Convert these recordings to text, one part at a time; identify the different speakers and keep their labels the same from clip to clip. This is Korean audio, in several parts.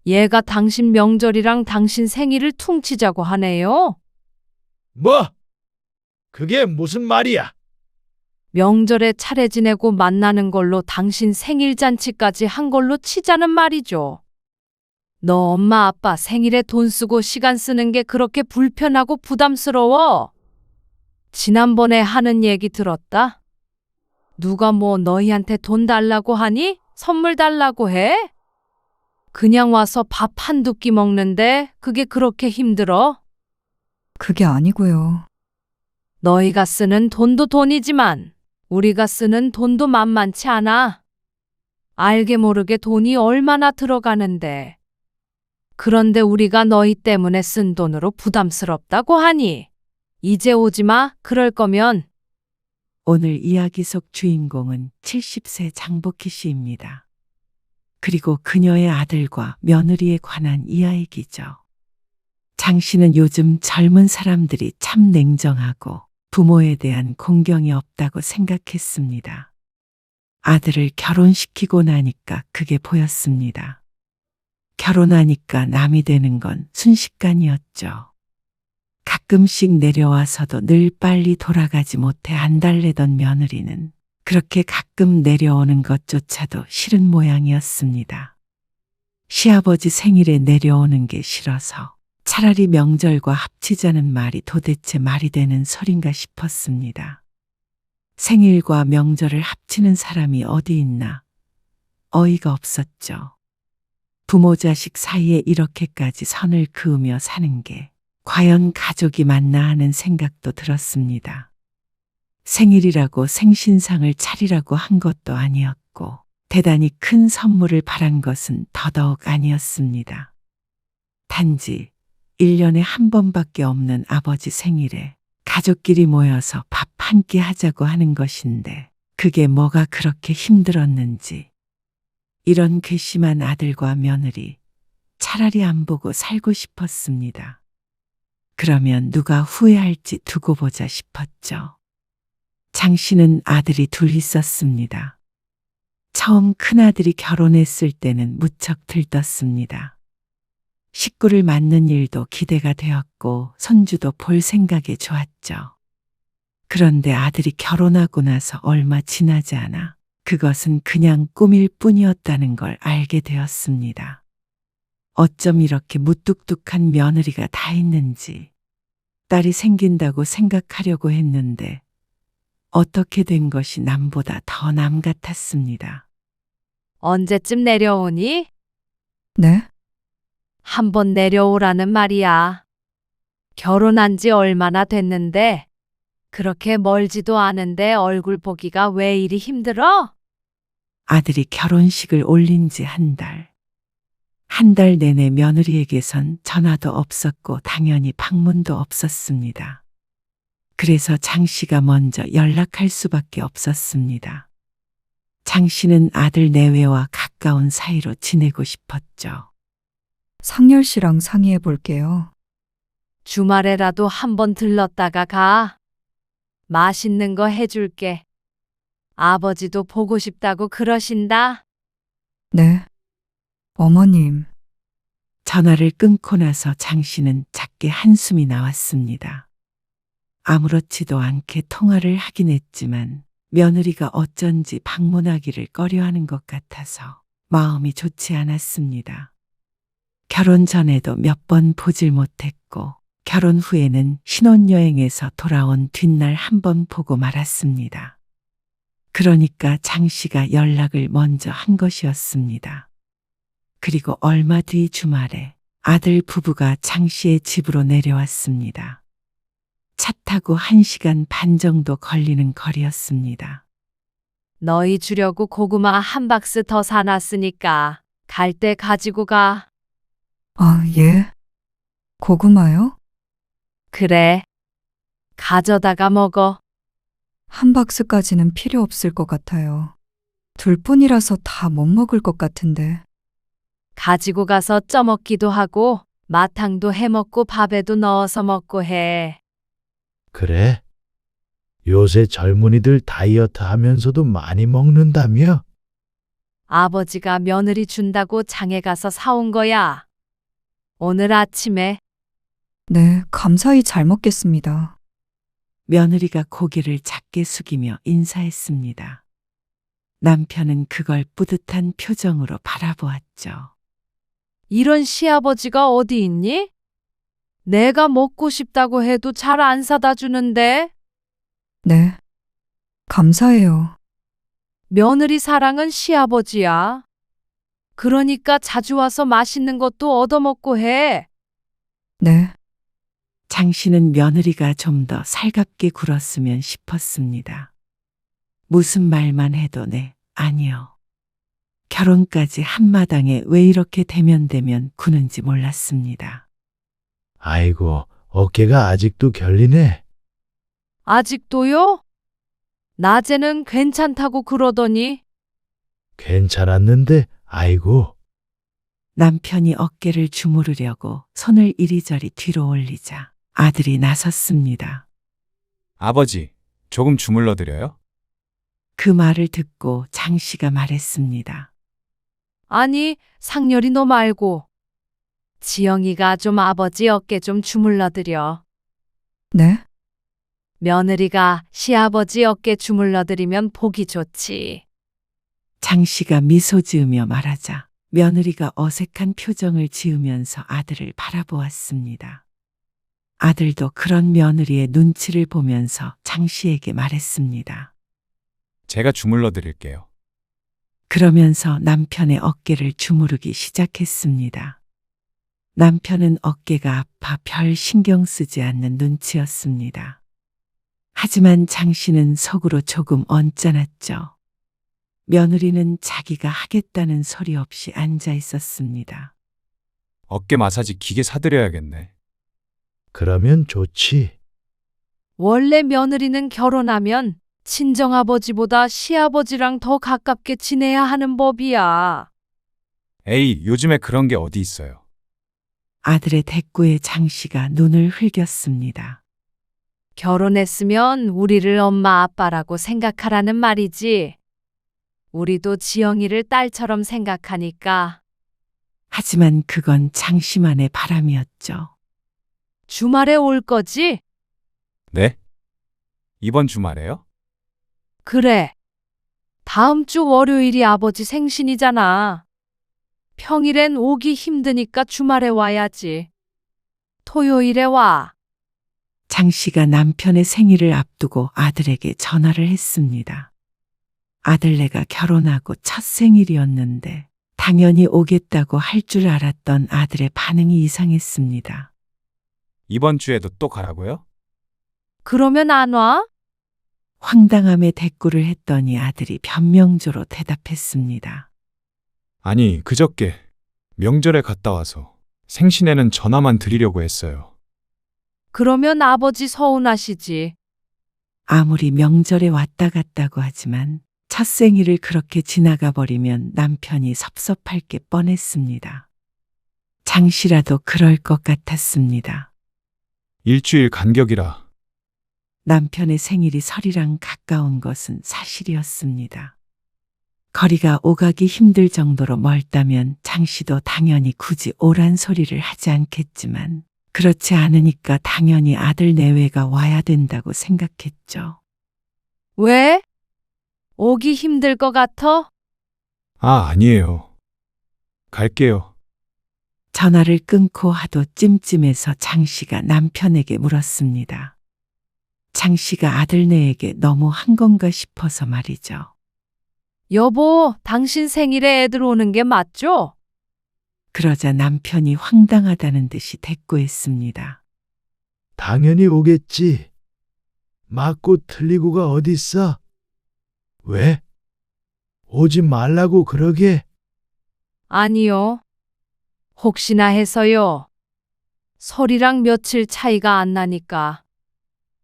Speaker 1: 얘가 당신 명절이랑 당신 생일을 퉁치자고 하네요.
Speaker 2: 뭐? 그게 무슨 말이야?
Speaker 1: 명절에 차례 지내고 만나는 걸로 당신 생일 잔치까지 한 걸로 치자는 말이죠. 너 엄마 아빠 생일에 돈 쓰고 시간 쓰는 게 그렇게 불편하고 부담스러워? 지난번에 하는 얘기 들었다? 누가 뭐 너희한테 돈 달라고 하니? 선물 달라고 해? 그냥 와서 밥 한두 끼 먹는데 그게 그렇게 힘들어?
Speaker 3: 그게 아니고요.
Speaker 1: 너희가 쓰는 돈도 돈이지만 우리가 쓰는 돈도 만만치 않아. 알게 모르게 돈이 얼마나 들어가는데. 그런데 우리가 너희 때문에 쓴 돈으로 부담스럽다고 하니 이제 오지 마. 그럴 거면.
Speaker 4: 오늘 이야기 속 주인공은 70세 장복희 씨입니다. 그리고 그녀의 아들과 며느리에 관한 이야기죠. 장 씨는 요즘 젊은 사람들이 참 냉정하고 부모에 대한 공경이 없다고 생각했습니다. 아들을 결혼시키고 나니까 그게 보였습니다. 결혼하니까 남이 되는 건 순식간이었죠. 가끔씩 내려와서도 늘 빨리 돌아가지 못해 안달내던 며느리는 그렇게 가끔 내려오는 것조차도 싫은 모양이었습니다. 시아버지 생일에 내려오는 게 싫어서 차라리 명절과 합치자는 말이 도대체 말이 되는 소린가 싶었습니다. 생일과 명절을 합치는 사람이 어디 있나 어이가 없었죠. 부모 자식 사이에 이렇게까지 선을 그으며 사는 게 과연 가족이 맞나 하는 생각도 들었습니다. 생일이라고 생신상을 차리라고 한 것도 아니었고 대단히 큰 선물을 바란 것은 더더욱 아니었습니다. 단지 1년에 한 번밖에 없는 아버지 생일에 가족끼리 모여서 밥 한 끼 하자고 하는 것인데 그게 뭐가 그렇게 힘들었는지. 이런 괘씸한 아들과 며느리 차라리 안 보고 살고 싶었습니다. 그러면 누가 후회할지 두고 보자 싶었죠. 장 씨는 아들이 둘 있었습니다. 처음 큰아들이 결혼했을 때는 무척 들떴습니다. 식구를 맡는 일도 기대가 되었고 손주도 볼 생각에 좋았죠. 그런데 아들이 결혼하고 나서 얼마 지나지 않아 그것은 그냥 꿈일 뿐이었다는 걸 알게 되었습니다. 어쩜 이렇게 무뚝뚝한 며느리가 다 있는지. 딸이 생긴다고 생각하려고 했는데 어떻게 된 것이 남보다 더 남 같았습니다.
Speaker 1: 언제쯤 내려오니?
Speaker 3: 네?
Speaker 1: 한번 내려오라는 말이야. 결혼한 지 얼마나 됐는데 그렇게 멀지도 않은데 얼굴 보기가 왜 이리 힘들어?
Speaker 4: 아들이 결혼식을 올린 지 한 달. 한 달 내내 며느리에게선 전화도 없었고 당연히 방문도 없었습니다. 그래서 장 씨가 먼저 연락할 수밖에 없었습니다. 장 씨는 아들 내외와 가까운 사이로 지내고 싶었죠.
Speaker 3: 상열 씨랑 상의해 볼게요.
Speaker 1: 주말에라도 한번 들렀다가 가. 맛있는 거 해줄게. 아버지도 보고 싶다고 그러신다.
Speaker 3: 네. 어머님,
Speaker 4: 전화를 끊고 나서 장 씨는 작게 한숨이 나왔습니다. 아무렇지도 않게 통화를 하긴 했지만 며느리가 어쩐지 방문하기를 꺼려하는 것 같아서 마음이 좋지 않았습니다. 결혼 전에도 몇 번 보질 못했고 결혼 후에는 신혼여행에서 돌아온 뒷날 한 번 보고 말았습니다. 그러니까 장 씨가 연락을 먼저 한 것이었습니다. 그리고 얼마 뒤 주말에 아들 부부가 장 씨의 집으로 내려왔습니다. 차 타고 1시간 반 정도 걸리는 거리였습니다.
Speaker 1: 너희 주려고 고구마 한 박스 더 사놨으니까 갈 때 가지고 가.
Speaker 3: 아, 예? 고구마요?
Speaker 1: 그래. 가져다가 먹어.
Speaker 3: 한 박스까지는 필요 없을 것 같아요. 둘 뿐이라서 다 못 먹을 것 같은데.
Speaker 1: 가지고 가서 쪄먹기도 하고 마탕도 해먹고 밥에도 넣어서 먹고 해.
Speaker 2: 그래? 요새 젊은이들 다이어트 하면서도 많이 먹는다며?
Speaker 1: 아버지가 며느리 준다고 장에 가서 사온 거야. 오늘 아침에.
Speaker 3: 네, 감사히 잘 먹겠습니다.
Speaker 4: 며느리가 고개를 작게 숙이며 인사했습니다. 남편은 그걸 뿌듯한 표정으로 바라보았죠.
Speaker 1: 이런 시아버지가 어디 있니? 내가 먹고 싶다고 해도 잘 안 사다 주는데.
Speaker 3: 네, 감사해요.
Speaker 1: 며느리 사랑은 시아버지야. 그러니까 자주 와서 맛있는 것도 얻어먹고 해.
Speaker 3: 네,
Speaker 4: 장 씨는 며느리가 좀 더 살갑게 굴었으면 싶었습니다. 무슨 말만 해도 네, 아니요. 결혼까지 한마당에 왜 이렇게 대면대면 구는지 몰랐습니다.
Speaker 2: 아이고, 어깨가 아직도 결리네.
Speaker 1: 아직도요? 낮에는 괜찮다고 그러더니.
Speaker 2: 괜찮았는데, 아이고.
Speaker 4: 남편이 어깨를 주무르려고 손을 이리저리 뒤로 올리자 아들이 나섰습니다.
Speaker 5: 아버지, 조금 주물러 드려요?
Speaker 4: 그 말을 듣고 장 씨가 말했습니다.
Speaker 1: 아니, 상렬이 너 말고. 지영이가 좀 아버지 어깨 좀 주물러드려.
Speaker 3: 네,
Speaker 1: 며느리가 시아버지 어깨 주물러드리면 보기 좋지.
Speaker 4: 장 씨가 미소 지으며 말하자 며느리가 어색한 표정을 지으면서 아들을 바라보았습니다. 아들도 그런 며느리의 눈치를 보면서 장 씨에게 말했습니다.
Speaker 5: 제가 주물러 드릴게요.
Speaker 4: 그러면서 남편의 어깨를 주무르기 시작했습니다. 남편은 어깨가 아파 별 신경 쓰지 않는 눈치였습니다. 하지만 장 씨는 속으로 조금 언짢았죠. 며느리는 자기가 하겠다는 소리 없이 앉아 있었습니다.
Speaker 5: 어깨 마사지 기계 사드려야겠네.
Speaker 2: 그러면 좋지.
Speaker 1: 원래 며느리는 결혼하면 친정아버지보다 시아버지랑 더 가깝게 지내야 하는 법이야.
Speaker 5: 에이, 요즘에 그런 게 어디 있어요.
Speaker 4: 아들의 대꾸에 장 씨가 눈을 흘겼습니다.
Speaker 1: 결혼했으면 우리를 엄마 아빠라고 생각하라는 말이지. 우리도 지영이를 딸처럼 생각하니까.
Speaker 4: 하지만 그건 장 씨만의 바람이었죠.
Speaker 1: 주말에 올 거지?
Speaker 5: 네? 이번 주말에요?
Speaker 1: 그래. 다음 주 월요일이 아버지 생신이잖아. 평일엔 오기 힘드니까 주말에 와야지. 토요일에 와.
Speaker 4: 장 씨가 남편의 생일을 앞두고 아들에게 전화를 했습니다. 아들네가 결혼하고 첫 생일이었는데 당연히 오겠다고 할 줄 알았던 아들의 반응이 이상했습니다.
Speaker 5: 이번 주에도 또 가라고요?
Speaker 1: 그러면 안 와?
Speaker 4: 황당함에 대꾸를 했더니 아들이 변명조로 대답했습니다.
Speaker 5: 아니, 그저께 명절에 갔다 와서 생신에는 전화만 드리려고 했어요.
Speaker 1: 그러면 아버지 서운하시지.
Speaker 4: 아무리 명절에 왔다 갔다고 하지만 첫 생일을 그렇게 지나가 버리면 남편이 섭섭할 게 뻔했습니다. 장 씨라도 그럴 것 같았습니다.
Speaker 5: 일주일 간격이라.
Speaker 4: 남편의 생일이 설이랑 가까운 것은 사실이었습니다. 거리가 오가기 힘들 정도로 멀다면 장 씨도 당연히 굳이 오란 소리를 하지 않겠지만 그렇지 않으니까 당연히 아들 내외가 와야 된다고 생각했죠.
Speaker 1: 왜? 오기 힘들 것 같아?
Speaker 5: 아, 아니에요. 갈게요.
Speaker 4: 전화를 끊고 하도 찜찜해서 장 씨가 남편에게 물었습니다. 장 씨가 아들네에게 너무 한 건가 싶어서 말이죠.
Speaker 1: 여보, 당신 생일에 애들 오는 게 맞죠?
Speaker 4: 그러자 남편이 황당하다는 듯이 대꾸했습니다.
Speaker 2: 당연히 오겠지. 맞고 틀리고가 어딨어? 왜? 오지 말라고 그러게?
Speaker 1: 아니요. 혹시나 해서요. 설이랑 며칠 차이가 안 나니까.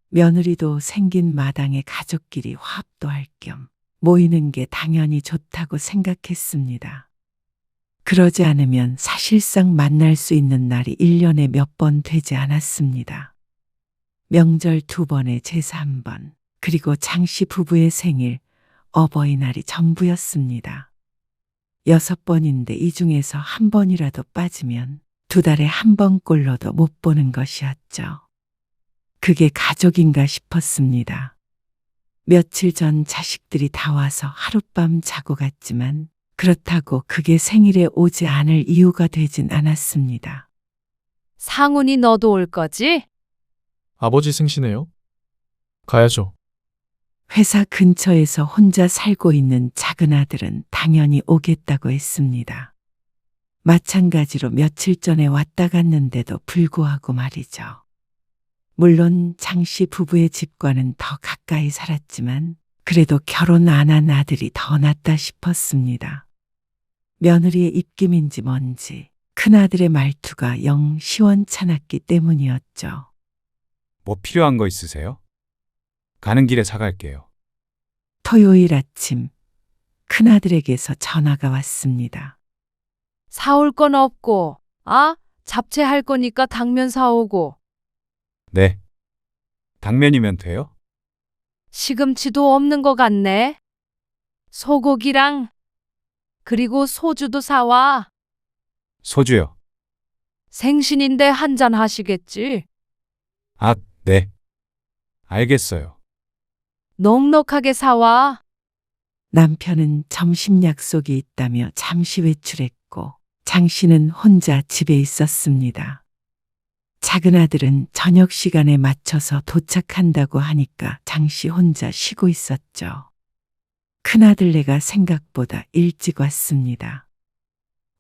Speaker 4: 며느리도 생긴 마당에 가족끼리 화합도 할 겸 모이는 게 당연히 좋다고 생각했습니다. 그러지 않으면 사실상 만날 수 있는 날이 1년에 몇 번 되지 않았습니다. 명절 2번에 제사 1번, 그리고 장씨 부부의 생일, 어버이날이 전부였습니다. 6번인데 이 중에서 한 번이라도 빠지면 2달에 한 번꼴로도 못 보는 것이었죠. 그게 가족인가 싶었습니다. 며칠 전 자식들이 다 와서 하룻밤 자고 갔지만 그렇다고 그게 생일에 오지 않을 이유가 되진 않았습니다.
Speaker 1: 상훈이 너도 올 거지?
Speaker 5: 아버지 생신에요? 가야죠.
Speaker 4: 회사 근처에서 혼자 살고 있는 작은 아들은 당연히 오겠다고 했습니다. 마찬가지로 며칠 전에 왔다 갔는데도 불구하고 말이죠. 물론 장씨 부부의 집과는 더 가까이 살았지만 그래도 결혼 안 한 아들이 더 낫다 싶었습니다. 며느리의 입김인지 뭔지 큰아들의 말투가 영 시원찮았기 때문이었죠.
Speaker 5: 뭐 필요한 거 있으세요? 가는 길에 사갈게요.
Speaker 4: 토요일 아침 큰아들에게서 전화가 왔습니다.
Speaker 1: 사올 건 없고, 잡채 할 거니까 당면 사오고,
Speaker 5: 네. 당면이면 돼요?
Speaker 1: 시금치도 없는 것 같네. 소고기랑, 그리고 소주도 사와.
Speaker 5: 소주요.
Speaker 1: 생신인데 한 잔 하시겠지?
Speaker 5: 아, 네. 알겠어요.
Speaker 1: 넉넉하게 사와.
Speaker 4: 남편은 점심 약속이 있다며 잠시 외출했고 장씨는 혼자 집에 있었습니다. 작은 아들은 저녁 시간에 맞춰서 도착한다고 하니까 장씨 혼자 쉬고 있었죠. 큰아들네가 생각보다 일찍 왔습니다.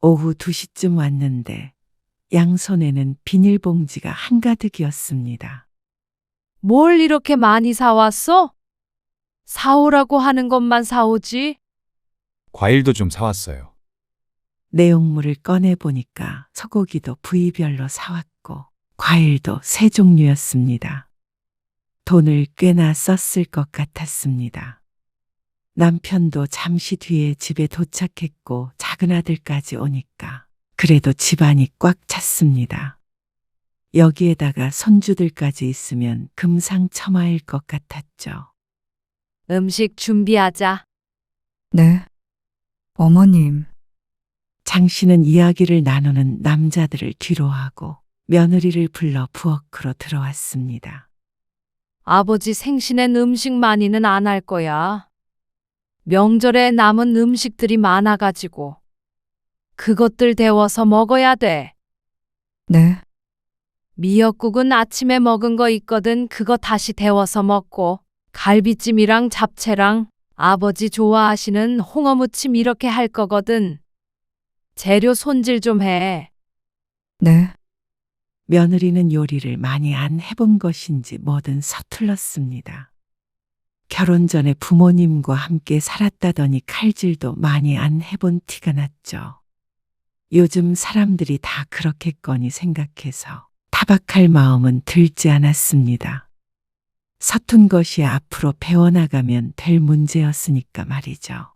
Speaker 4: 오후 2시쯤 왔는데 양손에는 비닐봉지가 한가득이었습니다.
Speaker 1: 뭘 이렇게 많이 사왔어? 사오라고 하는 것만 사오지.
Speaker 5: 과일도 좀 사왔어요.
Speaker 4: 내용물을 꺼내보니까 소고기도 부위별로 사왔고 과일도 3종류였습니다. 돈을 꽤나 썼을 것 같았습니다. 남편도 잠시 뒤에 집에 도착했고 작은 아들까지 오니까 그래도 집안이 꽉 찼습니다. 여기에다가 손주들까지 있으면 금상첨화일 것 같았죠.
Speaker 1: 음식 준비하자.
Speaker 3: 네. 어머님,
Speaker 4: 장씨는 이야기를 나누는 남자들을 뒤로하고 며느리를 불러 부엌으로 들어왔습니다.
Speaker 1: 아버지 생신엔 음식 많이는 안 할 거야. 명절에 남은 음식들이 많아가지고. 그것들 데워서 먹어야 돼.
Speaker 3: 네.
Speaker 1: 미역국은 아침에 먹은 거 있거든. 그거 다시 데워서 먹고. 갈비찜이랑 잡채랑 아버지 좋아하시는 홍어무침 이렇게 할 거거든. 재료 손질 좀 해.
Speaker 3: 네.
Speaker 4: 며느리는 요리를 많이 안 해본 것인지 뭐든 서툴렀습니다. 결혼 전에 부모님과 함께 살았다더니 칼질도 많이 안 해본 티가 났죠. 요즘 사람들이 다 그렇겠거니 생각해서 타박할 마음은 들지 않았습니다. 서툰 것이 앞으로 배워나가면 될 문제였으니까 말이죠.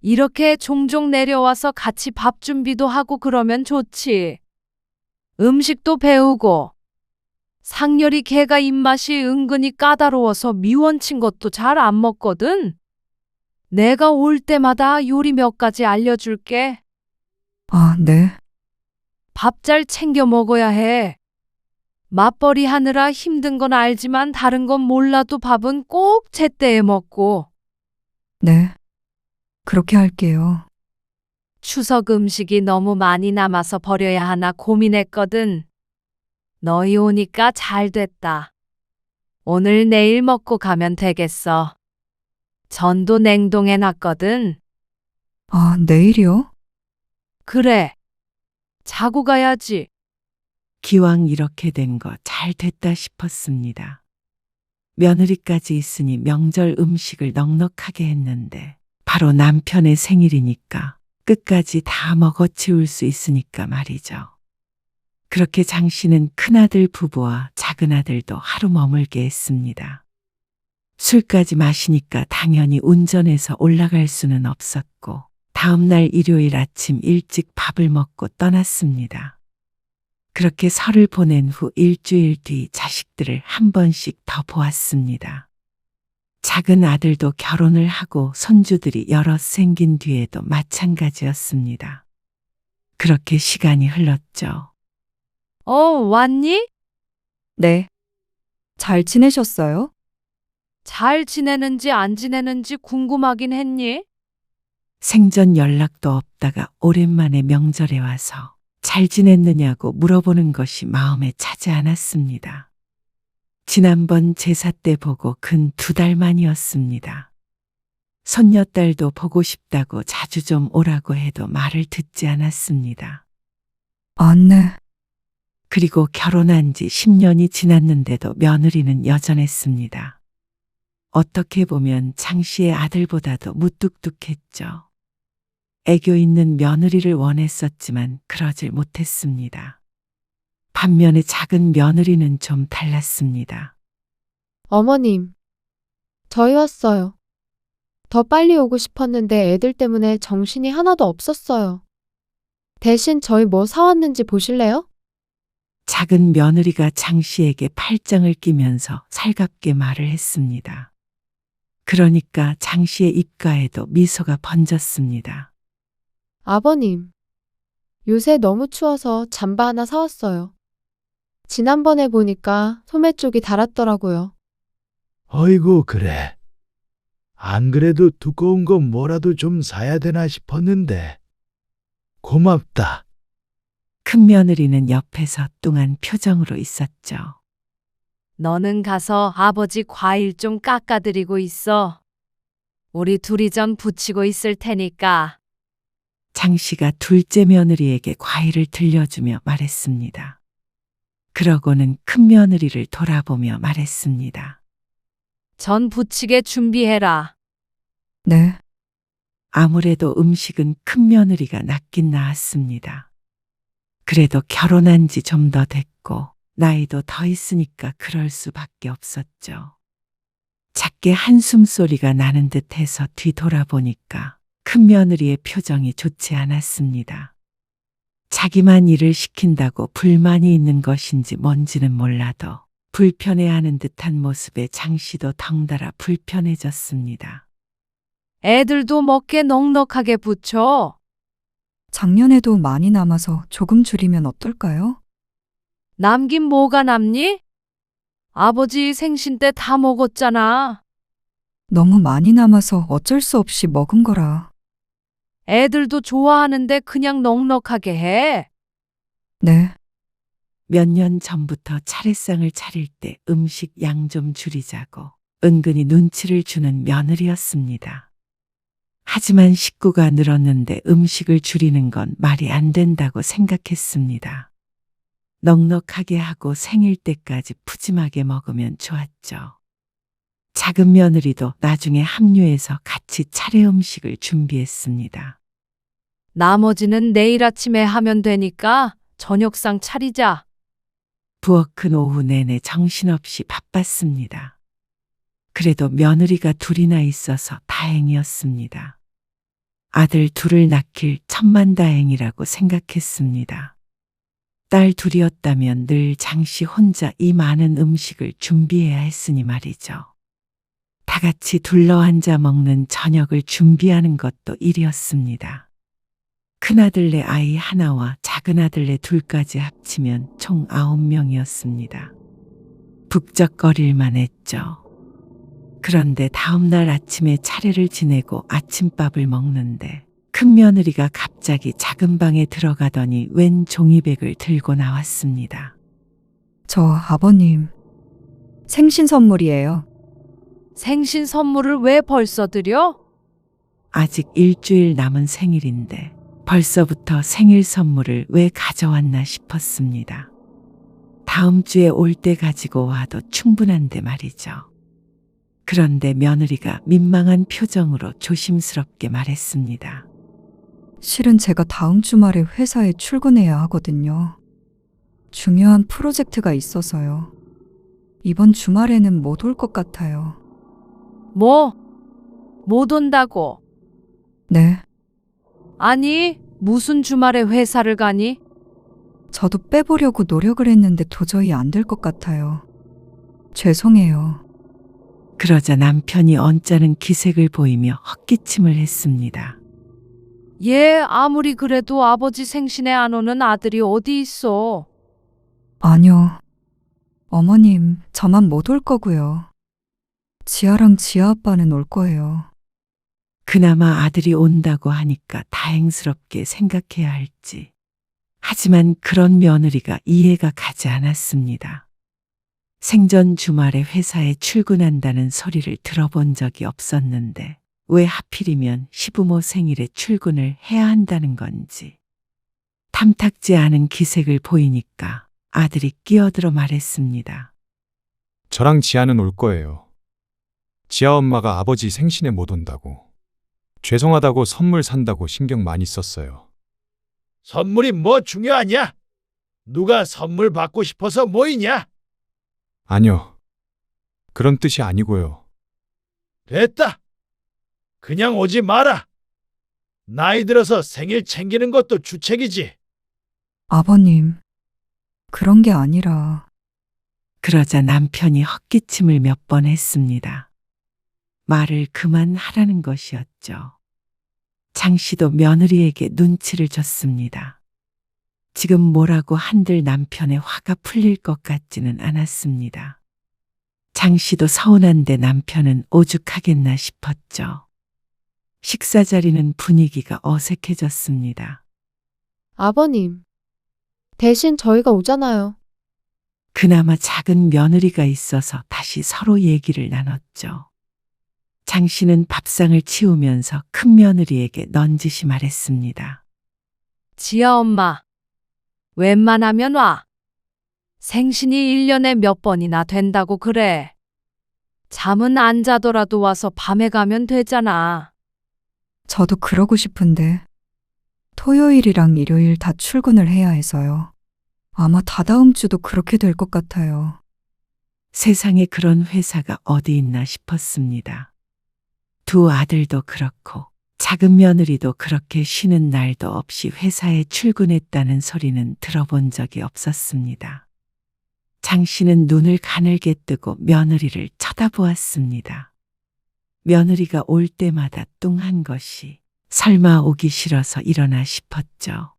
Speaker 1: 이렇게 종종 내려와서 같이 밥 준비도 하고 그러면 좋지. 음식도 배우고. 상렬이 걔가 입맛이 은근히 까다로워서 미원친 것도 잘 안 먹거든. 내가 올 때마다 요리 몇 가지 알려줄게.
Speaker 3: 아, 네.
Speaker 1: 밥 잘 챙겨 먹어야 해. 맞벌이 하느라 힘든 건 알지만 다른 건 몰라도 밥은 꼭 제때에 먹고.
Speaker 3: 네. 그렇게 할게요.
Speaker 1: 추석 음식이 너무 많이 남아서 버려야 하나 고민했거든. 너희 오니까 잘 됐다. 오늘 내일 먹고 가면 되겠어. 전도 냉동해 놨거든.
Speaker 3: 아, 내일이요?
Speaker 1: 그래. 자고 가야지.
Speaker 4: 기왕 이렇게 된 거 잘 됐다 싶었습니다. 며느리까지 있으니 명절 음식을 넉넉하게 했는데 바로 남편의 생일이니까 끝까지 다 먹어치울 수 있으니까 말이죠. 그렇게 장씨는 큰아들 부부와 작은아들도 하루 머물게 했습니다. 술까지 마시니까 당연히 운전해서 올라갈 수는 없었고 다음날 일요일 아침 일찍 밥을 먹고 떠났습니다. 그렇게 설을 보낸 후 일주일 뒤 자식들을 한 번씩 더 보았습니다. 작은 아들도 결혼을 하고 손주들이 여럿 생긴 뒤에도 마찬가지였습니다. 그렇게 시간이 흘렀죠.
Speaker 1: 왔니?
Speaker 3: 네. 잘 지내셨어요?
Speaker 1: 잘 지내는지 안 지내는지 궁금하긴 했니?
Speaker 4: 생전 연락도 없다가 오랜만에 명절에 와서 잘 지냈느냐고 물어보는 것이 마음에 차지 않았습니다. 지난번 제사 때 보고 근 2달 만이었습니다. 손녀딸도 보고 싶다고 자주 좀 오라고 해도 말을 듣지 않았습니다.
Speaker 3: 네.
Speaker 4: 그리고 결혼한 지 10년이 지났는데도 며느리는 여전했습니다. 어떻게 보면 장 씨의 아들보다도 무뚝뚝했죠. 애교 있는 며느리를 원했었지만 그러질 못했습니다. 반면에 작은 며느리는 좀 달랐습니다.
Speaker 6: 어머님, 저희 왔어요. 더 빨리 오고 싶었는데 애들 때문에 정신이 하나도 없었어요. 대신 저희 뭐 사왔는지 보실래요?
Speaker 4: 작은 며느리가 장 씨에게 팔짱을 끼면서 살갑게 말을 했습니다. 그러니까 장 씨의 입가에도 미소가 번졌습니다.
Speaker 6: 아버님, 요새 너무 추워서 잠바 하나 사왔어요. 지난번에 보니까 소매 쪽이 닳았더라고요.
Speaker 2: 어이구, 그래. 안 그래도 두꺼운 거 뭐라도 좀 사야 되나 싶었는데. 고맙다.
Speaker 4: 큰 며느리는 옆에서 뚱한 표정으로 있었죠.
Speaker 1: 너는 가서 아버지 과일 좀 깎아드리고 있어. 우리 둘이 전 부치고 있을 테니까.
Speaker 4: 장 씨가 둘째 며느리에게 과일을 들려주며 말했습니다. 그러고는 큰 며느리를 돌아보며 말했습니다.
Speaker 1: 전 부치게 준비해라.
Speaker 3: 네.
Speaker 4: 아무래도 음식은 큰 며느리가 낫긴 나았습니다. 그래도 결혼한 지 좀 더 됐고 나이도 더 있으니까 그럴 수밖에 없었죠. 작게 한숨 소리가 나는 듯해서 뒤돌아보니까 큰 며느리의 표정이 좋지 않았습니다. 자기만 일을 시킨다고 불만이 있는 것인지 뭔지는 몰라도 불편해하는 듯한 모습에 장 씨도 덩달아 불편해졌습니다.
Speaker 1: 애들도 먹게 넉넉하게 부쳐.
Speaker 3: 작년에도 많이 남아서 조금 줄이면 어떨까요?
Speaker 1: 남긴 뭐가 남니? 아버지 생신 때 다 먹었잖아.
Speaker 3: 너무 많이 남아서 어쩔 수 없이 먹은 거라.
Speaker 1: 애들도 좋아하는데 그냥 넉넉하게 해.
Speaker 3: 네.
Speaker 4: 몇 년 전부터 차례상을 차릴 때 음식 양 좀 줄이자고 은근히 눈치를 주는 며느리였습니다. 하지만 식구가 늘었는데 음식을 줄이는 건 말이 안 된다고 생각했습니다. 넉넉하게 하고 생일 때까지 푸짐하게 먹으면 좋았죠. 작은 며느리도 나중에 합류해서 같이 차례 음식을 준비했습니다.
Speaker 1: 나머지는 내일 아침에 하면 되니까 저녁상 차리자.
Speaker 4: 부엌 큰 오후 내내 정신없이 바빴습니다. 그래도 며느리가 둘이나 있어서 다행이었습니다. 아들 둘을 낳길 천만다행이라고 생각했습니다. 딸 둘이었다면 늘 장씨 혼자 이 많은 음식을 준비해야 했으니 말이죠. 다 같이 둘러앉아 먹는 저녁을 준비하는 것도 일이었습니다. 큰아들네 아이 하나와 작은아들네 둘까지 합치면 총 9명이었습니다. 북적거릴만 했죠. 그런데 다음날 아침에 차례를 지내고 아침밥을 먹는데 큰 며느리가 갑자기 작은 방에 들어가더니 웬 종이백을 들고 나왔습니다.
Speaker 3: 저 아버님. 생신 선물이에요.
Speaker 1: 생신 선물을 왜 벌써 드려?
Speaker 4: 아직 일주일 남은 생일인데 벌써부터 생일 선물을 왜 가져왔나 싶었습니다. 다음 주에 올 때 가지고 와도 충분한데 말이죠. 그런데 며느리가 민망한 표정으로 조심스럽게 말했습니다.
Speaker 3: 실은 제가 다음 주말에 회사에 출근해야 하거든요. 중요한 프로젝트가 있어서요. 이번 주말에는 못 올 것 같아요.
Speaker 1: 뭐? 못 온다고?
Speaker 3: 네.
Speaker 1: 아니, 무슨 주말에 회사를 가니?
Speaker 3: 저도 빼보려고 노력을 했는데 도저히 안 될 것 같아요. 죄송해요.
Speaker 4: 그러자 남편이 언짢은 기색을 보이며 헛기침을 했습니다.
Speaker 1: 얘 아무리 그래도 아버지 생신에 안 오는 아들이 어디 있어?
Speaker 3: 아니요. 어머님, 저만 못 올 거고요. 지아랑 지아 아빠는 올 거예요.
Speaker 4: 그나마 아들이 온다고 하니까 다행스럽게 생각해야 할지. 하지만 그런 며느리가 이해가 가지 않았습니다. 생전 주말에 회사에 출근한다는 소리를 들어본 적이 없었는데 왜 하필이면 시부모 생일에 출근을 해야 한다는 건지. 탐탁지 않은 기색을 보이니까 아들이 끼어들어 말했습니다.
Speaker 5: 저랑 지아는 올 거예요. 지아 엄마가 아버지 생신에 못 온다고. 죄송하다고 선물 산다고 신경 많이 썼어요.
Speaker 2: 선물이 뭐 중요하냐? 누가 선물 받고 싶어서 모이냐?
Speaker 5: 아니요. 그런 뜻이 아니고요.
Speaker 2: 됐다. 그냥 오지 마라. 나이 들어서 생일 챙기는 것도 주책이지.
Speaker 3: 아버님, 그런 게 아니라
Speaker 4: 그러자 남편이 헛기침을 몇 번 했습니다. 말을 그만하라는 것이었죠. 장 씨도 며느리에게 눈치를 줬습니다. 지금 뭐라고 한들 남편의 화가 풀릴 것 같지는 않았습니다. 장 씨도 서운한데 남편은 오죽하겠나 싶었죠. 식사 자리는 분위기가 어색해졌습니다.
Speaker 6: 아버님, 대신 저희가 오잖아요.
Speaker 4: 그나마 작은 며느리가 있어서 다시 서로 얘기를 나눴죠. 장 씨는 밥상을 치우면서 큰 며느리에게 넌지시 말했습니다.
Speaker 1: 지아 엄마, 웬만하면 와. 생신이 1년에 몇 번이나 된다고 그래. 잠은 안 자더라도 와서 밤에 가면 되잖아.
Speaker 3: 저도 그러고 싶은데 토요일이랑 일요일 다 출근을 해야 해서요. 아마 다다음 주도 그렇게 될 것 같아요.
Speaker 4: 세상에 그런 회사가 어디 있나 싶었습니다. 두 아들도 그렇고 작은 며느리도 그렇게 쉬는 날도 없이 회사에 출근했다는 소리는 들어본 적이 없었습니다. 장 씨는 눈을 가늘게 뜨고 며느리를 쳐다보았습니다. 며느리가 올 때마다 뚱한 것이 설마 오기 싫어서 일어나 싶었죠.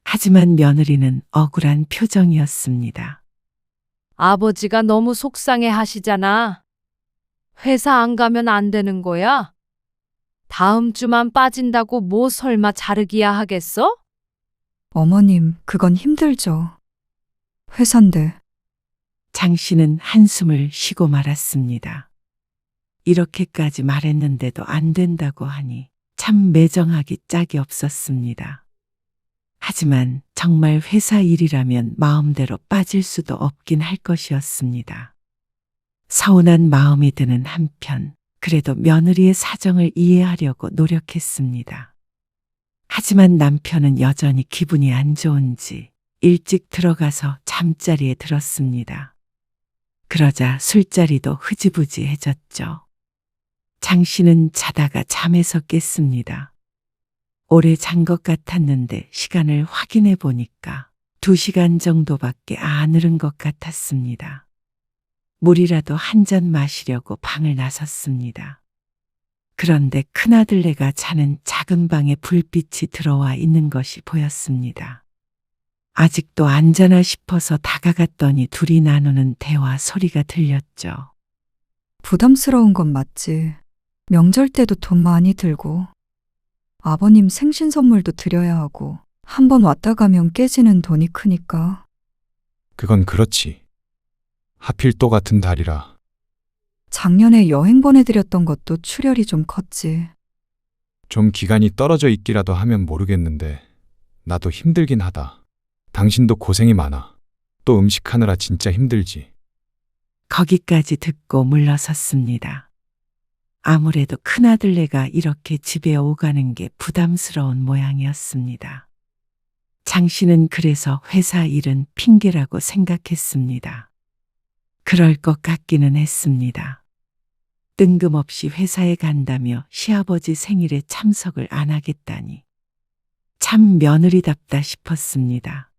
Speaker 4: 하지만 며느리는 억울한 표정이었습니다.
Speaker 1: 아버지가 너무 속상해 하시잖아. 회사 안 가면 안 되는 거야? 다음 주만 빠진다고 뭐 설마 자르기야 하겠어?
Speaker 3: 어머님, 그건 힘들죠. 회사인데.
Speaker 4: 장 씨는 한숨을 쉬고 말았습니다. 이렇게까지 말했는데도 안 된다고 하니 참 매정하기 짝이 없었습니다. 하지만 정말 회사 일이라면 마음대로 빠질 수도 없긴 할 것이었습니다. 서운한 마음이 드는 한편 그래도 며느리의 사정을 이해하려고 노력했습니다. 하지만 남편은 여전히 기분이 안 좋은지 일찍 들어가서 잠자리에 들었습니다. 그러자 술자리도 흐지부지해졌죠. 장 씨는 자다가 잠에서 깼습니다. 오래 잔 것 같았는데 시간을 확인해 보니까 2시간 정도밖에 안 흐른 것 같았습니다. 물이라도 한 잔 마시려고 방을 나섰습니다. 그런데 큰아들네가 자는 작은 방에 불빛이 들어와 있는 것이 보였습니다. 아직도 안 자나 싶어서 다가갔더니 둘이 나누는 대화 소리가 들렸죠.
Speaker 3: 부담스러운 건 맞지. 명절 때도 돈 많이 들고 아버님 생신 선물도 드려야 하고 한 번 왔다 가면 깨지는 돈이 크니까.
Speaker 5: 그건 그렇지. 하필 또 같은 달이라.
Speaker 3: 작년에 여행 보내드렸던 것도 출혈이 좀 컸지.
Speaker 5: 좀 기간이 떨어져 있기라도 하면 모르겠는데 나도 힘들긴 하다. 당신도 고생이 많아. 또 음식하느라 진짜 힘들지.
Speaker 4: 거기까지 듣고 물러섰습니다. 아무래도 큰아들네가 이렇게 집에 오가는 게 부담스러운 모양이었습니다. 장 씨는 그래서 회사 일은 핑계라고 생각했습니다. 그럴 것 같기는 했습니다. 뜬금없이 회사에 간다며 시아버지 생일에 참석을 안 하겠다니. 참 며느리답다 싶었습니다.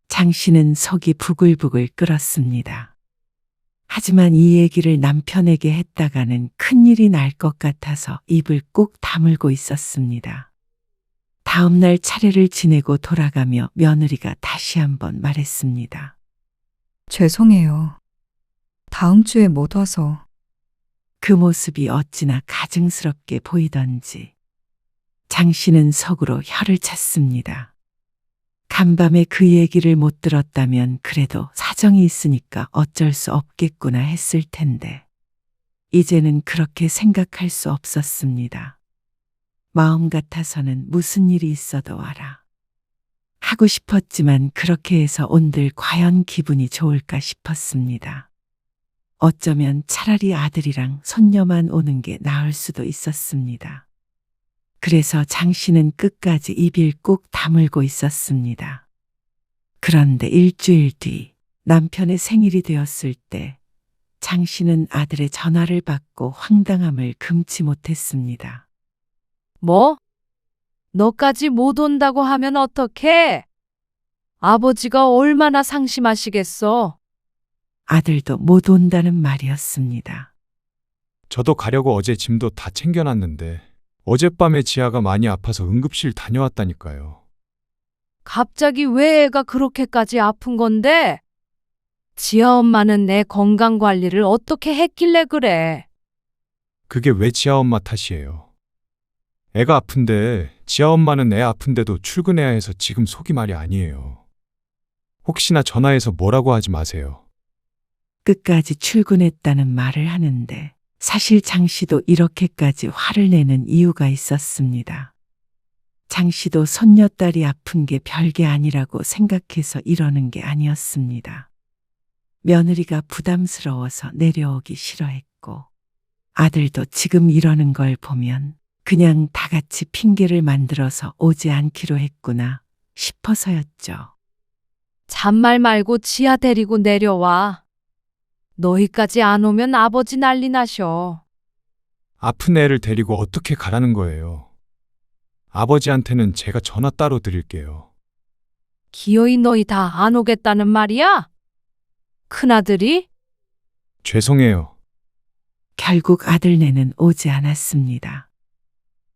Speaker 4: 장 씨는 속이 부글부글 끓었습니다. 하지만 이 얘기를 남편에게 했다가는 큰일이 날 것 같아서 입을 꾹 다물고 있었습니다. 다음 날 차례를 지내고 돌아가며 며느리가 다시 한번 말했습니다.
Speaker 3: 죄송해요. 다음 주에 못 와서.
Speaker 4: 그 모습이 어찌나 가증스럽게 보이던지 장 씨는 속으로 혀를 찼습니다. 간밤에 그 얘기를 못 들었다면 그래도 사정이 있으니까 어쩔 수 없겠구나 했을 텐데 이제는 그렇게 생각할 수 없었습니다. 마음 같아서는 무슨 일이 있어도 와라 하고 싶었지만 그렇게 해서 온들 과연 기분이 좋을까 싶었습니다. 어쩌면 차라리 아들이랑 손녀만 오는 게 나을 수도 있었습니다. 그래서 장 씨는 끝까지 입을 꾹 다물고 있었습니다. 그런데 일주일 뒤 남편의 생일이 되었을 때 장 씨는 아들의 전화를 받고 황당함을 금치 못했습니다.
Speaker 1: 뭐? 너까지 못 온다고 하면 어떡해? 아버지가 얼마나 상심하시겠어?
Speaker 4: 아들도 못 온다는 말이었습니다.
Speaker 5: 저도 가려고 어제 짐도 다 챙겨놨는데 어젯밤에 지아가 많이 아파서 응급실 다녀왔다니까요.
Speaker 1: 갑자기 왜 애가 그렇게까지 아픈 건데? 지아 엄마는 내 건강 관리를 어떻게 했길래 그래?
Speaker 5: 그게 왜 지아 엄마 탓이에요? 애가 아픈데 지아 엄마는 애 아픈데도 출근해야 해서 지금 속이 말이 아니에요. 혹시나 전화해서 뭐라고 하지 마세요.
Speaker 4: 끝까지 출근했다는 말을 하는데 사실 장 씨도 이렇게까지 화를 내는 이유가 있었습니다. 장 씨도 손녀딸이 아픈 게 별게 아니라고 생각해서 이러는 게 아니었습니다. 며느리가 부담스러워서 내려오기 싫어했고 아들도 지금 이러는 걸 보면 그냥 다 같이 핑계를 만들어서 오지 않기로 했구나 싶어서였죠.
Speaker 1: 잔말 말고 지아 데리고 내려와. 너희까지 안 오면 아버지 난리 나셔.
Speaker 5: 아픈 애를 데리고 어떻게 가라는 거예요? 아버지한테는 제가 전화 따로 드릴게요.
Speaker 1: 기어이 너희 다 안 오겠다는 말이야? 큰아들이?
Speaker 5: 죄송해요.
Speaker 4: 결국 아들네는 오지 않았습니다.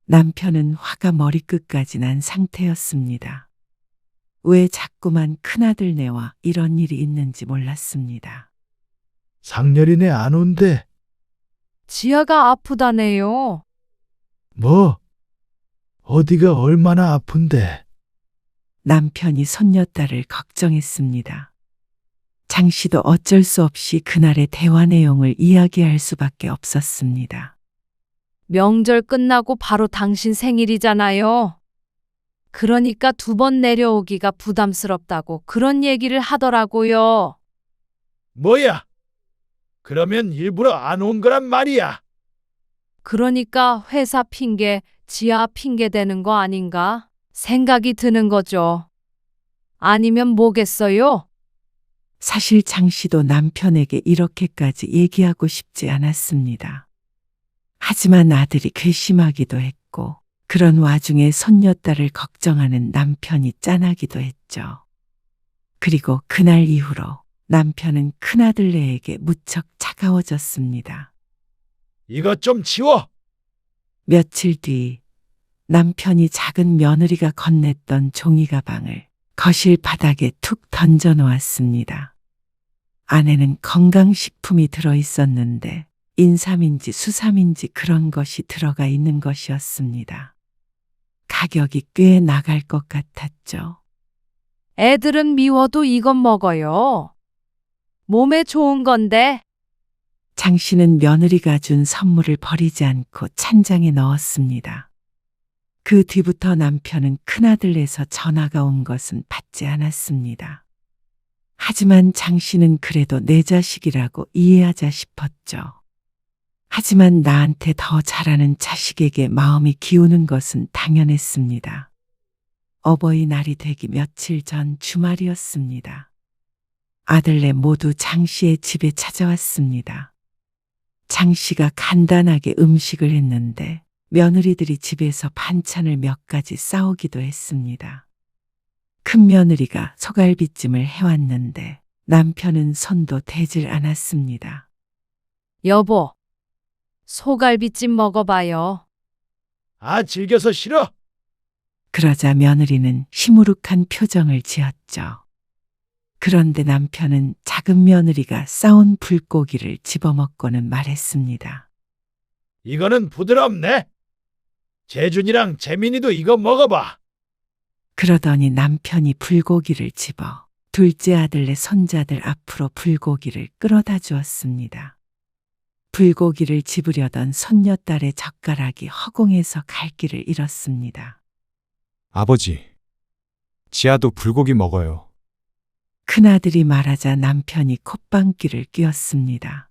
Speaker 4: 남편은 화가 머리끝까지 난 상태였습니다. 왜 자꾸만 큰아들네와 이런 일이 있는지 몰랐습니다.
Speaker 2: 상렬이네 안 온대.
Speaker 1: 지아가 아프다네요.
Speaker 2: 뭐? 어디가 얼마나 아픈데?
Speaker 4: 남편이 손녀딸을 걱정했습니다. 장 씨도 어쩔 수 없이 그날의 대화 내용을 이야기할 수밖에 없었습니다.
Speaker 1: 명절 끝나고 바로 당신 생일이잖아요. 그러니까 2번 내려오기가 부담스럽다고 그런 얘기를 하더라고요.
Speaker 2: 뭐야? 그러면 일부러 안 온 거란 말이야.
Speaker 1: 그러니까 회사 핑계, 지아 핑계 대는 거 아닌가 생각이 드는 거죠. 아니면 뭐겠어요?
Speaker 4: 사실 장 씨도 남편에게 이렇게까지 얘기하고 싶지 않았습니다. 하지만 아들이 괘씸하기도 했고 그런 와중에 손녀딸을 걱정하는 남편이 짠하기도 했죠. 그리고 그날 이후로 남편은 큰아들네에게 무척 차가워졌습니다.
Speaker 2: 이것 좀 치워.
Speaker 4: 며칠 뒤 남편이 작은 며느리가 건넸던 종이 가방을 거실 바닥에 툭 던져 놓았습니다. 안에는 건강식품이 들어 있었는데 인삼인지 수삼인지 그런 것이 들어가 있는 것이었습니다. 가격이 꽤 나갈 것 같았죠.
Speaker 1: 애들은 미워도 이건 먹어요. 몸에 좋은 건데.
Speaker 4: 장 씨는 며느리가 준 선물을 버리지 않고 찬장에 넣었습니다. 그 뒤부터 남편은 큰아들에서 전화가 온 것은 받지 않았습니다. 하지만 장 씨는 그래도 내 자식이라고 이해하자 싶었죠. 하지만 나한테 더 잘하는 자식에게 마음이 기우는 것은 당연했습니다. 어버이날이 되기 며칠 전 주말이었습니다. 아들네 모두 장 씨의 집에 찾아왔습니다. 장 씨가 간단하게 음식을 했는데 며느리들이 집에서 반찬을 몇 가지 싸오기도 했습니다. 큰 며느리가 소갈비찜을 해왔는데 남편은 손도 대질 않았습니다.
Speaker 1: 여보, 소갈비찜 먹어봐요.
Speaker 2: 아, 질겨서 싫어.
Speaker 4: 그러자 며느리는 시무룩한 표정을 지었죠. 그런데 남편은 작은 며느리가 싸온 불고기를 집어먹고는 말했습니다.
Speaker 2: 이거는 부드럽네. 재준이랑 재민이도 이거 먹어봐.
Speaker 4: 그러더니 남편이 불고기를 집어 둘째 아들네 손자들 앞으로 불고기를 끌어다 주었습니다. 불고기를 집으려던 손녀딸의 젓가락이 허공에서 갈 길을 잃었습니다.
Speaker 5: 아버지, 지아도 불고기 먹어요.
Speaker 4: 큰아들이 말하자 남편이 콧방귀를 뀌었습니다.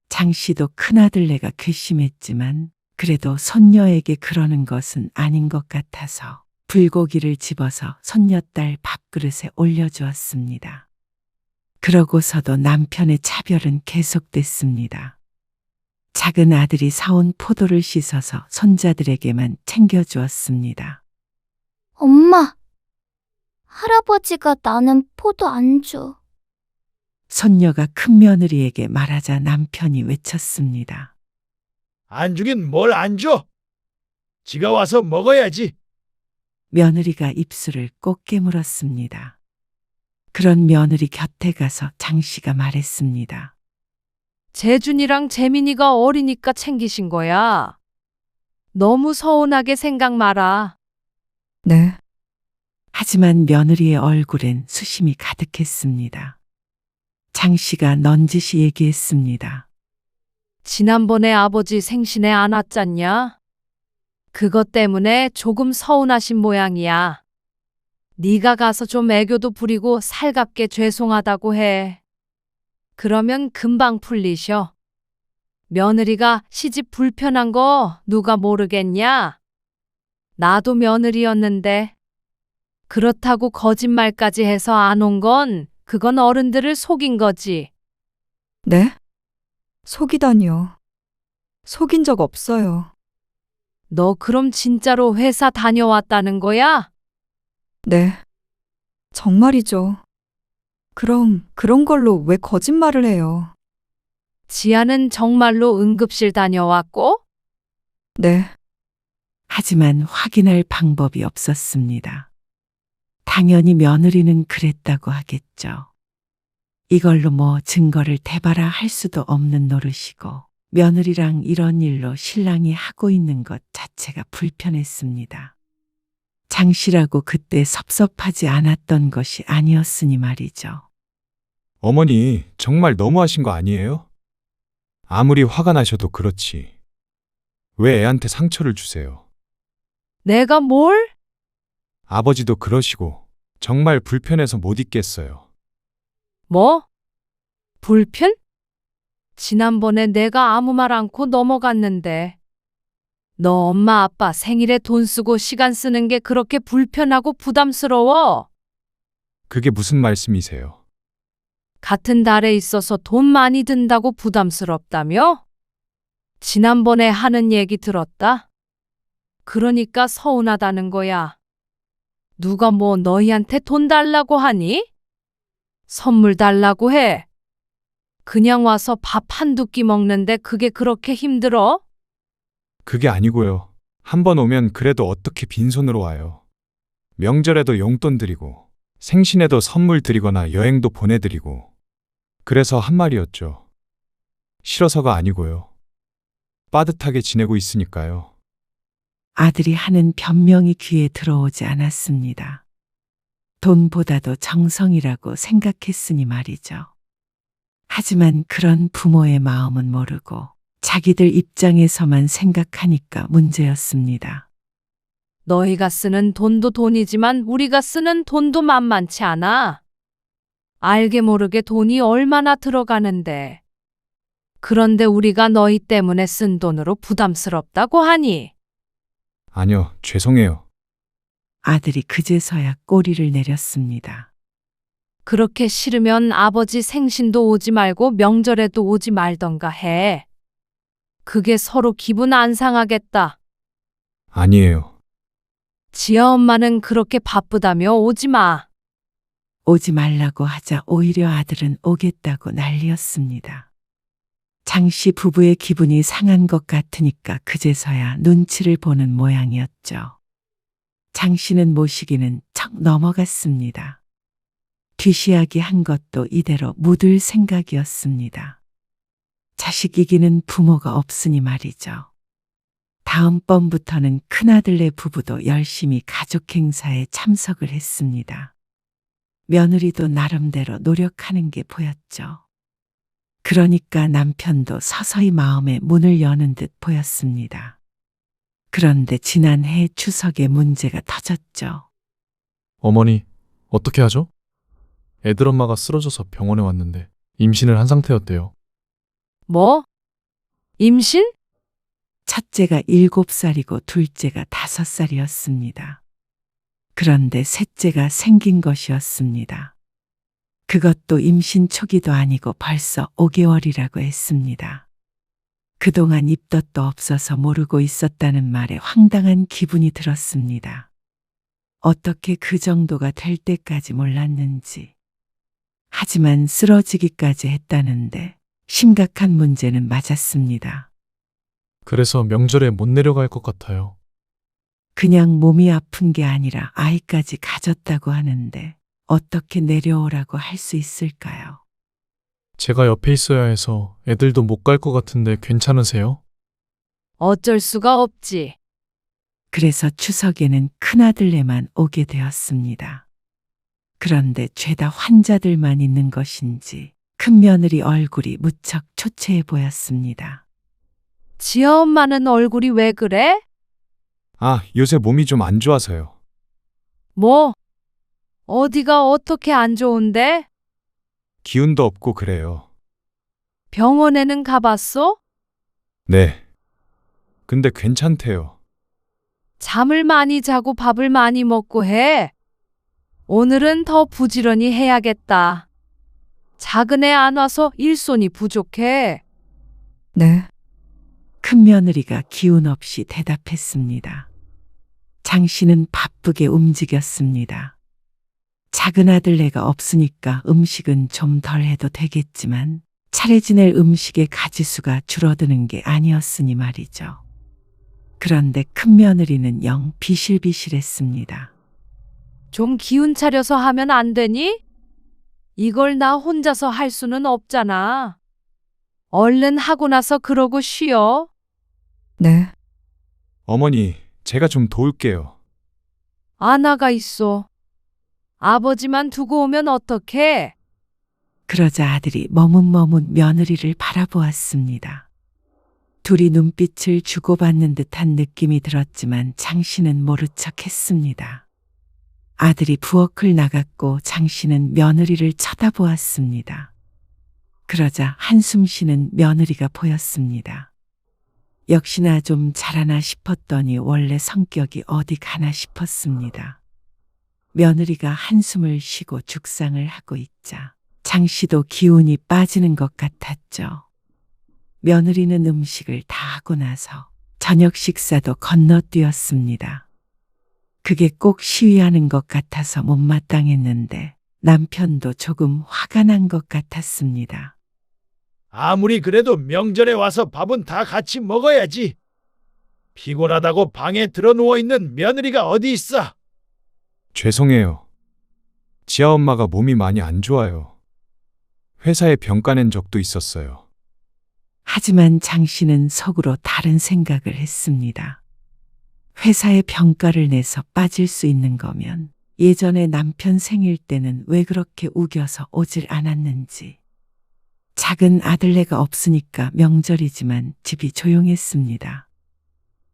Speaker 4: 장씨도 큰아들네가 괘씸했지만 그래도 손녀에게 그러는 것은 아닌 것 같아서 불고기를 집어서 손녀딸 밥그릇에 올려주었습니다. 그러고서도 남편의 차별은 계속됐습니다. 작은 아들이 사온 포도를 씻어서 손자들에게만 챙겨주었습니다.
Speaker 7: 엄마, 할아버지가 나는 포도 안 줘.
Speaker 4: 손녀가 큰 며느리에게 말하자 남편이 외쳤습니다.
Speaker 2: 안 주긴 뭘 안 줘. 지가 와서 먹어야지.
Speaker 4: 며느리가 입술을 꼭 깨물었습니다. 그런 며느리 곁에 가서 장씨가 말했습니다.
Speaker 1: 재준이랑 재민이가 어리니까 챙기신 거야. 너무 서운하게 생각 마라.
Speaker 3: 네,
Speaker 4: 하지만 며느리의 얼굴엔 수심이 가득했습니다. 장씨가 넌지시 얘기했습니다.
Speaker 1: 지난번에 아버지 생신에 안 왔잖냐? 그것 때문에 조금 서운하신 모양이야. 네가 가서 좀 애교도 부리고 살갑게 죄송하다고 해. 그러면 금방 풀리셔. 며느리가 시집 불편한 거 누가 모르겠냐? 나도 며느리였는데. 그렇다고 거짓말까지 해서 안 온 건 그건 어른들을 속인 거지.
Speaker 3: 네? 속이다니요. 속인 적 없어요.
Speaker 1: 너 그럼 진짜로 회사 다녀왔다는 거야?
Speaker 3: 네. 정말이죠. 그럼 그런 걸로 왜 거짓말을 해요?
Speaker 1: 지아는 정말로 응급실 다녀왔고?
Speaker 3: 네.
Speaker 4: 하지만 확인할 방법이 없었습니다. 당연히 며느리는 그랬다고 하겠죠. 이걸로 뭐 증거를 대봐라 할 수도 없는 노릇이고 며느리랑 이런 일로 신랑이 하고 있는 것 자체가 불편했습니다. 장씨라고 그때 섭섭하지 않았던 것이 아니었으니 말이죠.
Speaker 5: 어머니, 정말 너무하신 거 아니에요? 아무리 화가 나셔도 그렇지. 왜 애한테 상처를 주세요?
Speaker 1: 내가 뭘?
Speaker 5: 아버지도 그러시고 정말 불편해서 못 있겠어요.
Speaker 1: 뭐? 불편? 지난번에 내가 아무 말 않고 넘어갔는데. 너 엄마 아빠 생일에 돈 쓰고 시간 쓰는 게 그렇게 불편하고 부담스러워?
Speaker 5: 그게 무슨 말씀이세요?
Speaker 1: 같은 달에 있어서 돈 많이 든다고 부담스럽다며? 지난번에 하는 얘기 들었다? 그러니까 서운하다는 거야. 누가 뭐 너희한테 돈 달라고 하니? 선물 달라고 해. 그냥 와서 밥 한두 끼 먹는데 그게 그렇게 힘들어?
Speaker 5: 그게 아니고요. 한 번 오면 그래도 어떻게 빈손으로 와요. 명절에도 용돈 드리고 생신에도 선물 드리거나 여행도 보내드리고 그래서 한 말이었죠. 싫어서가 아니고요. 빠듯하게 지내고 있으니까요.
Speaker 4: 아들이 하는 변명이 귀에 들어오지 않았습니다. 돈보다도 정성이라고 생각했으니 말이죠. 하지만 그런 부모의 마음은 모르고 자기들 입장에서만 생각하니까 문제였습니다.
Speaker 1: 너희가 쓰는 돈도 돈이지만 우리가 쓰는 돈도 만만치 않아. 알게 모르게 돈이 얼마나 들어가는데. 그런데 우리가 너희 때문에 쓴 돈으로 부담스럽다고 하니.
Speaker 5: 아니요, 죄송해요.
Speaker 4: 아들이 그제서야 꼬리를 내렸습니다.
Speaker 1: 그렇게 싫으면 아버지 생신도 오지 말고 명절에도 오지 말던가 해. 그게 서로 기분 안 상하겠다.
Speaker 5: 아니에요.
Speaker 1: 지아 엄마는 그렇게 바쁘다며 오지 마.
Speaker 4: 오지 말라고 하자 오히려 아들은 오겠다고 난리였습니다. 장 씨 부부의 기분이 상한 것 같으니까 그제서야 눈치를 보는 모양이었죠. 장 씨는 모시기는 척 넘어갔습니다. 뒤시하게 한 것도 이대로 묻을 생각이었습니다. 자식 이기는 부모가 없으니 말이죠. 다음번부터는 큰아들네 부부도 열심히 가족 행사에 참석을 했습니다. 며느리도 나름대로 노력하는 게 보였죠. 그러니까 남편도 서서히 마음의 문을 여는 듯 보였습니다. 그런데 지난해 추석에 문제가 터졌죠.
Speaker 8: 어머니, 어떻게 하죠? 애들 엄마가 쓰러져서 병원에 왔는데 임신을 한 상태였대요.
Speaker 1: 뭐? 임신?
Speaker 4: 첫째가 7살이고 둘째가 5살이었습니다. 그런데 셋째가 생긴 것이었습니다. 그것도 임신 초기도 아니고 벌써 5개월이라고 했습니다. 그동안 입덧도 없어서 모르고 있었다는 말에 황당한 기분이 들었습니다. 어떻게 그 정도가 될 때까지 몰랐는지. 하지만 쓰러지기까지 했다는데 심각한 문제는 맞았습니다.
Speaker 8: 그래서 명절에 못 내려갈 것 같아요.
Speaker 4: 그냥 몸이 아픈 게 아니라 아이까지 가졌다고 하는데 어떻게 내려오라고 할 수 있을까요?
Speaker 8: 제가 옆에 있어야 해서 애들도 못 갈 것 같은데 괜찮으세요?
Speaker 1: 어쩔 수가 없지.
Speaker 4: 그래서 추석에는 큰아들네만 오게 되었습니다. 그런데 죄다 환자들만 있는 것인지 큰며느리 얼굴이 무척 초췌해 보였습니다.
Speaker 1: 지아 엄마는 얼굴이 왜 그래?
Speaker 5: 아, 요새 몸이 좀 안 좋아서요.
Speaker 1: 뭐? 어디가 어떻게 안 좋은데?
Speaker 5: 기운도 없고 그래요.
Speaker 1: 병원에는 가봤어?
Speaker 5: 네. 근데 괜찮대요.
Speaker 1: 잠을 많이 자고 밥을 많이 먹고 해. 오늘은 더 부지런히 해야겠다. 작은 애 안 와서 일손이 부족해.
Speaker 3: 네,
Speaker 4: 큰며느리가 기운 없이 대답했습니다. 장 씨는 바쁘게 움직였습니다. 작은 아들네가 없으니까 음식은 좀 덜 해도 되겠지만 차례 지낼 음식의 가지수가 줄어드는 게 아니었으니 말이죠. 그런데 큰며느리는 영 비실비실했습니다.
Speaker 1: 좀 기운 차려서 하면 안 되니? 이걸 나 혼자서 할 수는 없잖아. 얼른 하고 나서 그러고 쉬어.
Speaker 3: 네.
Speaker 5: 어머니, 제가 좀 도울게요.
Speaker 1: 아나가 있어. 아버지만 두고 오면 어떡해?
Speaker 4: 그러자 아들이 머뭇머뭇 며느리를 바라보았습니다. 둘이 눈빛을 주고받는 듯한 느낌이 들었지만 장 씨는 모른 척했습니다. 아들이 부엌을 나갔고 장 씨는 며느리를 쳐다보았습니다. 그러자 한숨 쉬는 며느리가 보였습니다. 역시나 좀 잘하나 싶었더니 원래 성격이 어디 가나 싶었습니다. 며느리가 한숨을 쉬고 죽상을 하고 있자 장 씨도 기운이 빠지는 것 같았죠. 며느리는 음식을 다 하고 나서 저녁 식사도 건너뛰었습니다. 그게 꼭 시위하는 것 같아서 못마땅했는데 남편도 조금 화가 난 것 같았습니다.
Speaker 2: 아무리 그래도 명절에 와서 밥은 다 같이 먹어야지. 피곤하다고 방에 들어 누워 있는 며느리가 어디 있어?
Speaker 5: 죄송해요. 지아 엄마가 몸이 많이 안 좋아요. 회사에 병가 낸 적도 있었어요.
Speaker 4: 하지만 장 씨는 속으로 다른 생각을 했습니다. 회사에 병가를 내서 빠질 수 있는 거면 예전에 남편 생일 때는 왜 그렇게 우겨서 오질 않았는지. 작은 아들네가 없으니까 명절이지만 집이 조용했습니다.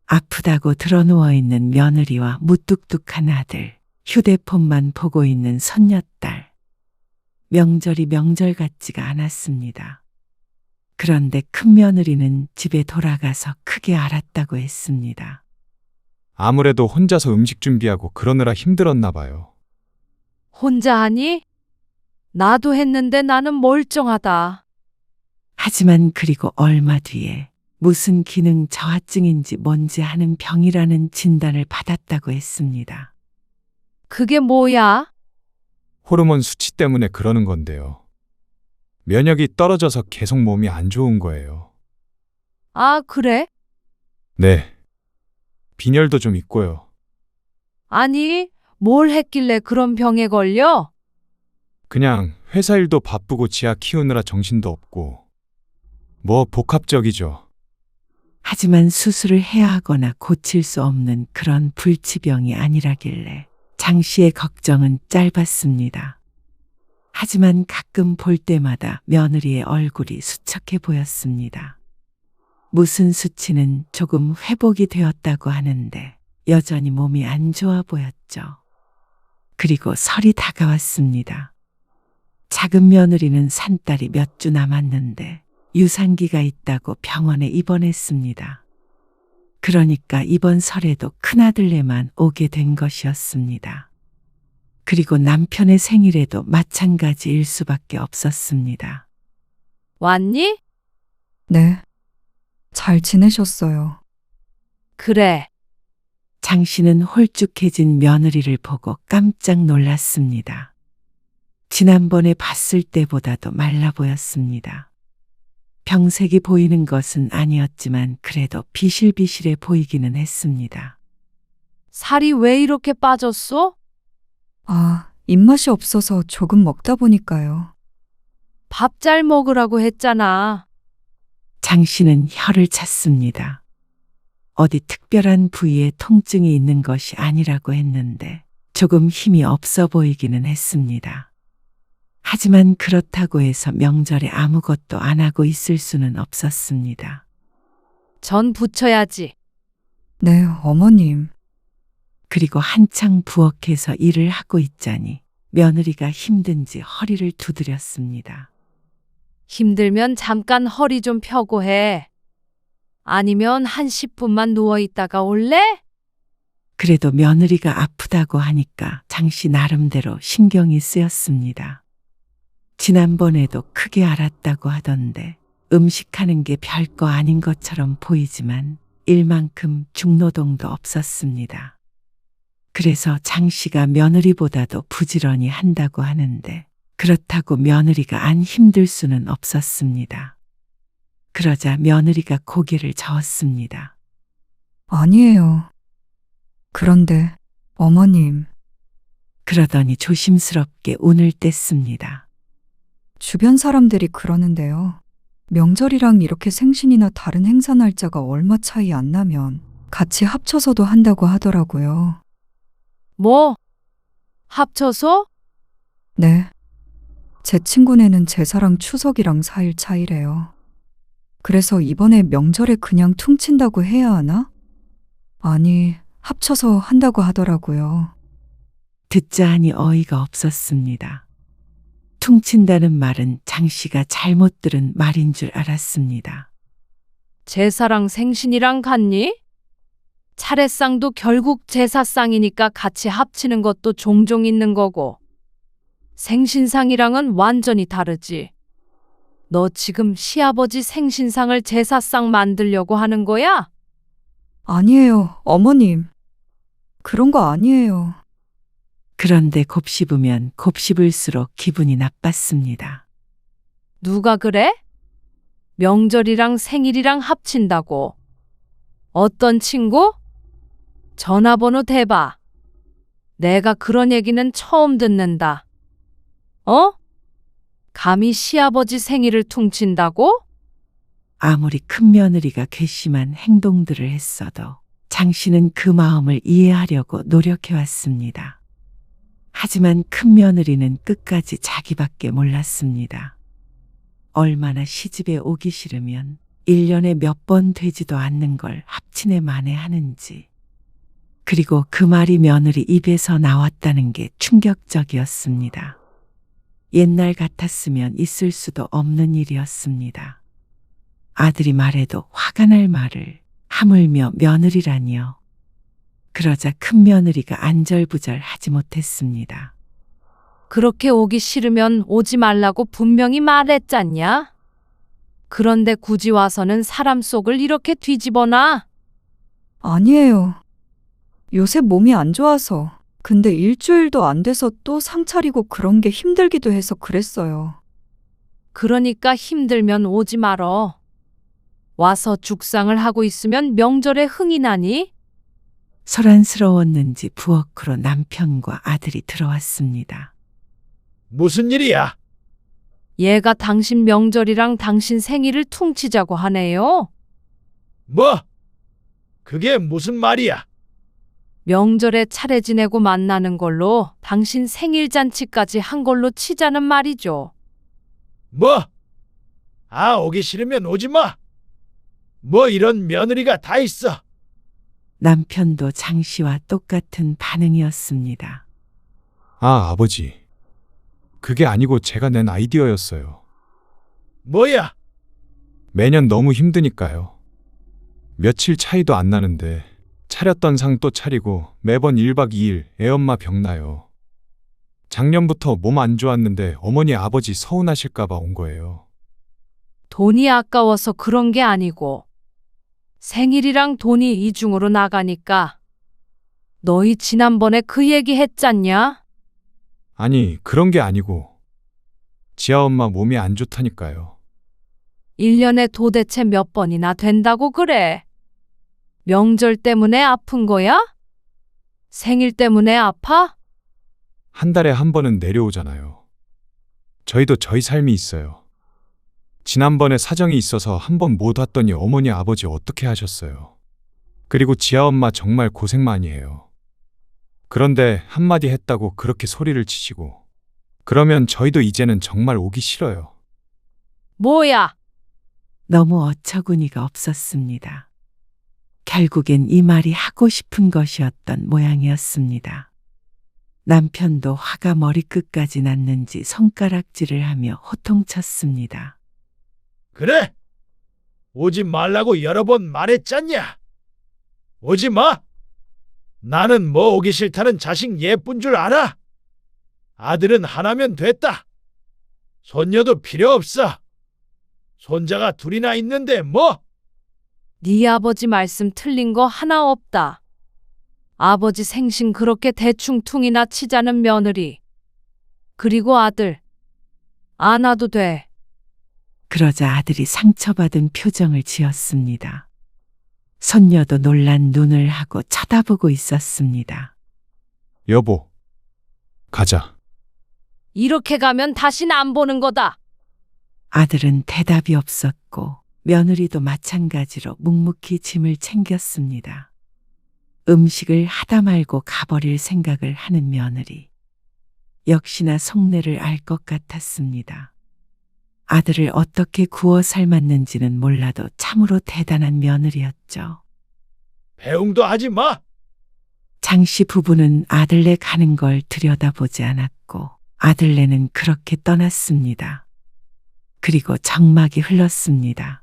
Speaker 4: 아프다고 드러누워 있는 며느리와 무뚝뚝한 아들, 휴대폰만 보고 있는 손녀딸. 명절이 명절 같지가 않았습니다. 그런데 큰며느리는 집에 돌아가서 크게 알았다고 했습니다.
Speaker 5: 아무래도 혼자서 음식 준비하고 그러느라 힘들었나 봐요.
Speaker 1: 혼자 하니? 나도 했는데 나는 멀쩡하다.
Speaker 4: 하지만 그리고 얼마 뒤에 무슨 기능 저하증인지 뭔지 하는 병이라는 진단을 받았다고 했습니다.
Speaker 1: 그게 뭐야?
Speaker 5: 호르몬 수치 때문에 그러는 건데요. 면역이 떨어져서 계속 몸이 안 좋은 거예요.
Speaker 1: 아, 그래?
Speaker 5: 네. 빈혈도 좀 있고요.
Speaker 1: 아니, 뭘 했길래 그런 병에 걸려?
Speaker 5: 그냥 회사 일도 바쁘고 지아 키우느라 정신도 없고. 뭐 복합적이죠.
Speaker 4: 하지만 수술을 해야 하거나 고칠 수 없는 그런 불치병이 아니라길래 장 씨의 걱정은 짧았습니다. 하지만 가끔 볼 때마다 며느리의 얼굴이 수척해 보였습니다. 무슨 수치는 조금 회복이 되었다고 하는데 여전히 몸이 안 좋아 보였죠. 그리고 설이 다가왔습니다. 작은 며느리는 산딸이 몇 주 남았는데 유산기가 있다고 병원에 입원했습니다. 그러니까 이번 설에도 큰아들네만 오게 된 것이었습니다. 그리고 남편의 생일에도 마찬가지일 수밖에 없었습니다.
Speaker 1: 왔니?
Speaker 3: 네. 잘 지내셨어요.
Speaker 1: 그래.
Speaker 4: 장 씨는 홀쭉해진 며느리를 보고 깜짝 놀랐습니다. 지난번에 봤을 때보다도 말라 보였습니다. 병색이 보이는 것은 아니었지만 그래도 비실비실해 보이기는 했습니다.
Speaker 1: 살이 왜 이렇게 빠졌어?
Speaker 3: 아, 입맛이 없어서 조금 먹다 보니까요.
Speaker 1: 밥 잘 먹으라고 했잖아.
Speaker 4: 장 씨는 혀를 찼습니다. 어디 특별한 부위에 통증이 있는 것이 아니라고 했는데 조금 힘이 없어 보이기는 했습니다. 하지만 그렇다고 해서 명절에 아무것도 안 하고 있을 수는 없었습니다.
Speaker 1: 전 부쳐야지.
Speaker 3: 네, 어머님.
Speaker 4: 그리고 한창 부엌에서 일을 하고 있자니 며느리가 힘든지 허리를 두드렸습니다.
Speaker 1: 힘들면 잠깐 허리 좀 펴고 해. 아니면 한 10분만 누워 있다가 올래?
Speaker 4: 그래도 며느리가 아프다고 하니까 장 씨 나름대로 신경이 쓰였습니다. 지난번에도 크게 앓았다고 하던데 음식하는 게 별거 아닌 것처럼 보이지만 일만큼 중노동도 없었습니다. 그래서 장 씨가 며느리보다도 부지런히 한다고 하는데 그렇다고 며느리가 안 힘들 수는 없었습니다. 그러자 며느리가 고개를 저었습니다.
Speaker 3: 아니에요. 그런데, 어머님,
Speaker 4: 그러더니 조심스럽게 운을 뗐습니다.
Speaker 3: 주변 사람들이 그러는데요. 명절이랑 이렇게 생신이나 다른 행사 날짜가 얼마 차이 안 나면 같이 합쳐서도 한다고 하더라고요.
Speaker 1: 뭐? 합쳐서?
Speaker 3: 네. 제 친구네는 제사랑 추석이랑 4일 차이래요. 그래서 이번에 명절에 그냥 퉁친다고 해야 하나? 아니, 합쳐서 한다고 하더라고요.
Speaker 4: 듣자 하니 어이가 없었습니다. 퉁친다는 말은 장 씨가 잘못 들은 말인 줄 알았습니다.
Speaker 1: 제사랑 생신이랑 같니? 차례상도 결국 제사상이니까 같이 합치는 것도 종종 있는 거고. 생신상이랑은 완전히 다르지. 너 지금 시아버지 생신상을 제사상 만들려고 하는 거야?
Speaker 3: 아니에요, 어머님. 그런 거 아니에요.
Speaker 4: 그런데 곱씹으면 곱씹을수록 기분이 나빴습니다.
Speaker 1: 누가 그래? 명절이랑 생일이랑 합친다고. 어떤 친구? 전화번호 대봐. 내가 그런 얘기는 처음 듣는다. 어? 감히 시아버지 생일을 퉁친다고?
Speaker 4: 아무리 큰 며느리가 괘씸한 행동들을 했어도 장 씨는 그 마음을 이해하려고 노력해왔습니다. 하지만 큰 며느리는 끝까지 자기밖에 몰랐습니다. 얼마나 시집에 오기 싫으면 1년에 몇 번 되지도 않는 걸 합친에 만회하는지. 그리고 그 말이 며느리 입에서 나왔다는 게 충격적이었습니다. 옛날 같았으면 있을 수도 없는 일이었습니다. 아들이 말해도 화가 날 말을 하물며 며느리라니요. 그러자 큰 며느리가 안절부절 하지 못했습니다.
Speaker 1: 그렇게 오기 싫으면 오지 말라고 분명히 말했잖냐? 그런데 굳이 와서는 사람 속을 이렇게 뒤집어놔?
Speaker 3: 아니에요. 요새 몸이 안 좋아서. 근데 일주일도 안 돼서 또 상 차리고 그런 게 힘들기도 해서 그랬어요.
Speaker 1: 그러니까 힘들면 오지 말어. 와서 죽상을 하고 있으면 명절에 흥이 나니?
Speaker 4: 소란스러웠는지 부엌으로 남편과 아들이 들어왔습니다.
Speaker 2: 무슨 일이야?
Speaker 1: 얘가 당신 명절이랑 당신 생일을 퉁치자고 하네요.
Speaker 2: 뭐? 그게 무슨 말이야?
Speaker 1: 명절에 차례 지내고 만나는 걸로 당신 생일 잔치까지 한 걸로 치자는 말이죠.
Speaker 2: 뭐? 아, 오기 싫으면 오지 마. 뭐 이런 며느리가 다 있어.
Speaker 4: 남편도 장 씨와 똑같은 반응이었습니다.
Speaker 5: 아, 아버지. 그게 아니고 제가 낸 아이디어였어요.
Speaker 2: 뭐야?
Speaker 5: 매년 너무 힘드니까요. 며칠 차이도 안 나는데 차렸던 상 또 차리고 매번 1박 2일 애엄마 병나요. 작년부터 몸 안 좋았는데 어머니 아버지 서운하실까봐 온 거예요.
Speaker 1: 돈이 아까워서 그런 게 아니고 생일이랑 돈이 이중으로 나가니까 너희 지난번에 그 얘기 했잖냐?
Speaker 5: 아니, 그런 게 아니고 지아엄마 몸이 안 좋다니까요.
Speaker 1: 1년에 도대체 몇 번이나 된다고 그래? 명절 때문에 아픈 거야? 생일 때문에 아파?
Speaker 5: 한 달에 한 번은 내려오잖아요. 저희도 저희 삶이 있어요. 지난번에 사정이 있어서 한 번 못 왔더니 어머니 아버지 어떻게 하셨어요. 그리고 지아엄마 정말 고생 많이 해요. 그런데 한마디 했다고 그렇게 소리를 치시고 그러면 저희도 이제는 정말 오기 싫어요.
Speaker 1: 뭐야?
Speaker 4: 너무 어처구니가 없었습니다. 결국엔 이 말이 하고 싶은 것이었던 모양이었습니다. 남편도 화가 머리끝까지 났는지 손가락질을 하며 호통쳤습니다.
Speaker 2: 그래? 오지 말라고 여러 번 말했잖냐? 오지 마! 나는 뭐 오기 싫다는 자식 예쁜 줄 알아? 아들은 하나면 됐다. 손녀도 필요 없어. 손자가 둘이나 있는데 뭐?
Speaker 1: 네 아버지 말씀 틀린 거 하나 없다. 아버지 생신 그렇게 대충퉁이나 치자는 며느리. 그리고 아들. 안 와도 돼.
Speaker 4: 그러자 아들이 상처받은 표정을 지었습니다. 손녀도 놀란 눈을 하고 쳐다보고 있었습니다.
Speaker 5: 여보, 가자.
Speaker 1: 이렇게 가면 다신 안 보는 거다.
Speaker 4: 아들은 대답이 없었고 며느리도 마찬가지로 묵묵히 짐을 챙겼습니다. 음식을 하다 말고 가버릴 생각을 하는 며느리. 역시나 속내를 알 것 같았습니다. 아들을 어떻게 구워 삶았는지는 몰라도 참으로 대단한 며느리였죠.
Speaker 2: 배웅도 하지 마!
Speaker 4: 장씨 부부는 아들네 가는 걸 들여다보지 않았고 아들네는 그렇게 떠났습니다. 그리고 정막이 흘렀습니다.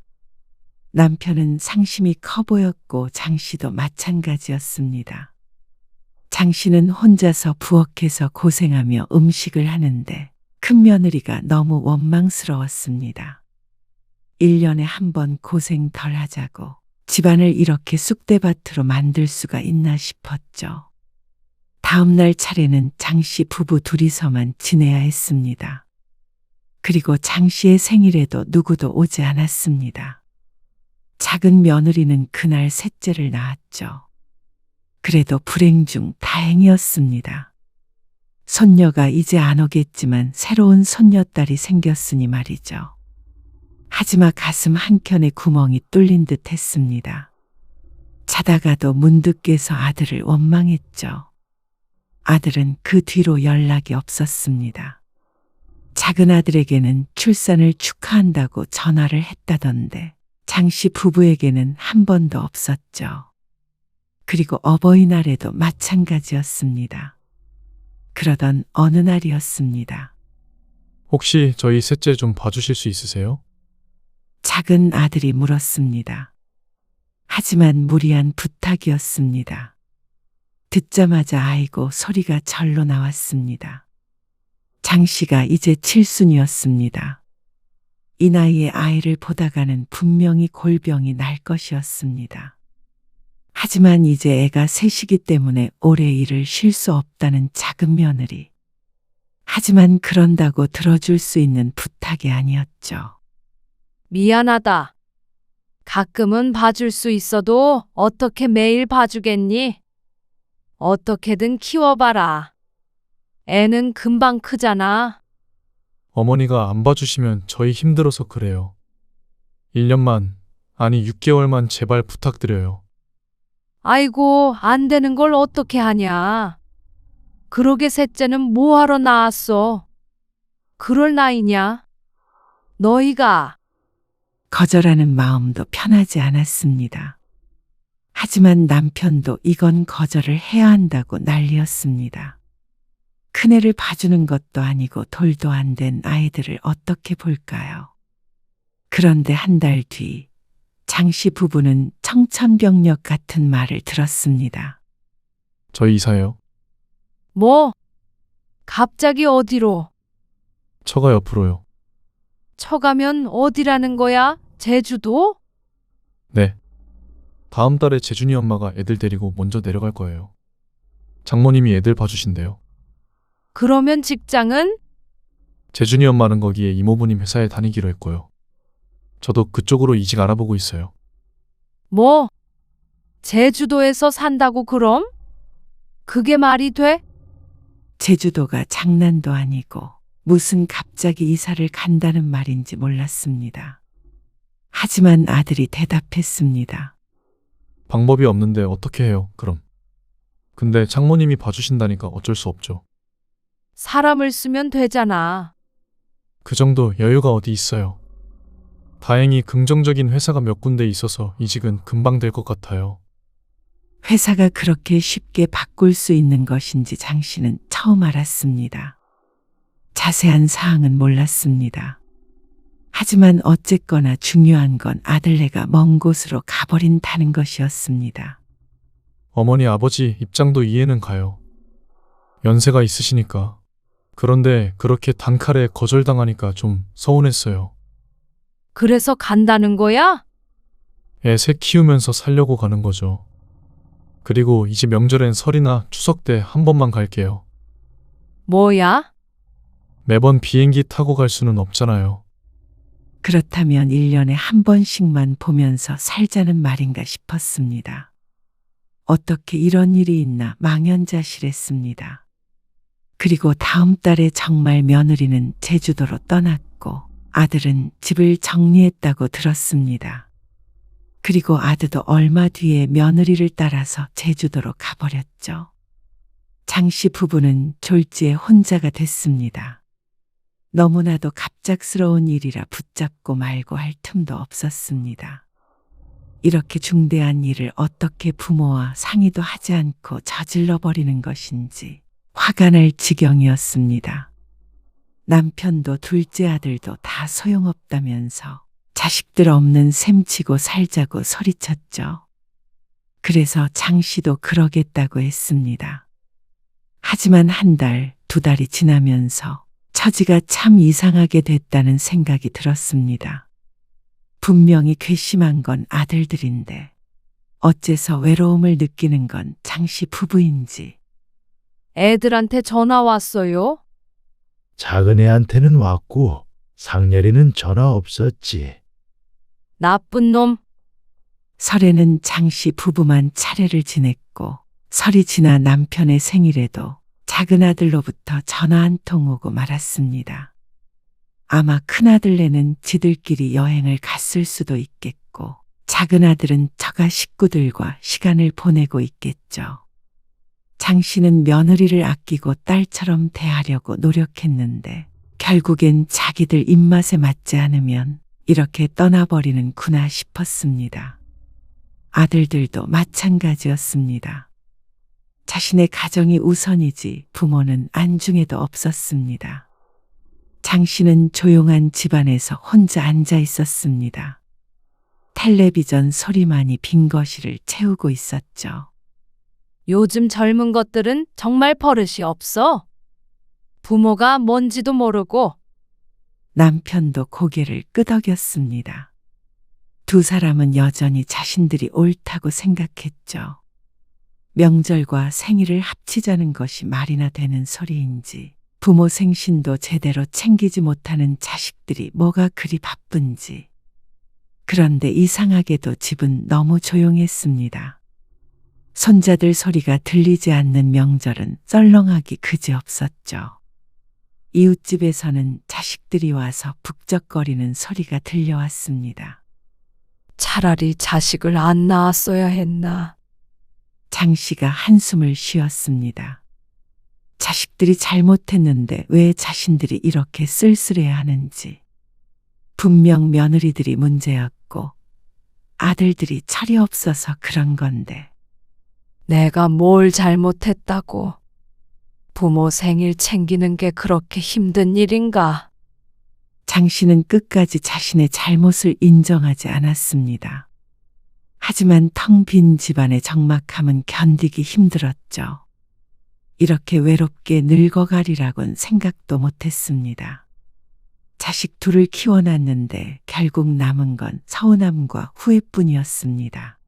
Speaker 4: 남편은 상심이 커 보였고 장씨도 마찬가지였습니다. 장씨는 혼자서 부엌에서 고생하며 음식을 하는데 큰 며느리가 너무 원망스러웠습니다. 1년에 한 번 고생 덜 하자고 집안을 이렇게 쑥대밭으로 만들 수가 있나 싶었죠. 다음 날 차례는 장씨 부부 둘이서만 지내야 했습니다. 그리고 장씨의 생일에도 누구도 오지 않았습니다. 작은 며느리는 그날 셋째를 낳았죠. 그래도 불행 중 다행이었습니다. 손녀가 이제 안 오겠지만 새로운 손녀딸이 생겼으니 말이죠. 하지만 가슴 한켠에 구멍이 뚫린 듯 했습니다. 자다가도 문득 깨서 아들을 원망했죠. 아들은 그 뒤로 연락이 없었습니다. 작은 아들에게는 출산을 축하한다고 전화를 했다던데 장씨 부부에게는 한 번도 없었죠. 그리고 어버이날에도 마찬가지였습니다. 그러던 어느 날이었습니다.
Speaker 8: 혹시 저희 셋째 좀 봐주실 수 있으세요?
Speaker 4: 작은 아들이 물었습니다. 하지만 무리한 부탁이었습니다. 듣자마자 아이고 소리가 절로 나왔습니다. 장씨가 이제 칠순이었습니다. 이 나이에 아이를 보다가는 분명히 골병이 날 것이었습니다. 하지만 이제 애가 셋이기 때문에 오래 일을 쉴 수 없다는 작은 며느리. 하지만 그런다고 들어줄 수 있는 부탁 부탁이 아니었죠.
Speaker 1: 미안하다. 가끔은 봐줄 수 있어도 어떻게 매일 봐주겠니? 어떻게든 키워봐라. 애는 금방 크잖아.
Speaker 8: 어머니가 안 봐주시면 저희 힘들어서 그래요. 1년만, 아니 6개월만 제발 부탁드려요.
Speaker 1: 아이고, 안 되는 걸 어떻게 하냐. 그러게 셋째는 뭐하러 낳았어? 그럴 나이냐? 너희가
Speaker 4: 거절하는 마음도 편하지 않았습니다. 하지만 남편도 이건 거절을 해야 한다고 난리였습니다. 큰애를 봐주는 것도 아니고 돌도 안 된 아이들을 어떻게 볼까요? 그런데 한 달 뒤, 장씨 부부는 청천벽력 같은 말을 들었습니다.
Speaker 8: 저희 이사해요.
Speaker 1: 뭐? 갑자기 어디로?
Speaker 8: 처가 옆으로요.
Speaker 1: 처가면 어디라는 거야? 제주도?
Speaker 8: 네. 다음 달에 재준이 엄마가 애들 데리고 먼저 내려갈 거예요. 장모님이 애들 봐주신대요.
Speaker 1: 그러면 직장은?
Speaker 8: 재준이 엄마는 거기에 이모부님 회사에 다니기로 했고요. 저도 그쪽으로 이직 알아보고 있어요.
Speaker 1: 뭐? 제주도에서 산다고 그럼? 그게 말이 돼?
Speaker 4: 제주도가 장난도 아니고 무슨 갑자기 이사를 간다는 말인지 몰랐습니다. 하지만 아들이 대답했습니다.
Speaker 8: 방법이 없는데 어떻게 해요, 그럼? 근데 장모님이 봐주신다니까 어쩔 수 없죠.
Speaker 1: 사람을 쓰면 되잖아.
Speaker 8: 그 정도 여유가 어디 있어요. 다행히 긍정적인 회사가 몇 군데 있어서 이직은 금방 될 것 같아요.
Speaker 4: 회사가 그렇게 쉽게 바꿀 수 있는 것인지 장 씨는 처음 알았습니다. 자세한 사항은 몰랐습니다. 하지만 어쨌거나 중요한 건 아들네가 먼 곳으로 가버린다는 것이었습니다.
Speaker 8: 어머니 아버지 입장도 이해는 가요. 연세가 있으시니까. 그런데 그렇게 단칼에 거절당하니까 좀 서운했어요.
Speaker 1: 그래서 간다는 거야?
Speaker 8: 애 셋 키우면서 살려고 가는 거죠. 그리고 이제 명절엔 설이나 추석 때 한 번만 갈게요.
Speaker 1: 뭐야?
Speaker 8: 매번 비행기 타고 갈 수는 없잖아요.
Speaker 4: 그렇다면 1년에 한 번씩만 보면서 살자는 말인가 싶었습니다. 어떻게 이런 일이 있나 망연자실했습니다. 그리고 다음 달에 정말 며느리는 제주도로 떠났고 아들은 집을 정리했다고 들었습니다. 그리고 아들도 얼마 뒤에 며느리를 따라서 제주도로 가버렸죠. 장씨 부부는 졸지에 혼자가 됐습니다. 너무나도 갑작스러운 일이라 붙잡고 말고 할 틈도 없었습니다. 이렇게 중대한 일을 어떻게 부모와 상의도 하지 않고 저질러 버리는 것인지 화가 날 지경이었습니다. 남편도 둘째 아들도 다 소용없다면서 자식들 없는 셈치고 살자고 소리쳤죠. 그래서 장 씨도 그러겠다고 했습니다. 하지만 한 달, 두 달이 지나면서 처지가 참 이상하게 됐다는 생각이 들었습니다. 분명히 괘씸한 건 아들들인데 어째서 외로움을 느끼는 건 장씨 부부인지.
Speaker 1: 애들한테 전화 왔어요?
Speaker 2: 작은 애한테는 왔고 상렬이는 전화 없었지.
Speaker 1: 나쁜 놈.
Speaker 4: 설에는 장씨 부부만 차례를 지냈고 설이 지나 남편의 생일에도 작은 아들로부터 전화 한 통 오고 말았습니다. 아마 큰아들네는 지들끼리 여행을 갔을 수도 있겠고 작은 아들은 처가 식구들과 시간을 보내고 있겠죠. 장 씨는 며느리를 아끼고 딸처럼 대하려고 노력했는데 결국엔 자기들 입맛에 맞지 않으면 이렇게 떠나버리는구나 싶었습니다. 아들들도 마찬가지였습니다. 자신의 가정이 우선이지 부모는 안중에도 없었습니다. 장 씨는 조용한 집안에서 혼자 앉아 있었습니다. 텔레비전 소리만이 빈 거실을 채우고 있었죠.
Speaker 1: 요즘 젊은 것들은 정말 버릇이 없어. 부모가 뭔지도 모르고.
Speaker 4: 남편도 고개를 끄덕였습니다. 두 사람은 여전히 자신들이 옳다고 생각했죠. 명절과 생일을 합치자는 것이 말이나 되는 소리인지 부모 생신도 제대로 챙기지 못하는 자식들이 뭐가 그리 바쁜지. 그런데 이상하게도 집은 너무 조용했습니다. 손자들 소리가 들리지 않는 명절은 썰렁하기 그지없었죠. 이웃집에서는 자식들이 와서 북적거리는 소리가 들려왔습니다.
Speaker 1: 차라리 자식을 안 낳았어야 했나.
Speaker 4: 장 씨가 한숨을 쉬었습니다. 자식들이 잘못했는데 왜 자신들이 이렇게 쓸쓸해야 하는지. 분명 며느리들이 문제였고 아들들이 철이 없어서 그런 건데.
Speaker 1: 내가 뭘 잘못했다고. 부모 생일 챙기는 게 그렇게 힘든 일인가?
Speaker 4: 장 씨는 끝까지 자신의 잘못을 인정하지 않았습니다. 하지만 텅 빈 집안의 적막함은 견디기 힘들었죠. 이렇게 외롭게 늙어가리라곤 생각도 못했습니다. 자식 둘을 키워놨는데 결국 남은 건 서운함과 후회뿐이었습니다.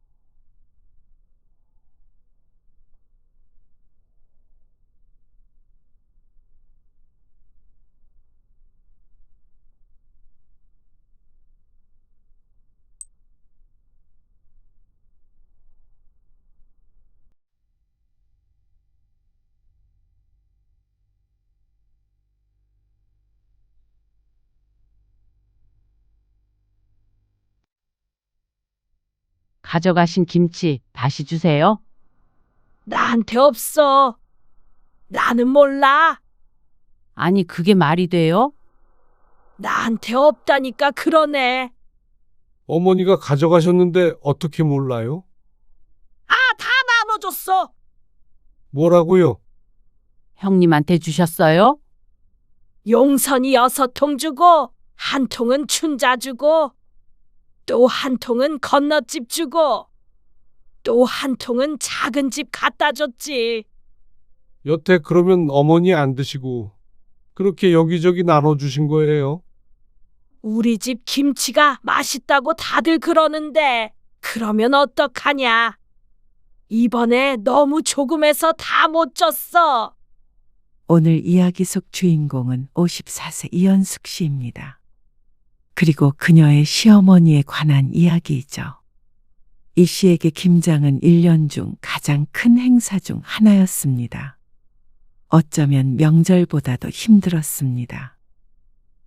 Speaker 9: 가져가신 김치 다시 주세요.
Speaker 10: 나한테 없어. 나는 몰라.
Speaker 9: 아니, 그게 말이 돼요?
Speaker 10: 나한테 없다니까 그러네.
Speaker 11: 어머니가 가져가셨는데 어떻게 몰라요?
Speaker 10: 아, 다 나눠줬어.
Speaker 11: 뭐라고요?
Speaker 9: 형님한테 주셨어요?
Speaker 10: 용선이 6통 주고, 한 통은 춘자 주고, 또 한 통은 건너집 주고, 또 한 통은 작은 집 갖다 줬지.
Speaker 11: 여태 그러면 어머니 안 드시고 그렇게 여기저기 나눠주신 거예요?
Speaker 10: 우리 집 김치가 맛있다고 다들 그러는데, 그러면 어떡하냐? 이번에 너무 조금해서 다 못 줬어.
Speaker 4: 오늘 이야기 속 주인공은 54세 이연숙 씨입니다. 그리고 그녀의 시어머니에 관한 이야기이죠. 이 씨에게 김장은 1년 중 가장 큰 행사 중 하나였습니다. 어쩌면 명절보다도 힘들었습니다.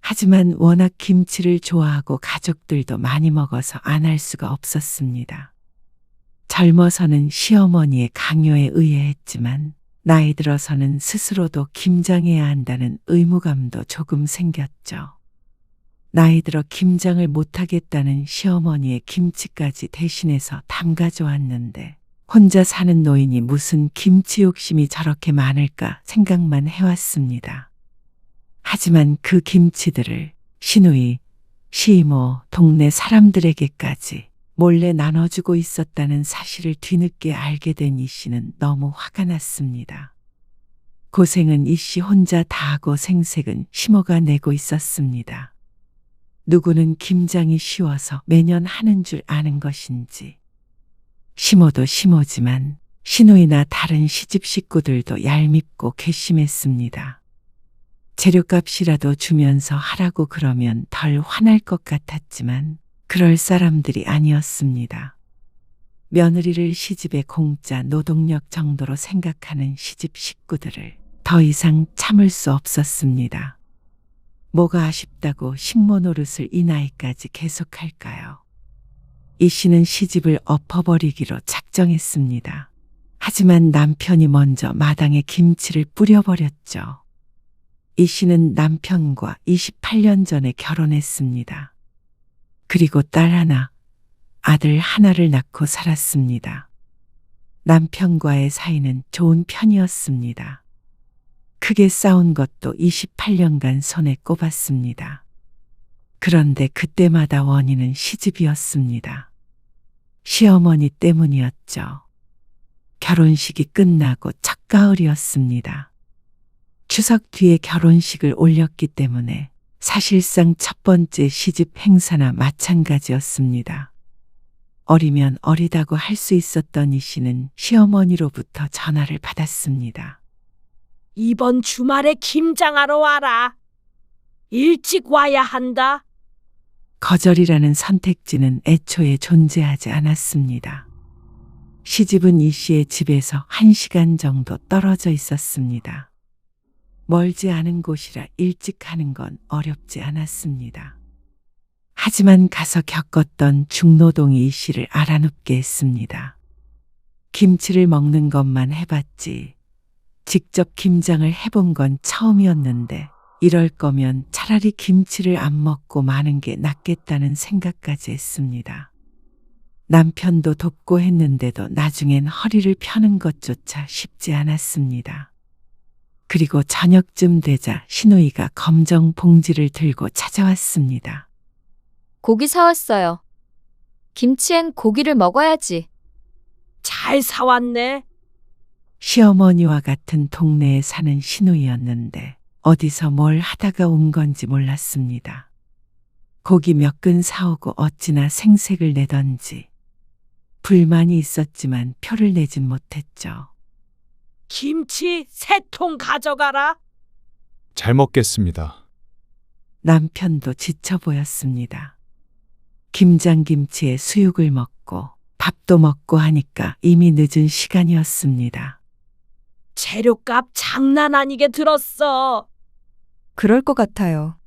Speaker 4: 하지만 워낙 김치를 좋아하고 가족들도 많이 먹어서 안 할 수가 없었습니다. 젊어서는 시어머니의 강요에 의해 했지만 나이 들어서는 스스로도 김장해야 한다는 의무감도 조금 생겼죠. 나이 들어 김장을 못하겠다는 시어머니의 김치까지 대신해서 담가줘 왔는데 혼자 사는 노인이 무슨 김치 욕심이 저렇게 많을까 생각만 해왔습니다. 하지만 그 김치들을 시누이, 시이모, 동네 사람들에게까지 몰래 나눠주고 있었다는 사실을 뒤늦게 알게 된 이 씨는 너무 화가 났습니다. 고생은 이 씨 혼자 다 하고 생색은 시모가 내고 있었습니다. 누구는 김장이 쉬워서 매년 하는 줄 아는 것인지. 시모도 시모지만 시누이나 다른 시집 식구들도 얄밉고 괘씸했습니다. 재료값이라도 주면서 하라고 그러면 덜 화날 것 같았지만 그럴 사람들이 아니었습니다. 며느리를 시집의 공짜 노동력 정도로 생각하는 시집 식구들을 더 이상 참을 수 없었습니다. 뭐가 아쉽다고 식모 노릇을 이 나이까지 계속할까요? 이 씨는 시집을 엎어버리기로 작정했습니다. 하지만 남편이 먼저 마당에 김치를 뿌려버렸죠. 이 씨는 남편과 28년 전에 결혼했습니다. 그리고 딸 하나, 아들 하나를 낳고 살았습니다. 남편과의 사이는 좋은 편이었습니다. 크게 싸운 것도 28년간 손에 꼽았습니다. 그런데 그때마다 원인은 시집이었습니다. 시어머니 때문이었죠. 결혼식이 끝나고 첫가을이었습니다. 추석 뒤에 결혼식을 올렸기 때문에 사실상 첫 번째 시집 행사나 마찬가지였습니다. 어리면 어리다고 할 수 있었던 이 씨는 시어머니로부터 전화를 받았습니다.
Speaker 10: 이번 주말에 김장하러 와라. 일찍 와야 한다.
Speaker 4: 거절이라는 선택지는 애초에 존재하지 않았습니다. 시집은 이 씨의 집에서 1시간 정도 떨어져 있었습니다. 멀지 않은 곳이라 일찍 가는 건 어렵지 않았습니다. 하지만 가서 겪었던 중노동이 이 씨를 알아눕게 했습니다. 김치를 먹는 것만 해봤지 직접 김장을 해본 건 처음이었는데 이럴 거면 차라리 김치를 안 먹고 마는 게 낫겠다는 생각까지 했습니다. 남편도 돕고 했는데도 나중엔 허리를 펴는 것조차 쉽지 않았습니다. 그리고 저녁쯤 되자 신우이가 검정 봉지를 들고 찾아왔습니다.
Speaker 12: 고기 사왔어요. 김치엔 고기를 먹어야지.
Speaker 10: 잘 사왔네.
Speaker 4: 시어머니와 같은 동네에 사는 신우이였는데 어디서 뭘 하다가 온 건지 몰랐습니다. 고기 몇 근 사오고 어찌나 생색을 내던지 불만이 있었지만 표를 내진 못했죠.
Speaker 10: 김치 3통 가져가라.
Speaker 5: 잘 먹겠습니다.
Speaker 4: 남편도 지쳐 보였습니다. 김장김치에 수육을 먹고 밥도 먹고 하니까 이미 늦은 시간이었습니다.
Speaker 10: 재료값 장난 아니게 들었어.
Speaker 3: 그럴 것 같아요.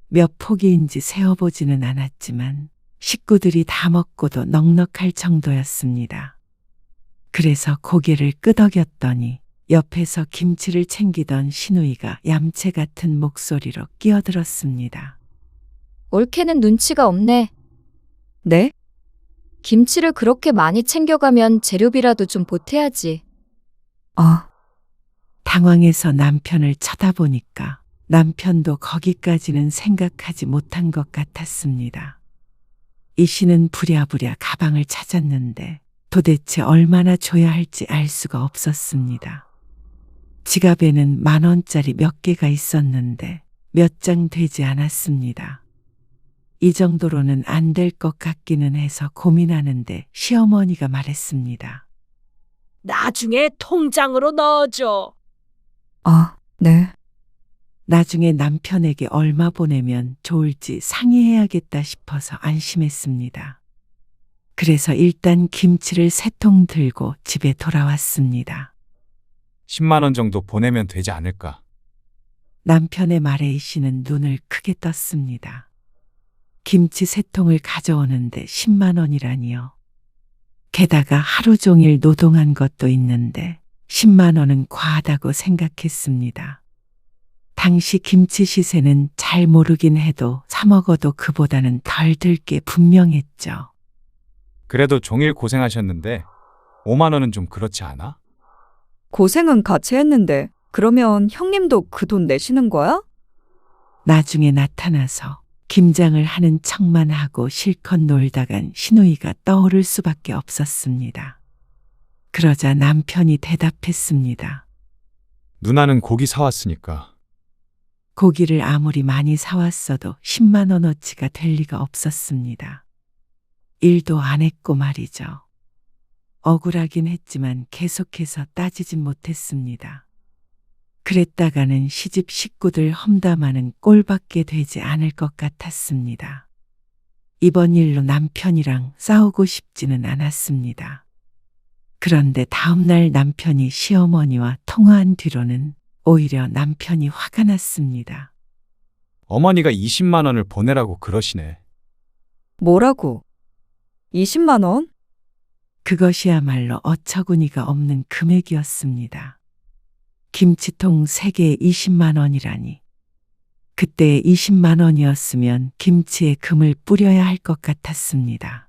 Speaker 4: 몇 포기인지 세어보지는 않았지만 식구들이 다 먹고도 넉넉할 정도였습니다. 그래서 고개를 끄덕였더니 옆에서 김치를 챙기던 신우이가 얌체 같은 목소리로 끼어들었습니다.
Speaker 12: 올케는 눈치가 없네.
Speaker 3: 네?
Speaker 12: 김치를 그렇게 많이 챙겨가면 재료비라도 좀 보태야지.
Speaker 3: 아,
Speaker 4: 당황해서 남편을 쳐다보니까 남편도 거기까지는 생각하지 못한 것 같았습니다. 이 씨는 부랴부랴 가방을 찾았는데 도대체 얼마나 줘야 할지 알 수가 없었습니다. 지갑에는 10,000원짜리 몇 개가 있었는데 몇 장 되지 않았습니다. 이 정도로는 안 될 것 같기는 해서 고민하는데 시어머니가 말했습니다.
Speaker 10: 나중에 통장으로 넣어줘.
Speaker 3: 아, 네.
Speaker 4: 나중에 남편에게 얼마 보내면 좋을지 상의해야겠다 싶어서 안심했습니다. 그래서 일단 김치를 3통 들고 집에 돌아왔습니다.
Speaker 5: 10만 원 정도 보내면 되지 않을까?
Speaker 4: 남편의 말에 이 씨는 눈을 크게 떴습니다. 김치 3통을 가져오는데 10만 원이라니요. 게다가 하루 종일 노동한 것도 있는데 10만 원은 과하다고 생각했습니다. 당시 김치 시세는 잘 모르긴 해도 사 먹어도 그보다는 덜 들 게 분명했죠.
Speaker 5: 그래도 종일 고생하셨는데 5만 원은 좀 그렇지 않아?
Speaker 3: 고생은 같이 했는데 그러면 형님도 그 돈 내시는 거야?
Speaker 4: 나중에 나타나서 김장을 하는 척만 하고 실컷 놀다간 신우이가 떠오를 수밖에 없었습니다. 그러자 남편이 대답했습니다.
Speaker 5: 누나는 고기 사왔으니까.
Speaker 4: 고기를 아무리 많이 사왔어도 10만 원어치가 될 리가 없었습니다. 일도 안 했고 말이죠. 억울하긴 했지만 계속해서 따지진 못했습니다. 그랬다가는 시집 식구들 험담하는 꼴밖에 되지 않을 것 같았습니다. 이번 일로 남편이랑 싸우고 싶지는 않았습니다. 그런데 다음날 남편이 시어머니와 통화한 뒤로는 오히려 남편이 화가 났습니다.
Speaker 5: 어머니가 20만 원을 보내라고 그러시네.
Speaker 3: 뭐라고? 20만 원?
Speaker 4: 그것이야말로 어처구니가 없는 금액이었습니다. 김치통 3개에 20만 원이라니. 그때 20만 원이었으면 김치에 금을 뿌려야 할 것 같았습니다.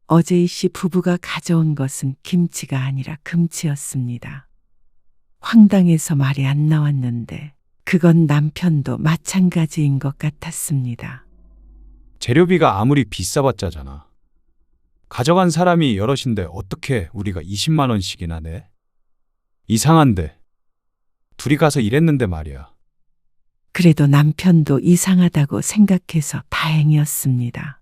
Speaker 4: 어제 이 씨 부부가 가져온 것은 김치가 아니라 금치였습니다. 황당해서 말이 안 나왔는데 그건 남편도 마찬가지인 것 같았습니다.
Speaker 5: 재료비가 아무리 비싸봤자잖아. 가져간 사람이 여럿인데 어떻게 우리가 20만 원씩이나 내? 이상한데. 둘이 가서 일했는데 말이야.
Speaker 4: 그래도 남편도 이상하다고 생각해서 다행이었습니다.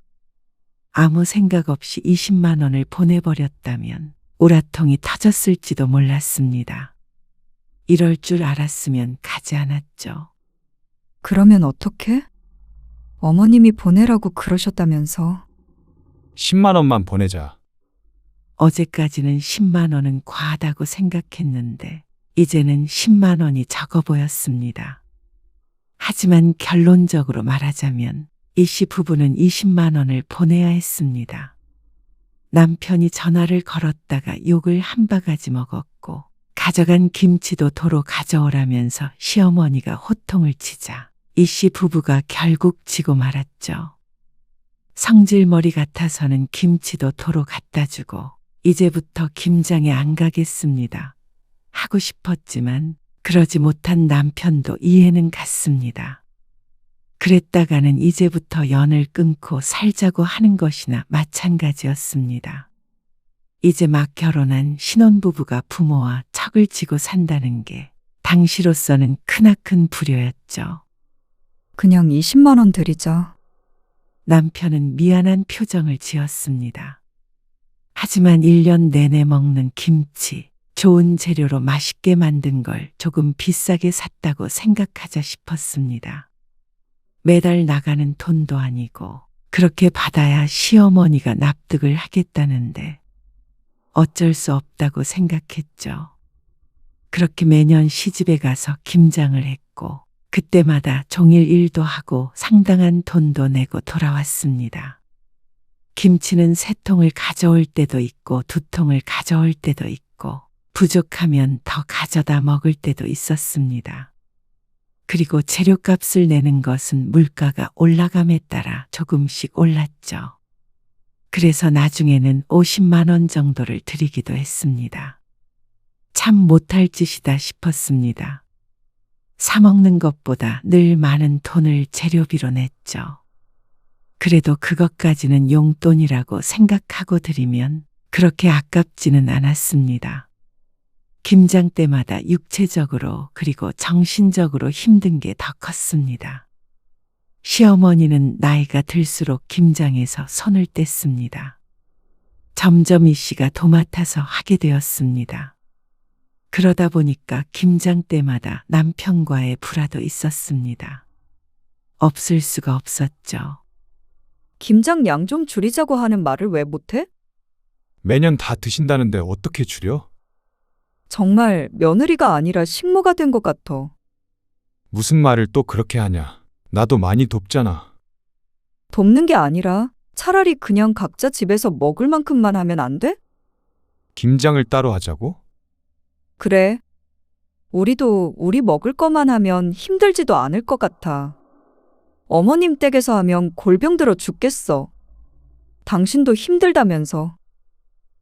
Speaker 4: 아무 생각 없이 20만 원을 보내버렸다면 우라통이 터졌을지도 몰랐습니다. 이럴 줄 알았으면 가지 않았죠.
Speaker 3: 그러면 어떡해? 어머님이 보내라고 그러셨다면서.
Speaker 5: 10만 원만 보내자.
Speaker 4: 어제까지는 10만 원은 과하다고 생각했는데 이제는 10만 원이 적어 보였습니다. 하지만 결론적으로 말하자면 이 씨 부부는 20만 원을 보내야 했습니다. 남편이 전화를 걸었다가 욕을 한 바가지 먹었고 가져간 김치도 도로 가져오라면서 시어머니가 호통을 치자 이 씨 부부가 결국 지고 말았죠. 성질머리 같아서는 김치도 도로 갖다 주고 이제부터 김장에 안 가겠습니다. 하고 싶었지만 그러지 못한 남편도 이해는 갔습니다. 그랬다가는 이제부터 연을 끊고 살자고 하는 것이나 마찬가지였습니다. 이제 막 결혼한 신혼부부가 부모와 척을 지고 산다는 게 당시로서는 크나큰 불효였죠.
Speaker 3: 그냥 20만 원 드리자.
Speaker 4: 남편은 미안한 표정을 지었습니다. 하지만 1년 내내 먹는 김치, 좋은 재료로 맛있게 만든 걸 조금 비싸게 샀다고 생각하자 싶었습니다. 매달 나가는 돈도 아니고 그렇게 받아야 시어머니가 납득을 하겠다는데 어쩔 수 없다고 생각했죠. 그렇게 매년 시집에 가서 김장을 했고 그때마다 종일 일도 하고 상당한 돈도 내고 돌아왔습니다. 김치는 3통을 가져올 때도 있고 2통을 가져올 때도 있고 부족하면 더 가져다 먹을 때도 있었습니다. 그리고 재료값을 내는 것은 물가가 올라감에 따라 조금씩 올랐죠. 그래서 나중에는 50만 원 정도를 드리기도 했습니다. 참 못할 짓이다 싶었습니다. 사먹는 것보다 늘 많은 돈을 재료비로 냈죠. 그래도 그것까지는 용돈이라고 생각하고 드리면 그렇게 아깝지는 않았습니다. 김장 때마다 육체적으로 그리고 정신적으로 힘든 게 더 컸습니다. 시어머니는 나이가 들수록 김장에서 손을 뗐습니다. 점점 이 씨가 도맡아서 하게 되었습니다. 그러다 보니까 김장 때마다 남편과의 불화도 있었습니다. 없을 수가 없었죠.
Speaker 3: 김장 양 좀 줄이자고 하는 말을 왜 못해?
Speaker 5: 매년 다 드신다는데 어떻게 줄여?
Speaker 3: 정말 며느리가 아니라 식모가 된 것 같아.
Speaker 5: 무슨 말을 또 그렇게 하냐. 나도 많이 돕잖아.
Speaker 3: 돕는 게 아니라 차라리 그냥 각자 집에서 먹을 만큼만 하면 안 돼?
Speaker 5: 김장을 따로 하자고?
Speaker 3: 그래. 우리도 우리 먹을 거만 하면 힘들지도 않을 것 같아. 어머님 댁에서 하면 골병 들어 죽겠어. 당신도 힘들다면서.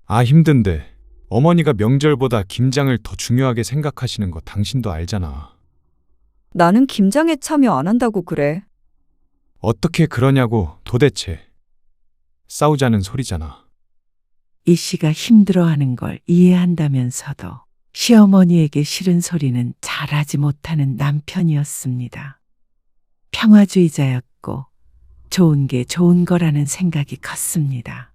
Speaker 5: 아, 힘든데. 어머니가 명절보다 김장을 더 중요하게 생각하시는 거 당신도 알잖아.
Speaker 3: 나는 김장에 참여 안 한다고 그래.
Speaker 5: 어떻게 그러냐고 도대체. 싸우자는 소리잖아.
Speaker 4: 이 씨가 힘들어하는 걸 이해한다면서도 시어머니에게 싫은 소리는 잘하지 못하는 남편이었습니다. 평화주의자였고 좋은 게 좋은 거라는 생각이 컸습니다.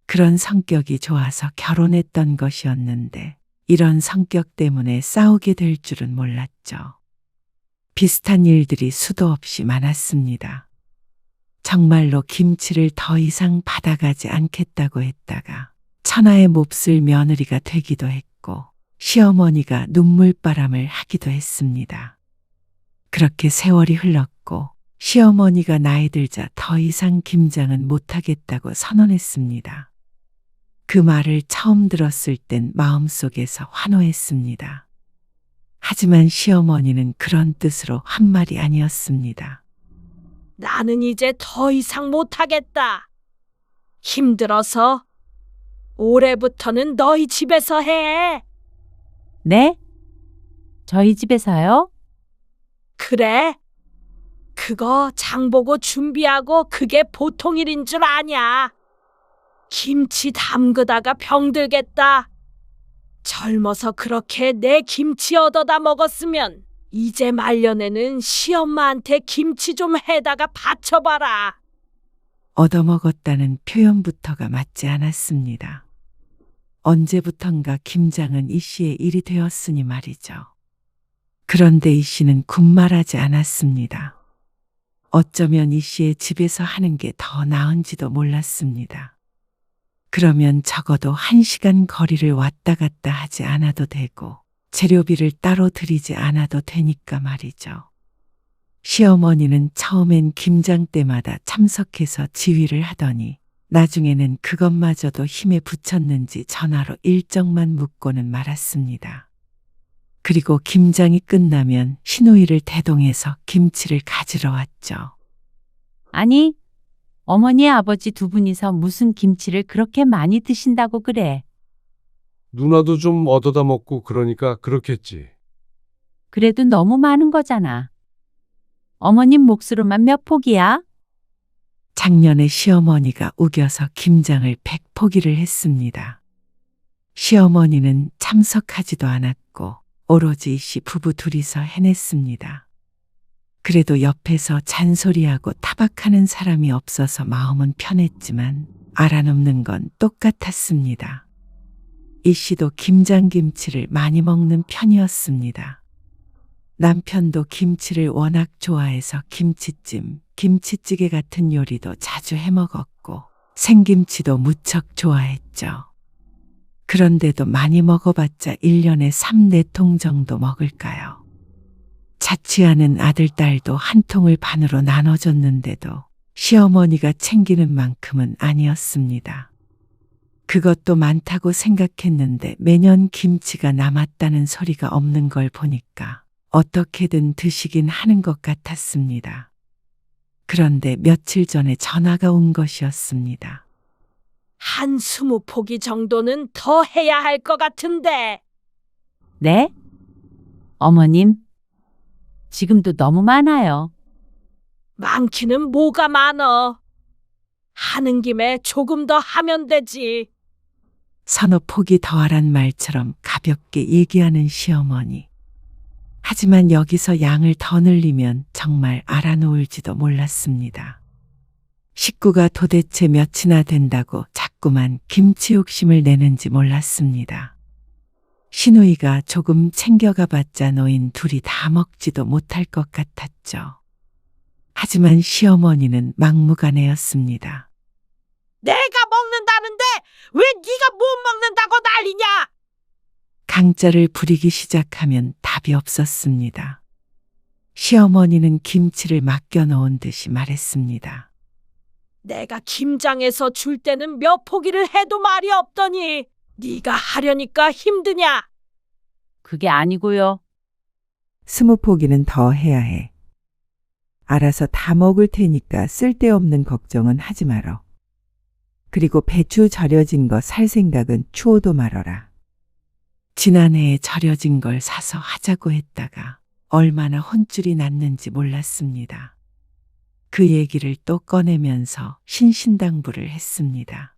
Speaker 4: 그런 성격이 좋아서 결혼했던 것이었는데 이런 성격 때문에 싸우게 될 줄은 몰랐죠. 비슷한 일들이 수도 없이 많았습니다. 정말로 김치를 더 이상 받아가지 않겠다고 했다가 천하의 몹쓸 며느리가 되기도 했고 시어머니가 눈물바람을 하기도 했습니다. 그렇게 세월이 흘렀고 시어머니가 나이 들자 더 이상 김장은 못하겠다고 선언했습니다. 그 말을 처음 들었을 땐 마음속에서 환호했습니다. 하지만 시어머니는 그런 뜻으로 한 말이 아니었습니다.
Speaker 10: 나는 이제 더 이상 못하겠다. 힘들어서 올해부터는 너희 집에서 해.
Speaker 9: 네? 저희 집에서요?
Speaker 10: 그래. 그거 장보고 준비하고 그게 보통 일인 줄 아냐. 김치 담그다가 병들겠다. 젊어서 그렇게 내 김치 얻어다 먹었으면 이제 말년에는 시엄마한테 김치 좀 해다가 바쳐봐라.
Speaker 4: 얻어먹었다는 표현부터가 맞지 않았습니다. 언제부턴가 김장은 이 씨의 일이 되었으니 말이죠. 그런데 이 씨는 군말하지 않았습니다. 어쩌면 이 씨의 집에서 하는 게 더 나은지도 몰랐습니다. 그러면 적어도 1시간 거리를 왔다 갔다 하지 않아도 되고 재료비를 따로 들이지 않아도 되니까 말이죠. 시어머니는 처음엔 김장 때마다 참석해서 지휘를 하더니 나중에는 그것마저도 힘에 붙였는지 전화로 일정만 묻고는 말았습니다. 그리고 김장이 끝나면 시누이를 대동해서 김치를 가지러 왔죠.
Speaker 9: 아니, 어머니 아버지 두 분이서 무슨 김치를 그렇게 많이 드신다고 그래.
Speaker 11: 누나도 좀 얻어다 먹고 그러니까 그렇겠지.
Speaker 9: 그래도 너무 많은 거잖아. 어머님 몫으로만 몇 포기야?
Speaker 4: 작년에 시어머니가 우겨서 김장을 100포기를 했습니다. 시어머니는 참석하지도 않았고 오로지 이 씨 부부 둘이서 해냈습니다. 그래도 옆에서 잔소리하고 타박하는 사람이 없어서 마음은 편했지만 알아놓는 건 똑같았습니다. 이 씨도 김장김치를 많이 먹는 편이었습니다. 남편도 김치를 워낙 좋아해서 김치찜, 김치찌개 같은 요리도 자주 해먹었고 생김치도 무척 좋아했죠. 그런데도 많이 먹어봤자 1년에 3, 4통 정도 먹을까요? 자취하는 아들, 딸도 한 통을 반으로 나눠줬는데도 시어머니가 챙기는 만큼은 아니었습니다. 그것도 많다고 생각했는데 매년 김치가 남았다는 소리가 없는 걸 보니까 어떻게든 드시긴 하는 것 같았습니다. 그런데 며칠 전에 전화가 온 것이었습니다.
Speaker 10: 한 20포기 정도는 더 해야 할 것 같은데.
Speaker 9: 네? 어머님, 지금도 너무 많아요.
Speaker 10: 많기는 뭐가 많어. 하는 김에 조금 더 하면 되지.
Speaker 4: 서너 포기 더하란 말처럼 가볍게 얘기하는 시어머니. 하지만 여기서 양을 더 늘리면 정말 알아놓을지도 몰랐습니다. 식구가 도대체 몇이나 된다고 자꾸만 김치 욕심을 내는지 몰랐습니다. 시누이가 조금 챙겨가봤자 노인 둘이 다 먹지도 못할 것 같았죠. 하지만 시어머니는 막무가내였습니다.
Speaker 10: 내가 먹는다는데 왜 네가 못 먹는다고 난리냐?
Speaker 4: 강짜를 부리기 시작하면 답이 없었습니다. 시어머니는 김치를 맡겨놓은 듯이 말했습니다.
Speaker 10: 내가 김장해서 줄 때는 몇 포기를 해도 말이 없더니 네가 하려니까 힘드냐?
Speaker 9: 그게 아니고요.
Speaker 13: 20포기는 더 해야 해. 알아서 다 먹을 테니까 쓸데없는 걱정은 하지 말어. 그리고 배추 절여진 거 살 생각은 추호도 말어라.
Speaker 4: 지난해에 절여진 걸 사서 하자고 했다가 얼마나 혼쭐이 났는지 몰랐습니다. 그 얘기를 또 꺼내면서 신신당부를 했습니다.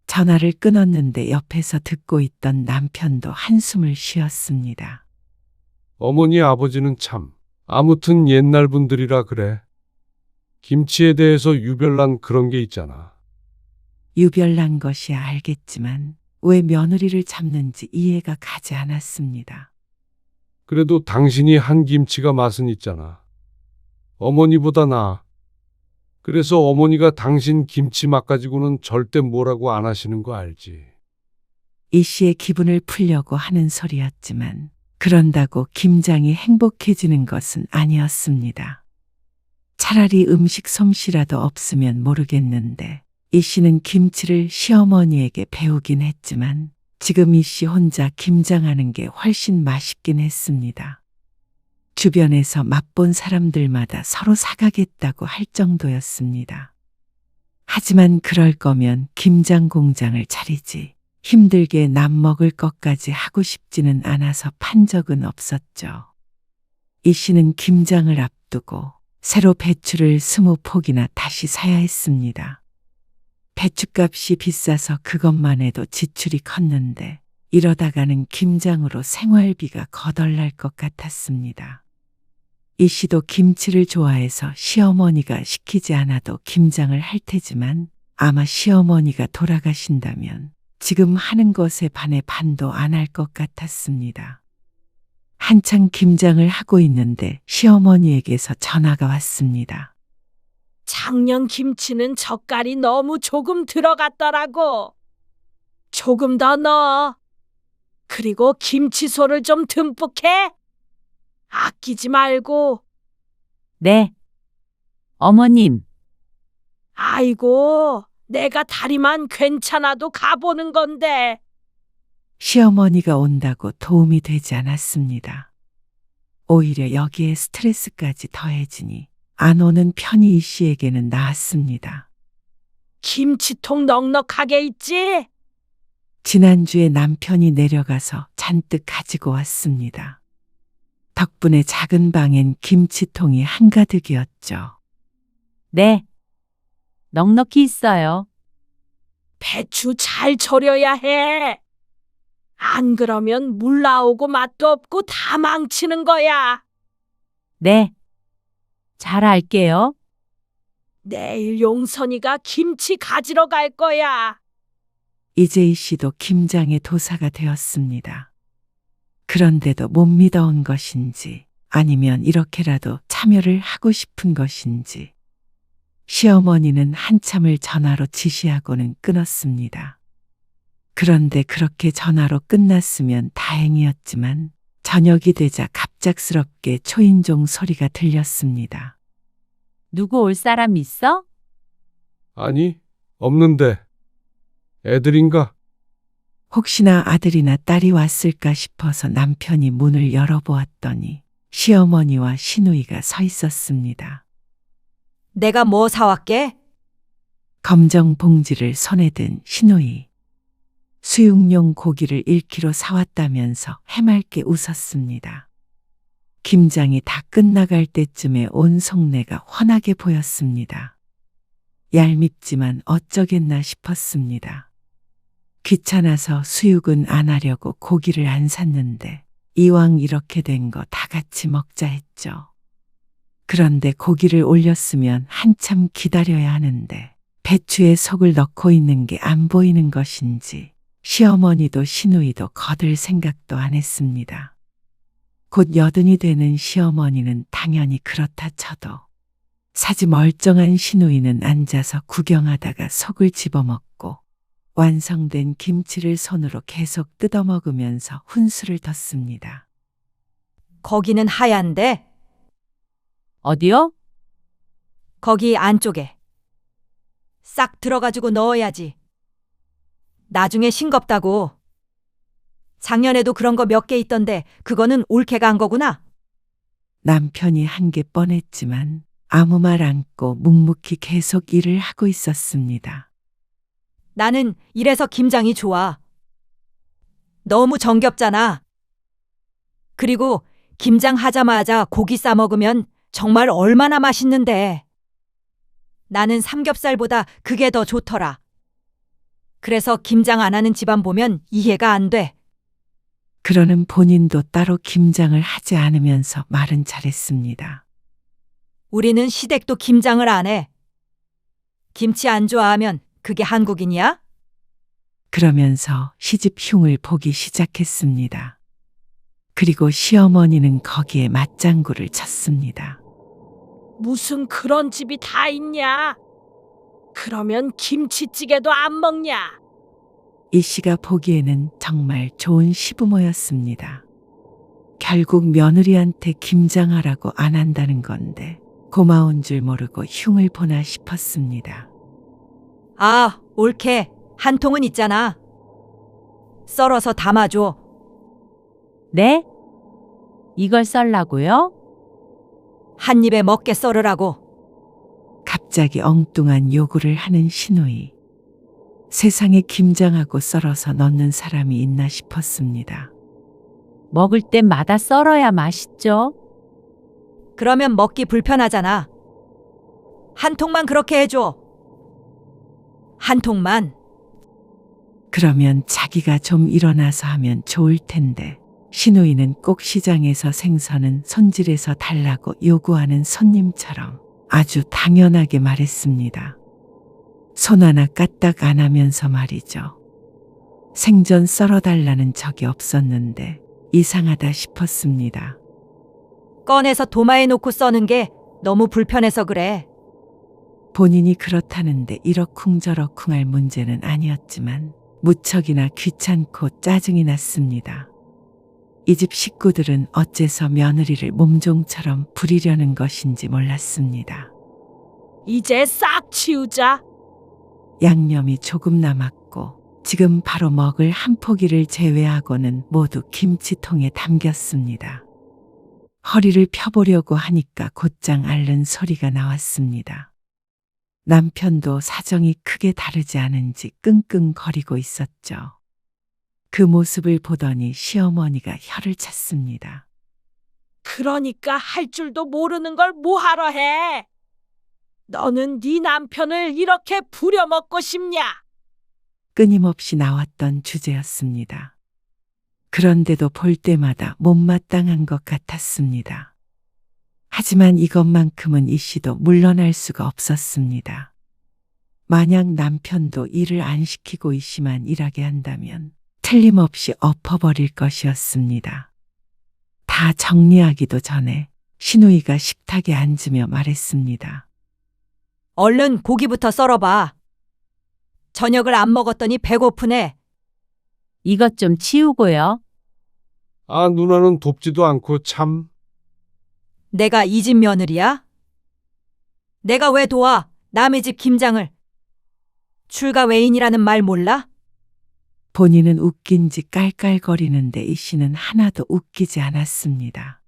Speaker 4: 전화를 끊었는데 옆에서 듣고 있던 남편도 한숨을 쉬었습니다.
Speaker 11: 어머니 아버지는 참 아무튼 옛날 분들이라 그래. 김치에 대해서 유별난 그런 게 있잖아.
Speaker 4: 유별난 것이야 알겠지만 왜 며느리를 잡는지 이해가 가지 않았습니다.
Speaker 11: 그래도 당신이 한 김치가 맛은 있잖아. 어머니보다 나아. 그래서 어머니가 당신 김치 맛 가지고는 절대 뭐라고 안 하시는 거 알지.
Speaker 4: 이 씨의 기분을 풀려고 하는 소리였지만 그런다고 김장이 행복해지는 것은 아니었습니다. 차라리 음식 솜씨라도 없으면 모르겠는데 이 씨는 김치를 시어머니에게 배우긴 했지만 지금 이 씨 혼자 김장하는 게 훨씬 맛있긴 했습니다. 주변에서 맛본 사람들마다 서로 사가겠다고 할 정도였습니다. 하지만 그럴 거면 김장 공장을 차리지 힘들게 남 먹을 것까지 하고 싶지는 않아서 판 적은 없었죠. 이 씨는 김장을 앞두고 새로 배추를 20포기나 다시 사야 했습니다. 배추값이 비싸서 그것만 해도 지출이 컸는데 이러다가는 김장으로 생활비가 거덜날 것 같았습니다. 이 씨도 김치를 좋아해서 시어머니가 시키지 않아도 김장을 할 테지만 아마 시어머니가 돌아가신다면 지금 하는 것에 반의 반도 안 할 것 같았습니다. 한창 김장을 하고 있는데 시어머니에게서 전화가 왔습니다.
Speaker 10: 작년 김치는 젓갈이 너무 조금 들어갔더라고. 조금 더 넣어. 그리고 김치소를 좀 듬뿍 해. 아끼지 말고.
Speaker 9: 네. 어머님,
Speaker 10: 아이고, 내가 다리만 괜찮아도 가보는 건데.
Speaker 4: 시어머니가 온다고 도움이 되지 않았습니다. 오히려 여기에 스트레스까지 더해지니 안 오는 편이 이 씨에게는 나았습니다.
Speaker 10: 김치통 넉넉하게 있지?
Speaker 4: 지난주에 남편이 내려가서 잔뜩 가지고 왔습니다. 덕분에 작은 방엔 김치통이 한가득이었죠.
Speaker 9: 네. 넉넉히 있어요.
Speaker 10: 배추 잘 절여야 해. 안 그러면 물 나오고 맛도 없고 다 망치는 거야.
Speaker 9: 네. 잘 알게요.
Speaker 10: 내일 용선이가 김치 가지러 갈 거야.
Speaker 4: 이재희 씨도 김장의 도사가 되었습니다. 그런데도 못 믿어온 것인지 아니면 이렇게라도 참여를 하고 싶은 것인지 시어머니는 한참을 전화로 지시하고는 끊었습니다. 그런데 그렇게 전화로 끝났으면 다행이었지만 저녁이 되자 갑작스럽게 초인종 소리가 들렸습니다.
Speaker 9: 누구 올 사람 있어?
Speaker 11: 아니, 없는데. 애들인가?
Speaker 4: 혹시나 아들이나 딸이 왔을까 싶어서 남편이 문을 열어보았더니 시어머니와 시누이가 서 있었습니다.
Speaker 3: 내가 뭐 사왔게?
Speaker 4: 검정 봉지를 손에 든 시누이. 수육용 고기를 1kg 사왔다면서 해맑게 웃었습니다. 김장이 다 끝나갈 때쯤에 온 속내가 환하게 보였습니다. 얄밉지만 어쩌겠나 싶었습니다. 귀찮아서 수육은 안 하려고 고기를 안 샀는데 이왕 이렇게 된 거 다 같이 먹자 했죠. 그런데 고기를 올렸으면 한참 기다려야 하는데 배추에 속을 넣고 있는 게 안 보이는 것인지 시어머니도 시누이도 거들 생각도 안 했습니다. 곧 80이 되는 시어머니는 당연히 그렇다 쳐도 사지 멀쩡한 시누이는 앉아서 구경하다가 속을 집어먹고 완성된 김치를 손으로 계속 뜯어먹으면서 훈수를 뒀습니다.
Speaker 3: 거기는 하얀데
Speaker 9: 어디요?
Speaker 3: 거기 안쪽에 싹 들어가지고 넣어야지. 나중에 싱겁다고. 작년에도 그런 거 몇 개 있던데 그거는 올케가 한 거구나.
Speaker 4: 남편이 한 게 뻔했지만 아무 말 않고 묵묵히 계속 일을 하고 있었습니다.
Speaker 3: 나는 이래서 김장이 좋아. 너무 정겹잖아. 그리고 김장하자마자 고기 싸 먹으면 정말 얼마나 맛있는데. 나는 삼겹살보다 그게 더 좋더라. 그래서 김장 안 하는 집안 보면 이해가 안 돼.
Speaker 4: 그러는 본인도 따로 김장을 하지 않으면서 말은 잘했습니다.
Speaker 3: 우리는 시댁도 김장을 안 해. 김치 안 좋아하면 그게 한국인이야?
Speaker 4: 그러면서 시집 흉을 보기 시작했습니다. 그리고 시어머니는 거기에 맞장구를 쳤습니다.
Speaker 10: 무슨 그런 집이 다 있냐? 그러면 김치찌개도 안 먹냐?
Speaker 4: 이 씨가 보기에는 정말 좋은 시부모였습니다. 결국 며느리한테 김장하라고 안 한다는 건데 고마운 줄 모르고 흉을 보나 싶었습니다.
Speaker 3: 아, 올케. 한 통은 있잖아. 썰어서 담아줘.
Speaker 9: 네? 이걸 썰라고요?
Speaker 3: 한 입에 먹게 썰으라고.
Speaker 4: 갑자기 엉뚱한 요구를 하는 시누이. 세상에 김장하고 썰어서 넣는 사람이 있나 싶었습니다.
Speaker 9: 먹을 때마다 썰어야 맛있죠?
Speaker 3: 그러면 먹기 불편하잖아. 한 통만 그렇게 해줘. 한 통만.
Speaker 4: 그러면 자기가 좀 일어나서 하면 좋을 텐데 시누이는 꼭 시장에서 생선은 손질해서 달라고 요구하는 손님처럼 아주 당연하게 말했습니다. 손 하나 까딱 안 하면서 말이죠. 생전 썰어달라는 적이 없었는데 이상하다 싶었습니다.
Speaker 3: 꺼내서 도마에 놓고 써는 게 너무 불편해서 그래.
Speaker 4: 본인이 그렇다는데 이러쿵저러쿵 할 문제는 아니었지만 무척이나 귀찮고 짜증이 났습니다. 이 집 식구들은 어째서 며느리를 몸종처럼 부리려는 것인지 몰랐습니다.
Speaker 10: 이제 싹 치우자.
Speaker 4: 양념이 조금 남았고 지금 바로 먹을 한 포기를 제외하고는 모두 김치통에 담겼습니다. 허리를 펴보려고 하니까 곧장 앓는 소리가 나왔습니다. 남편도 사정이 크게 다르지 않은지 끙끙거리고 있었죠. 그 모습을 보더니 시어머니가 혀를 찼습니다.
Speaker 10: 그러니까 할 줄도 모르는 걸 뭐하러 해? 너는 네 남편을 이렇게 부려먹고 싶냐?
Speaker 4: 끊임없이 나왔던 주제였습니다. 그런데도 볼 때마다 못마땅한 것 같았습니다. 하지만 이것만큼은 이 씨도 물러날 수가 없었습니다. 만약 남편도 일을 안 시키고 이 씨만 일하게 한다면 틀림없이 엎어버릴 것이었습니다. 다 정리하기도 전에 시누이가 식탁에 앉으며 말했습니다.
Speaker 3: 얼른 고기부터 썰어봐. 저녁을 안 먹었더니 배고프네.
Speaker 9: 이것 좀 치우고요.
Speaker 11: 아, 누나는 돕지도 않고 참.
Speaker 3: 내가 이 집 며느리야? 내가 왜 도와? 남의 집 김장을. 출가 외인이라는 말 몰라?
Speaker 4: 본인은 웃긴지 깔깔거리는데 이 씨는 하나도 웃기지 않았습니다.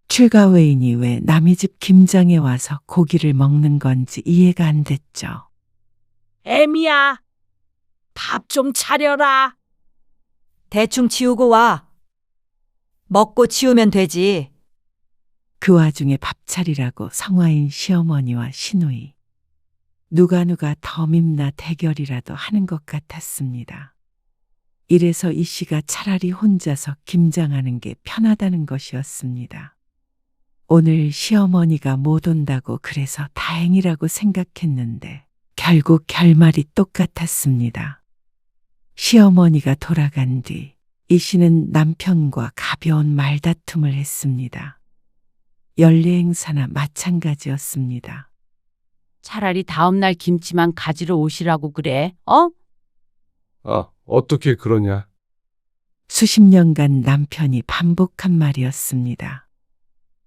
Speaker 4: 출가 외인이 왜 남의 집 김장에 와서 고기를 먹는 건지 이해가 안 됐죠.
Speaker 10: 애미야, 밥 좀 차려라.
Speaker 3: 대충 치우고 와. 먹고 치우면 되지.
Speaker 4: 그 와중에 밥 차리라고 성화인 시어머니와 시누이. 누가 더 밉나 대결이라도 하는 것 같았습니다. 이래서 이 씨가 차라리 혼자서 김장하는 게 편하다는 것이었습니다. 오늘 시어머니가 못 온다고 그래서 다행이라고 생각했는데 결국 결말이 똑같았습니다. 시어머니가 돌아간 뒤 이 씨는 남편과 가벼운 말다툼을 했습니다. 연례 행사나 마찬가지였습니다.
Speaker 9: 차라리 다음날 김치만 가지러 오시라고 그래. 어?
Speaker 11: 아, 어떻게 그러냐?
Speaker 4: 수십 년간 남편이 반복한 말이었습니다.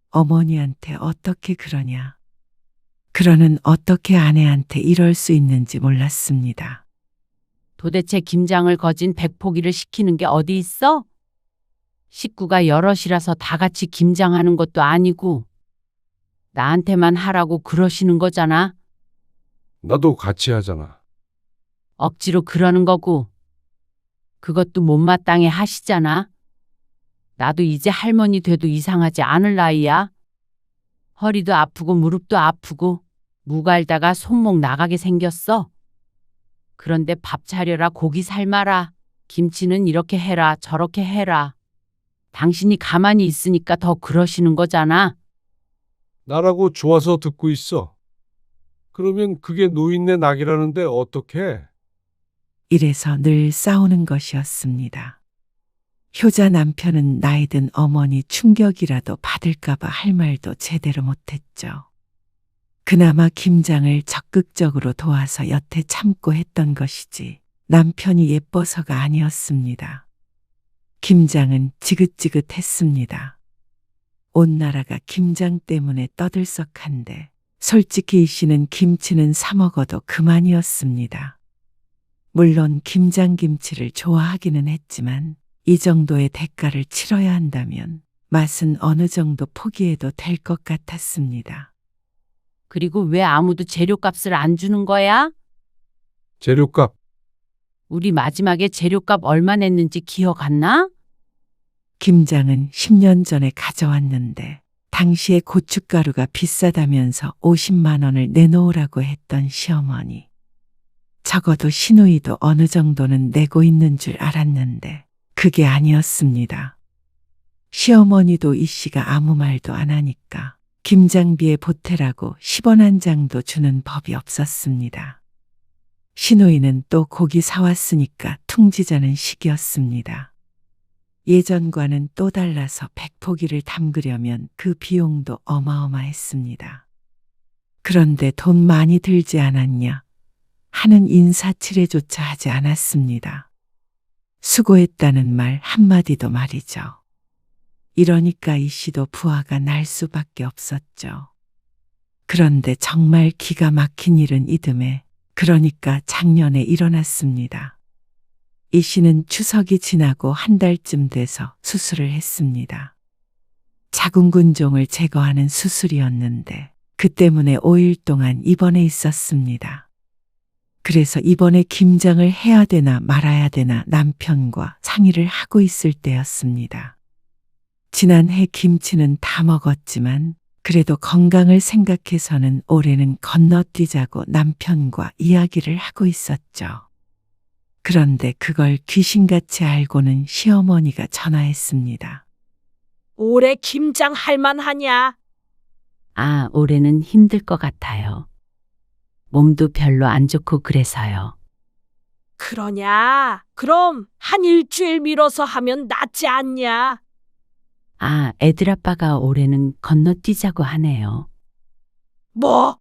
Speaker 4: 어머니한테 어떻게 그러냐. 그러는 어떻게 아내한테 이럴 수 있는지 몰랐습니다.
Speaker 9: 도대체 김장을 거진 100포기를 시키는 게 어디 있어? 식구가 여럿이라서 다 같이 김장하는 것도 아니고 나한테만 하라고 그러시는 거잖아.
Speaker 11: 나도 같이 하잖아.
Speaker 9: 억지로 그러는 거고 그것도 못마땅해 하시잖아. 나도 이제 할머니 돼도 이상하지 않을 나이야. 허리도 아프고 무릎도 아프고 무갈다가 손목 나가게 생겼어. 그런데 밥 차려라, 고기 삶아라, 김치는 이렇게 해라, 저렇게 해라. 당신이 가만히 있으니까 더 그러시는 거잖아.
Speaker 11: 나라고 좋아서 듣고 있어. 그러면 그게 노인네 낙이라는데 어떡해?
Speaker 4: 이래서 늘 싸우는 것이었습니다. 효자 남편은 나이 든 어머니 충격이라도 받을까봐 할 말도 제대로 못했죠. 그나마 김장을 적극적으로 도와서 여태 참고 했던 것이지 남편이 예뻐서가 아니었습니다. 김장은 지긋지긋했습니다. 온 나라가 김장 때문에 떠들썩한데 솔직히 이 씨는 김치는 사 먹어도 그만이었습니다. 물론 김장김치를 좋아하기는 했지만 이 정도의 대가를 치러야 한다면 맛은 어느 정도 포기해도 될 것 같았습니다.
Speaker 9: 그리고 왜 아무도 재료값을 안 주는 거야?
Speaker 11: 재료값.
Speaker 9: 우리 마지막에 재료값 얼마 냈는지 기억 안 나?
Speaker 4: 김장은 10년 전에 가져왔는데 당시에 고춧가루가 비싸다면서 50만 원을 내놓으라고 했던 시어머니. 적어도 시누이도 어느 정도는 내고 있는 줄 알았는데 그게 아니었습니다. 시어머니도 이 씨가 아무 말도 안 하니까 김장비에 보태라고 10원 한 장도 주는 법이 없었습니다. 시누이는 또 고기 사왔으니까 퉁지자는 식이었습니다. 예전과는 또 달라서 100포기를 담그려면 그 비용도 어마어마했습니다. 그런데 돈 많이 들지 않았냐 하는 인사치레조차 하지 않았습니다. 수고했다는 말 한마디도 말이죠. 이러니까 이 씨도 부하가 날 수밖에 없었죠. 그런데 정말 기가 막힌 일은 이듬해, 그러니까 작년에 일어났습니다. 이 씨는 추석이 지나고 한 달쯤 돼서 수술을 했습니다. 자궁근종을 제거하는 수술이었는데 그 때문에 5일 동안 입원해 있었습니다. 그래서 이번에 김장을 해야 되나 말아야 되나 남편과 상의를 하고 있을 때였습니다. 지난해 김치는 다 먹었지만 그래도 건강을 생각해서는 올해는 건너뛰자고 남편과 이야기를 하고 있었죠. 그런데 그걸 귀신같이 알고는 시어머니가 전화했습니다.
Speaker 10: 올해 김장 할 만하냐?
Speaker 9: 아, 올해는 힘들 것 같아요. 몸도 별로 안 좋고 그래서요.
Speaker 10: 그러냐? 그럼 한 일주일 미뤄서 하면 낫지 않냐?
Speaker 9: 아, 애들 아빠가 올해는 건너뛰자고 하네요.
Speaker 10: 뭐?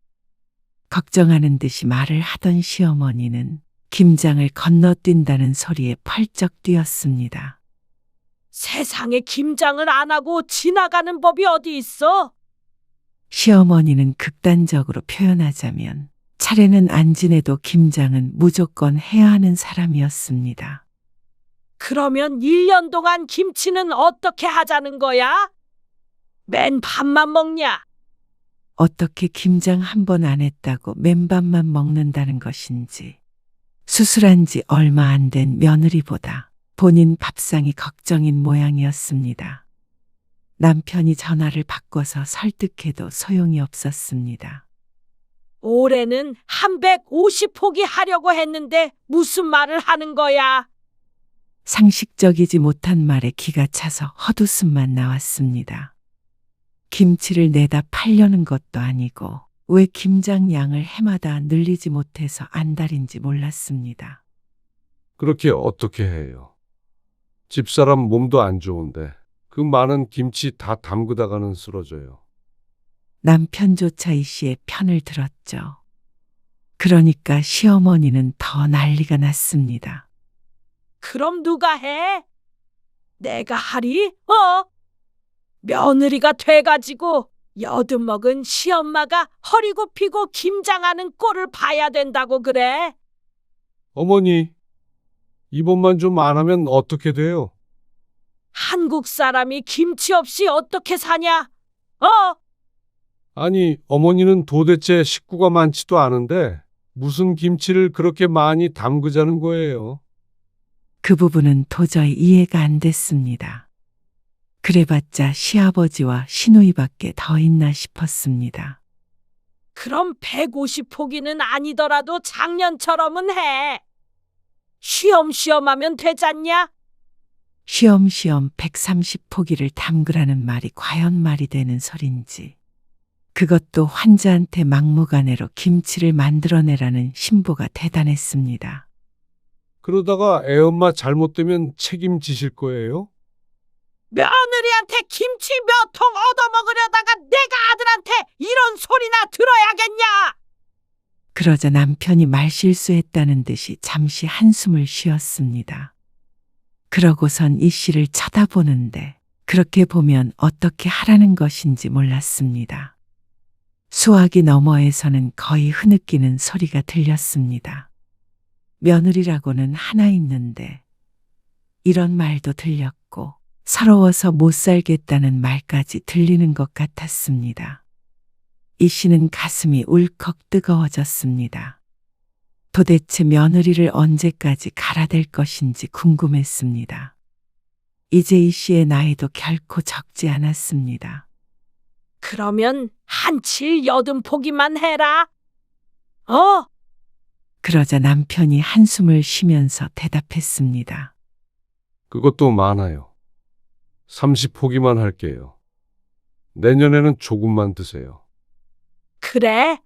Speaker 4: 걱정하는 듯이 말을 하던 시어머니는 김장을 건너뛴다는 소리에 펄쩍 뛰었습니다.
Speaker 10: 세상에 김장을 안 하고 지나가는 법이 어디 있어?
Speaker 4: 시어머니는 극단적으로 표현하자면 차례는 안 지내도 김장은 무조건 해야 하는 사람이었습니다.
Speaker 10: 그러면 1년 동안 김치는 어떻게 하자는 거야? 맨 밥만 먹냐?
Speaker 4: 어떻게 김장 한 번 안 했다고 맨밥만 먹는다는 것인지, 수술한 지 얼마 안 된 며느리보다 본인 밥상이 걱정인 모양이었습니다. 남편이 전화를 바꿔서 설득해도 소용이 없었습니다.
Speaker 10: 올해는 한 150포기 하려고 했는데 무슨 말을 하는 거야?
Speaker 4: 상식적이지 못한 말에 기가 차서 헛웃음만 나왔습니다. 김치를 내다 팔려는 것도 아니고 왜 김장 양을 해마다 늘리지 못해서 안달인지 몰랐습니다.
Speaker 11: 그렇게 어떻게 해요? 집사람 몸도 안 좋은데 그 많은 김치 다 담그다가는 쓰러져요.
Speaker 4: 남편조차 이 씨의 편을 들었죠. 그러니까 시어머니는 더 난리가 났습니다.
Speaker 10: 그럼 누가 해? 내가 하리? 며느리가 돼가지고 여든먹은 시엄마가 허리 굽히고 김장하는 꼴을 봐야 된다고 그래?
Speaker 11: 어머니, 이번만 좀 안 하면 어떻게 돼요?
Speaker 10: 한국 사람이 김치 없이 어떻게 사냐?
Speaker 11: 아니, 어머니는 도대체 식구가 많지도 않은데 무슨 김치를 그렇게 많이 담그자는 거예요?
Speaker 4: 그 부분은 도저히 이해가 안 됐습니다. 그래봤자 시아버지와 시누이밖에 더 있나 싶었습니다.
Speaker 10: 그럼 150포기는 아니더라도 작년처럼은 해. 쉬엄쉬엄 하면 되잖냐?
Speaker 4: 쉬엄쉬엄 130포기를 담그라는 말이 과연 말이 되는 소린지, 그것도 환자한테 막무가내로 김치를 만들어내라는 신보가 대단했습니다.
Speaker 11: 그러다가 애엄마 잘못되면 책임지실 거예요?
Speaker 10: 며느리한테 김치 몇 통 얻어먹으려다가 내가 아들한테 이런 소리나 들어야겠냐?
Speaker 4: 그러자 남편이 말실수했다는 듯이 잠시 한숨을 쉬었습니다. 그러고선 이 씨를 쳐다보는데 그렇게 보면 어떻게 하라는 것인지 몰랐습니다. 수화기 너머에서는 거의 흐느끼는 소리가 들렸습니다. 며느리라고는 하나 있는데 이런 말도 들렸고 서러워서 못 살겠다는 말까지 들리는 것 같았습니다. 이 씨는 가슴이 울컥 뜨거워졌습니다. 도대체 며느리를 언제까지 갈아댈 것인지 궁금했습니다. 이제 이 씨의 나이도 결코 적지 않았습니다.
Speaker 10: 그러면 한칠 80포기만 해라.
Speaker 4: 그러자 남편이 한숨을 쉬면서 대답했습니다.
Speaker 11: 그것도 많아요. 30포기만 할게요. 내년에는 조금만 드세요.
Speaker 10: 그래?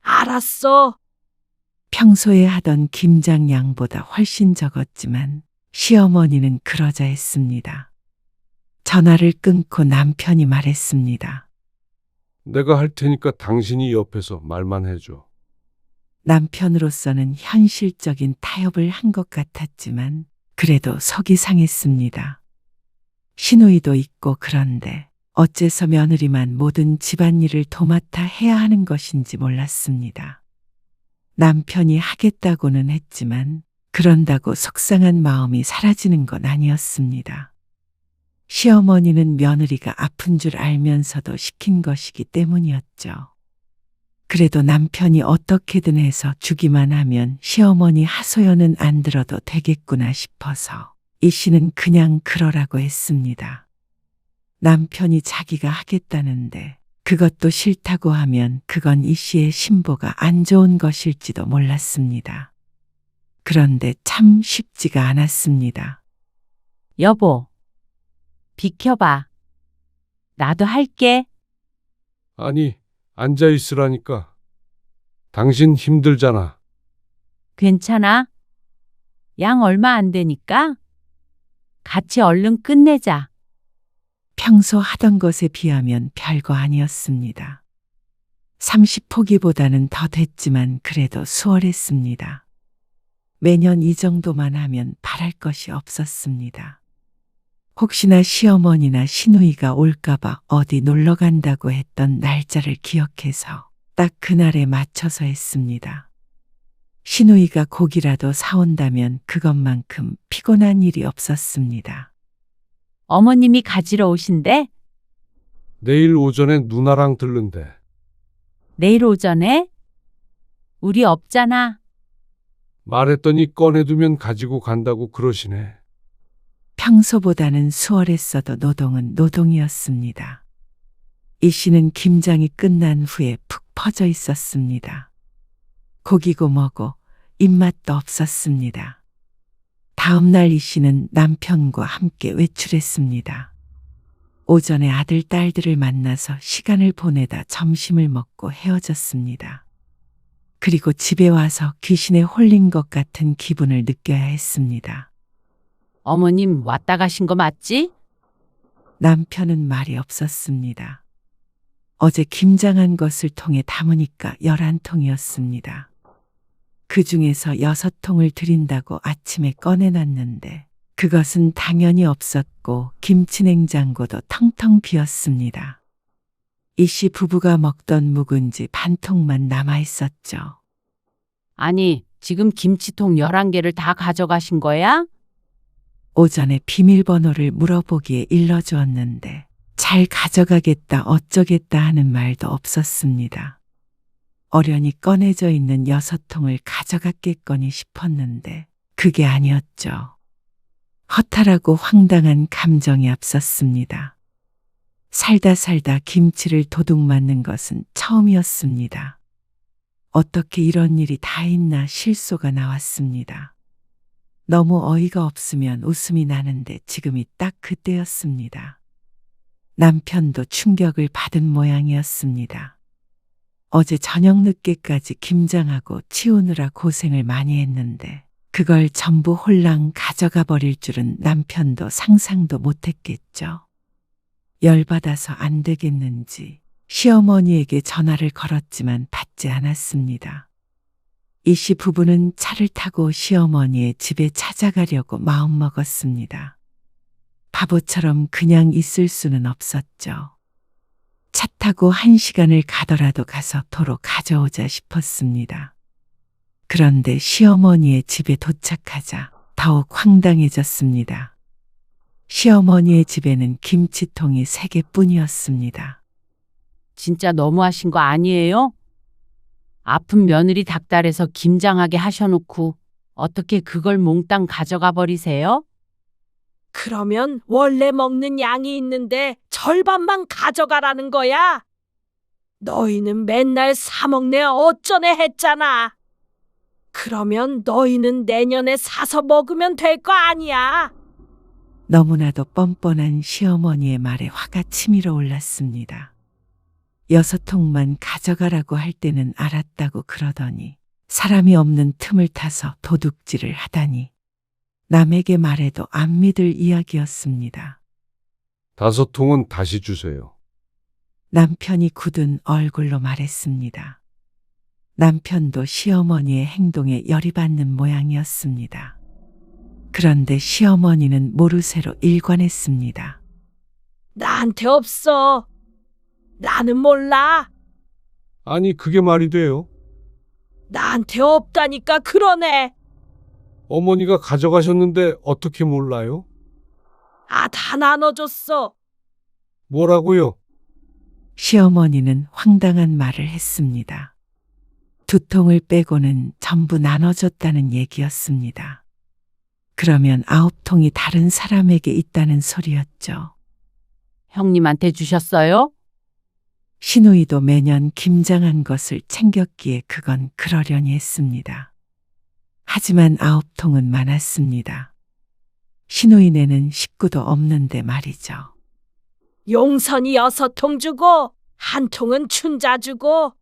Speaker 10: 알았어.
Speaker 4: 평소에 하던 김장 양보다 훨씬 적었지만 시어머니는 그러자 했습니다. 전화를 끊고 남편이 말했습니다.
Speaker 11: 내가 할 테니까 당신이 옆에서 말만 해줘.
Speaker 4: 남편으로서는 현실적인 타협을 한 것 같았지만 그래도 속이 상했습니다. 시누이도 있고 그런데 어째서 며느리만 모든 집안일을 도맡아 해야 하는 것인지 몰랐습니다. 남편이 하겠다고는 했지만 그런다고 속상한 마음이 사라지는 건 아니었습니다. 시어머니는 며느리가 아픈 줄 알면서도 시킨 것이기 때문이었죠. 그래도 남편이 어떻게든 해서 주기만 하면 시어머니 하소연은 안 들어도 되겠구나 싶어서 이 씨는 그냥 그러라고 했습니다. 남편이 자기가 하겠다는데 그것도 싫다고 하면 그건 이 씨의 신보가 안 좋은 것일지도 몰랐습니다. 그런데 참 쉽지가 않았습니다.
Speaker 9: 여보, 비켜봐. 나도 할게.
Speaker 11: 아니, 앉아 있으라니까. 당신 힘들잖아.
Speaker 9: 괜찮아? 양 얼마 안 되니까 같이 얼른 끝내자.
Speaker 4: 평소 하던 것에 비하면 별거 아니었습니다. 30포기보다는 더 됐지만 그래도 수월했습니다. 매년 이 정도만 하면 바랄 것이 없었습니다. 혹시나 시어머니나 시누이가 올까봐 어디 놀러 간다고 했던 날짜를 기억해서 딱 그날에 맞춰서 했습니다. 시누이가 고기라도 사온다면 그것만큼 피곤한 일이 없었습니다.
Speaker 9: 어머님이 가지러 오신대?
Speaker 11: 내일 오전에 누나랑 들른대.
Speaker 9: 내일 오전에? 우리 없잖아.
Speaker 11: 말했더니 꺼내두면 가지고 간다고 그러시네.
Speaker 4: 평소보다는 수월했어도 노동은 노동이었습니다. 이 씨는 김장이 끝난 후에 푹 퍼져 있었습니다. 고기고 뭐고 입맛도 없었습니다. 다음 날 이 씨는 남편과 함께 외출했습니다. 오전에 아들, 딸들을 만나서 시간을 보내다 점심을 먹고 헤어졌습니다. 그리고 집에 와서 귀신에 홀린 것 같은 기분을 느껴야 했습니다.
Speaker 9: 어머님 왔다 가신 거 맞지?
Speaker 4: 남편은 말이 없었습니다. 어제 김장한 것을 통에 담으니까 11통이었습니다. 그 중에서 6통을 드린다고 아침에 꺼내놨는데 그것은 당연히 없었고 김치냉장고도 텅텅 비었습니다. 이 씨 부부가 먹던 묵은지 반통만 남아있었죠.
Speaker 9: 아니, 지금 김치통 11개를 다 가져가신 거야?
Speaker 4: 오전에 비밀번호를 물어보기에 일러주었는데 잘 가져가겠다 어쩌겠다 하는 말도 없었습니다. 어련히 꺼내져 있는 6통을 가져갔겠거니 싶었는데 그게 아니었죠. 허탈하고 황당한 감정이 앞섰습니다. 살다 김치를 도둑 맞는 것은 처음이었습니다. 어떻게 이런 일이 다 있나 실소가 나왔습니다. 너무 어이가 없으면 웃음이 나는데 지금이 딱 그때였습니다. 남편도 충격을 받은 모양이었습니다. 어제 저녁 늦게까지 김장하고 치우느라 고생을 많이 했는데 그걸 전부 홀랑 가져가 버릴 줄은 남편도 상상도 못했겠죠. 열받아서 안 되겠는지 시어머니에게 전화를 걸었지만 받지 않았습니다. 이 씨 부부는 차를 타고 시어머니의 집에 찾아가려고 마음먹었습니다. 바보처럼 그냥 있을 수는 없었죠. 차 타고 1시간을 가더라도 가서 도로 가져오자 싶었습니다. 그런데 시어머니의 집에 도착하자 더욱 황당해졌습니다. 시어머니의 집에는 김치통이 3개뿐이었습니다.
Speaker 9: 진짜 너무하신 거 아니에요? 아픈 며느리 닭달에서 김장하게 하셔놓고 어떻게 그걸 몽땅 가져가 버리세요?
Speaker 10: 그러면 원래 먹는 양이 있는데 절반만 가져가라는 거야? 너희는 맨날 사 먹네 어쩌네 했잖아. 그러면 너희는 내년에 사서 먹으면 될 거 아니야.
Speaker 4: 너무나도 뻔뻔한 시어머니의 말에 화가 치밀어 올랐습니다. 6통만 가져가라고 할 때는 알았다고 그러더니 사람이 없는 틈을 타서 도둑질을 하다니. 남에게 말해도 안 믿을 이야기였습니다.
Speaker 11: 5통은 다시 주세요.
Speaker 4: 남편이 굳은 얼굴로 말했습니다. 남편도 시어머니의 행동에 열이 받는 모양이었습니다. 그런데 시어머니는 모르쇠로 일관했습니다.
Speaker 10: 나한테 없어. 나는 몰라.
Speaker 11: 아니, 그게 말이 돼요?
Speaker 10: 나한테 없다니까 그러네.
Speaker 11: 어머니가 가져가셨는데 어떻게 몰라요?
Speaker 10: 아, 다 나눠줬어.
Speaker 11: 뭐라고요?
Speaker 4: 시어머니는 황당한 말을 했습니다. 2통을 빼고는 전부 나눠줬다는 얘기였습니다. 그러면 9통이 다른 사람에게 있다는 소리였죠.
Speaker 9: 형님한테 주셨어요?
Speaker 4: 시누이도 매년 김장한 것을 챙겼기에 그건 그러려니 했습니다. 하지만 9통은 많았습니다. 시누이네는 식구도 없는데 말이죠.
Speaker 10: 용선이 6통 주고 1통은 춘자 주고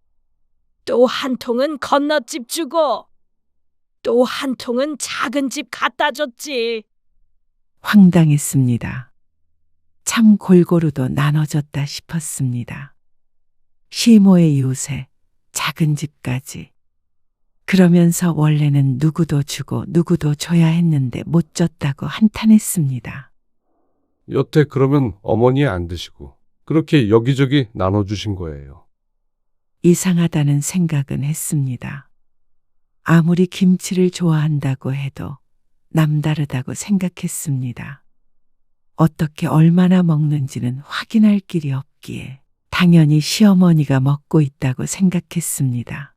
Speaker 10: 또 1통은 건너집 주고 또 1통은 작은 집 갖다 줬지.
Speaker 4: 황당했습니다. 참 골고루도 나눠졌다 싶었습니다. 시모의 이웃에 작은 집까지. 그러면서 원래는 누구도 주고 누구도 줘야 했는데 못 줬다고 한탄했습니다.
Speaker 11: 여태 그러면 어머니 안 드시고 그렇게 여기저기 나눠주신 거예요.
Speaker 4: 이상하다는 생각은 했습니다. 아무리 김치를 좋아한다고 해도 남다르다고 생각했습니다. 어떻게 얼마나 먹는지는 확인할 길이 없기에 당연히 시어머니가 먹고 있다고 생각했습니다.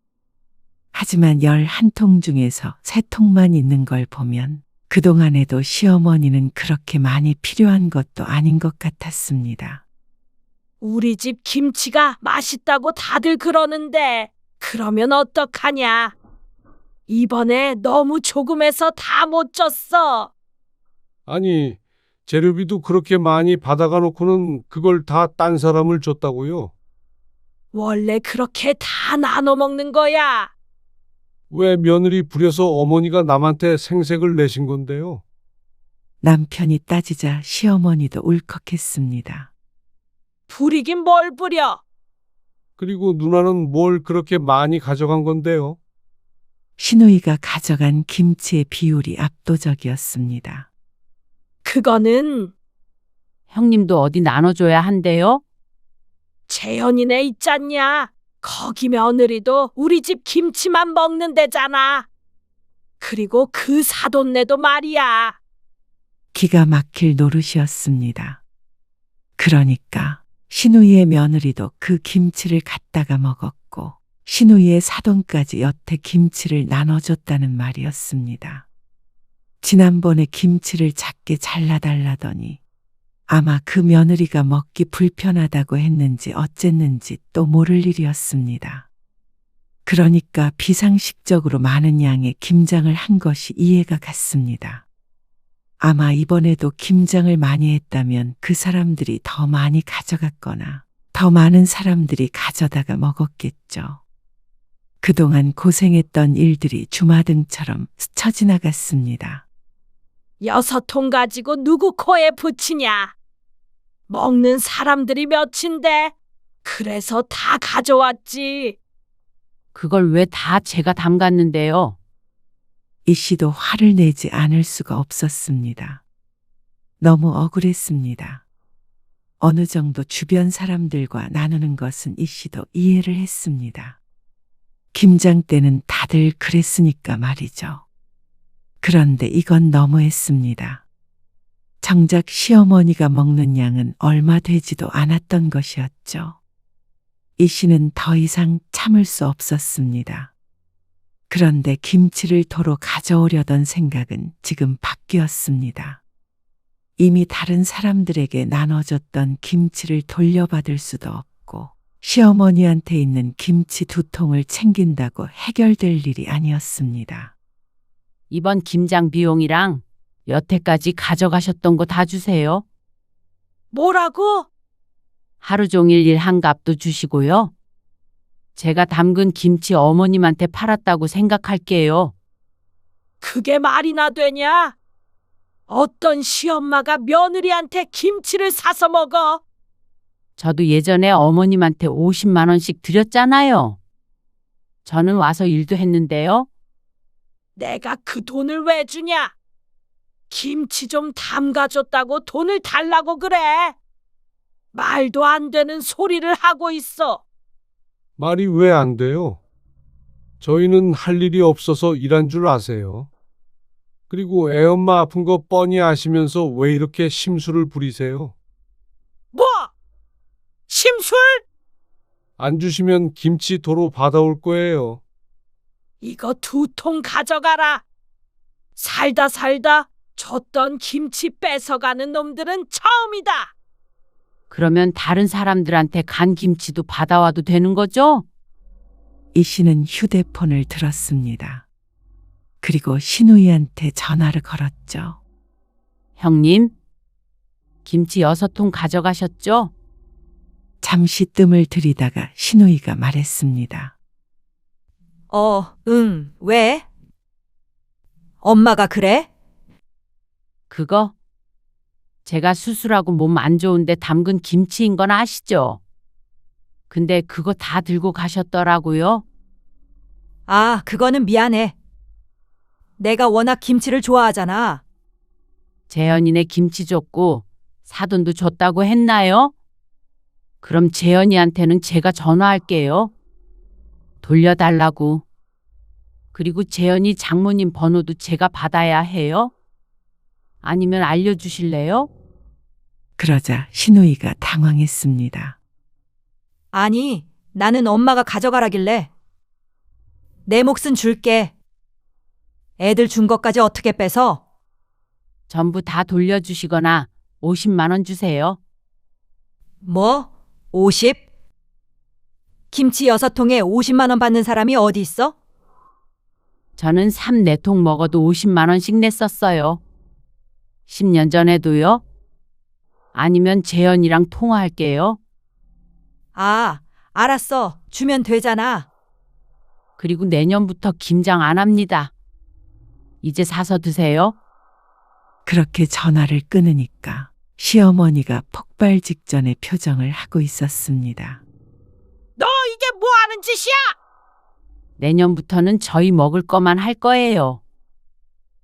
Speaker 4: 하지만 11통 중에서 3통만 있는 걸 보면 그동안에도 시어머니는 그렇게 많이 필요한 것도 아닌 것 같았습니다.
Speaker 10: 우리 집 김치가 맛있다고 다들 그러는데 그러면 어떡하냐? 이번에 너무 조금해서 다 못 줬어.
Speaker 11: 아니, 재료비도 그렇게 많이 받아가 놓고는 그걸 다 딴 사람을 줬다고요?
Speaker 10: 원래 그렇게 다 나눠 먹는 거야.
Speaker 11: 왜 며느리 부려서 어머니가 남한테 생색을 내신 건데요?
Speaker 4: 남편이 따지자 시어머니도 울컥했습니다.
Speaker 10: 부리긴 뭘 부려.
Speaker 11: 그리고 누나는 뭘 그렇게 많이 가져간 건데요?
Speaker 4: 시누이가 가져간 김치의 비율이 압도적이었습니다.
Speaker 10: 그거는
Speaker 9: 형님도 어디 나눠줘야 한대요?
Speaker 10: 재현이네 있잖냐. 거기 며느리도 우리 집 김치만 먹는 데잖아. 그리고 그 사돈네도 말이야.
Speaker 4: 기가 막힐 노릇이었습니다. 그러니까 시누이의 며느리도 그 김치를 갖다가 먹었고 시누이의 사돈까지 여태 김치를 나눠줬다는 말이었습니다. 지난번에 김치를 작게 잘라달라더니 아마 그 며느리가 먹기 불편하다고 했는지 어쨌는지 또 모를 일이었습니다. 그러니까 비상식적으로 많은 양의 김장을 한 것이 이해가 갔습니다. 아마 이번에도 김장을 많이 했다면 그 사람들이 더 많이 가져갔거나 더 많은 사람들이 가져다가 먹었겠죠. 그동안 고생했던 일들이 주마등처럼 스쳐 지나갔습니다.
Speaker 10: 6통 가지고 누구 코에 붙이냐. 먹는 사람들이 몇인데 그래서 다 가져왔지.
Speaker 9: 그걸 왜 다 제가 담갔는데요?
Speaker 4: 이 씨도 화를 내지 않을 수가 없었습니다. 너무 억울했습니다. 어느 정도 주변 사람들과 나누는 것은 이 씨도 이해를 했습니다. 김장 때는 다들 그랬으니까 말이죠. 그런데 이건 너무했습니다. 정작 시어머니가 먹는 양은 얼마 되지도 않았던 것이었죠. 이 씨는 더 이상 참을 수 없었습니다. 그런데 김치를 도로 가져오려던 생각은 지금 바뀌었습니다. 이미 다른 사람들에게 나눠줬던 김치를 돌려받을 수도 없고 시어머니한테 있는 김치 2통을 챙긴다고 해결될 일이 아니었습니다.
Speaker 9: 이번 김장 비용이랑 여태까지 가져가셨던 거 다 주세요.
Speaker 10: 뭐라고?
Speaker 9: 하루 종일 일한 값도 주시고요. 제가 담근 김치 어머님한테 팔았다고 생각할게요.
Speaker 10: 그게 말이나 되냐? 어떤 시엄마가 며느리한테 김치를 사서 먹어?
Speaker 9: 저도 예전에 어머님한테 50만 원씩 드렸잖아요. 저는 와서 일도 했는데요.
Speaker 10: 내가 그 돈을 왜 주냐? 김치 좀 담가줬다고 돈을 달라고 그래. 말도 안 되는 소리를 하고 있어.
Speaker 11: 말이 왜 안 돼요? 저희는 할 일이 없어서 일한 줄 아세요? 그리고 애엄마 아픈 거 뻔히 아시면서 왜 이렇게 심술을 부리세요?
Speaker 10: 뭐? 심술?
Speaker 11: 안 주시면 김치 도로 받아올 거예요.
Speaker 10: 이거 2통 가져가라. 살다 줬던 김치 뺏어가는 놈들은 처음이다.
Speaker 9: 그러면 다른 사람들한테 간 김치도 받아와도 되는 거죠?
Speaker 4: 이 씨는 휴대폰을 들었습니다. 그리고 신우이한테 전화를 걸었죠.
Speaker 9: 형님, 김치 6통 가져가셨죠?
Speaker 4: 잠시 뜸을 들이다가 신우이가 말했습니다.
Speaker 3: 응, 왜? 엄마가 그래?
Speaker 9: 그거? 제가 수술하고 몸 안 좋은데 담근 김치인 건 아시죠? 근데 그거 다 들고 가셨더라고요.
Speaker 3: 아, 그거는 미안해. 내가 워낙 김치를 좋아하잖아.
Speaker 9: 재현이네 김치 줬고 사돈도 줬다고 했나요? 그럼 재현이한테는 제가 전화할게요. 돌려달라고. 그리고 재현이 장모님 번호도 제가 받아야 해요? 아니면 알려주실래요?
Speaker 4: 그러자 신우이가 당황했습니다.
Speaker 3: 아니, 나는 엄마가 가져가라길래. 내 몫은 줄게. 애들 준 것까지 어떻게 뺏어?
Speaker 9: 전부 다 돌려주시거나 50만 원 주세요.
Speaker 3: 뭐? 50? 김치 6통에 50만 원 받는 사람이 어디 있어?
Speaker 9: 저는 3, 4통 먹어도 50만 원씩 냈었어요. 10년 전에도요. 아니면 재현이랑 통화할게요.
Speaker 3: 아, 알았어. 주면 되잖아.
Speaker 9: 그리고 내년부터 김장 안 합니다. 이제 사서 드세요.
Speaker 4: 그렇게 전화를 끊으니까 시어머니가 폭발 직전의 표정을 하고 있었습니다.
Speaker 10: 너 이게 뭐 하는 짓이야?
Speaker 9: 내년부터는 저희 먹을 거만 할 거예요.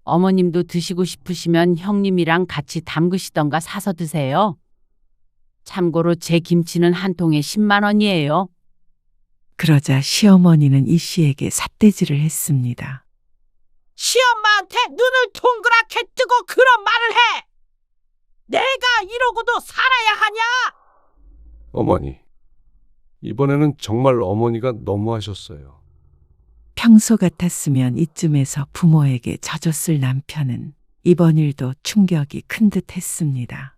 Speaker 9: 어머님도 드시고 싶으시면 형님이랑 같이 담그시던가 사서 드세요. 참고로 제 김치는 한 통에 10만 원이에요.
Speaker 4: 그러자 시어머니는 이 씨에게 삿대질을 했습니다.
Speaker 10: 시엄마한테 눈을 동그랗게 뜨고 그런 말을 해. 내가 이러고도 살아야 하냐?
Speaker 11: 어머니, 이번에는 정말 어머니가 너무하셨어요.
Speaker 4: 평소 같았으면 이쯤에서 부모에게 져줬을 남편은 이번 일도 충격이 큰 듯 했습니다.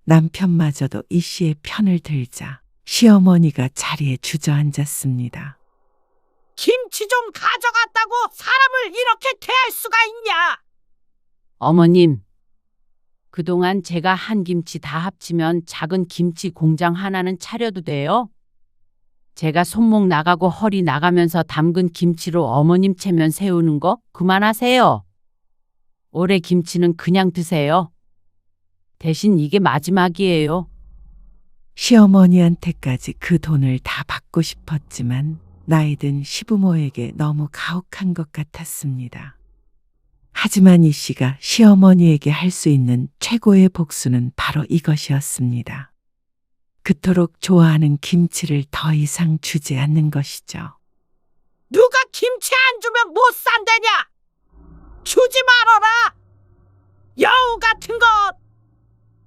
Speaker 4: 남편마저도 이 씨의 편을 들자 시어머니가 자리에 주저앉았습니다.
Speaker 10: 김치 좀 가져갔다고 사람을 이렇게 대할 수가 있냐?
Speaker 9: 어머님, 그동안 제가 한 김치 다 합치면 작은 김치 공장 하나는 차려도 돼요? 제가 손목 나가고 허리 나가면서 담근 김치로 어머님 체면 세우는 거 그만하세요. 올해 김치는 그냥 드세요. 대신 이게 마지막이에요.
Speaker 4: 시어머니한테까지 그 돈을 다 받고 싶었지만 나이든 시부모에게 너무 가혹한 것 같았습니다. 하지만 이 씨가 시어머니에게 할 수 있는 최고의 복수는 바로 이것이었습니다. 그토록 좋아하는 김치를 더 이상 주지 않는 것이죠.
Speaker 10: 누가 김치 안 주면 못 산다냐? 주지 말아라. 여우 같은 것.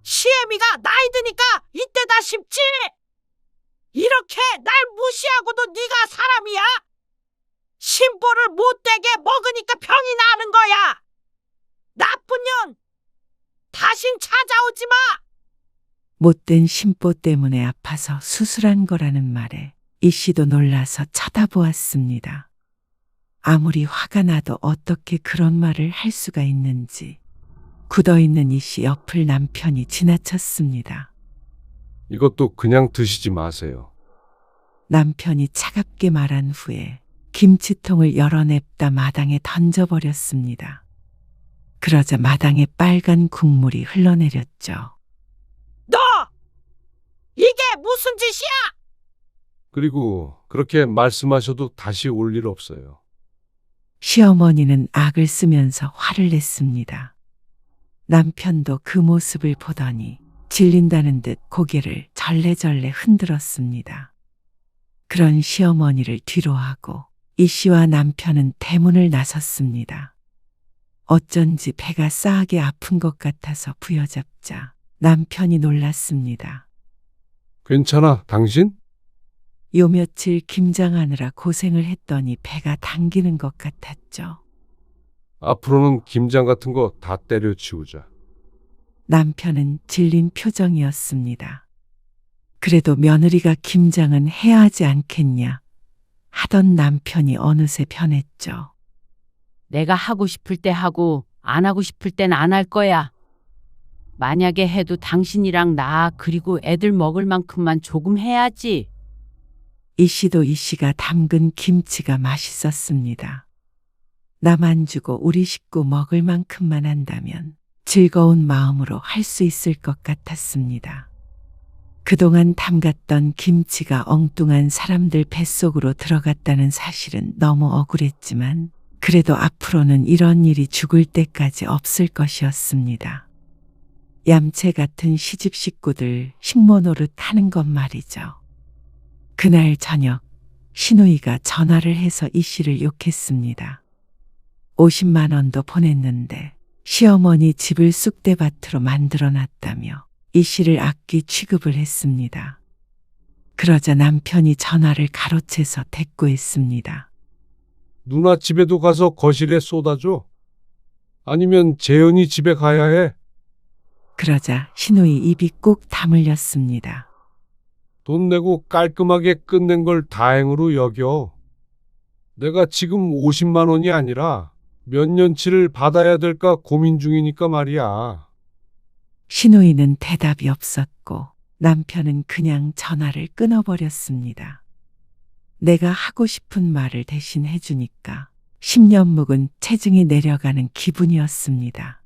Speaker 10: 시애미가 나이 드니까 이때다 싶지. 이렇게 날 무시하고도 네가 사람이야? 심보를 못되게 먹으니까 병이 나는 거야. 나쁜 년. 다신 찾아오지 마.
Speaker 4: 못된 심보 때문에 아파서 수술한 거라는 말에 이 씨도 놀라서 쳐다보았습니다. 아무리 화가 나도 어떻게 그런 말을 할 수가 있는지 굳어있는 이 씨 옆을 남편이 지나쳤습니다.
Speaker 11: 이것도 그냥 드시지 마세요.
Speaker 4: 남편이 차갑게 말한 후에 김치통을 열어냅다 마당에 던져버렸습니다. 그러자 마당에 빨간 국물이 흘러내렸죠.
Speaker 10: 너! 이게 무슨 짓이야?
Speaker 11: 그리고 그렇게 말씀하셔도 다시 올 일 없어요.
Speaker 4: 시어머니는 악을 쓰면서 화를 냈습니다. 남편도 그 모습을 보더니 질린다는 듯 고개를 절레절레 흔들었습니다. 그런 시어머니를 뒤로하고 이 씨와 남편은 대문을 나섰습니다. 어쩐지 배가 싸하게 아픈 것 같아서 부여잡자 남편이 놀랐습니다.
Speaker 11: 괜찮아, 당신?
Speaker 4: 요 며칠 김장하느라 고생을 했더니 배가 당기는 것 같았죠.
Speaker 11: 앞으로는 김장 같은 거 다 때려치우자.
Speaker 4: 남편은 질린 표정이었습니다. 그래도 며느리가 김장은 해야 하지 않겠냐 하던 남편이 어느새 변했죠.
Speaker 9: 내가 하고 싶을 때 하고 안 하고 싶을 땐 안 할 거야. 만약에 해도 당신이랑 나 그리고 애들 먹을 만큼만 조금 해야지.
Speaker 4: 이 씨도 이 씨가 담근 김치가 맛있었습니다. 남 안 주고 우리 식구 먹을 만큼만 한다면 즐거운 마음으로 할 수 있을 것 같았습니다. 그동안 담갔던 김치가 엉뚱한 사람들 뱃속으로 들어갔다는 사실은 너무 억울했지만 그래도 앞으로는 이런 일이 죽을 때까지 없을 것이었습니다. 얌체 같은 시집 식구들 식모 노릇 하는 것 말이죠. 그날 저녁 신우이가 전화를 해서 이 씨를 욕했습니다. 50만 원도 보냈는데 시어머니 집을 쑥대밭으로 만들어놨다며 이 씨를 악귀 취급을 했습니다. 그러자 남편이 전화를 가로채서 대꾸했습니다.
Speaker 11: 누나 집에도 가서 거실에 쏟아줘? 아니면 재현이 집에 가야 해?
Speaker 4: 그러자 신우이 입이 꾹 다물렸습니다.
Speaker 11: 돈 내고 깔끔하게 끝낸 걸 다행으로 여겨. 내가 지금 50만 원이 아니라 몇 년치를 받아야 될까 고민 중이니까 말이야.
Speaker 4: 신우이는 대답이 없었고 남편은 그냥 전화를 끊어버렸습니다. 내가 하고 싶은 말을 대신 해주니까 10년 묵은 체증이 내려가는 기분이었습니다.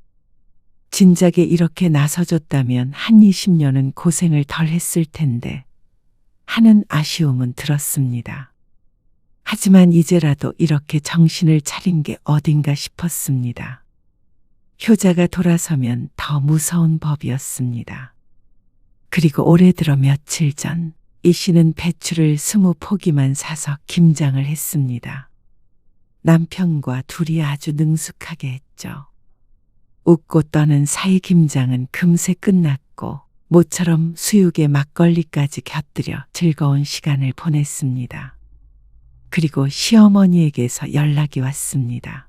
Speaker 4: 진작에 이렇게 나서줬다면 한 20년은 고생을 덜 했을 텐데 하는 아쉬움은 들었습니다. 하지만 이제라도 이렇게 정신을 차린 게 어딘가 싶었습니다. 효자가 돌아서면 더 무서운 법이었습니다. 그리고 올해 들어 며칠 전 이 씨는 배추를 20포기만 사서 김장을 했습니다. 남편과 둘이 아주 능숙하게 했죠. 웃고 떠는 사이 김장은 금세 끝났고 모처럼 수육에 막걸리까지 곁들여 즐거운 시간을 보냈습니다. 그리고 시어머니에게서 연락이 왔습니다.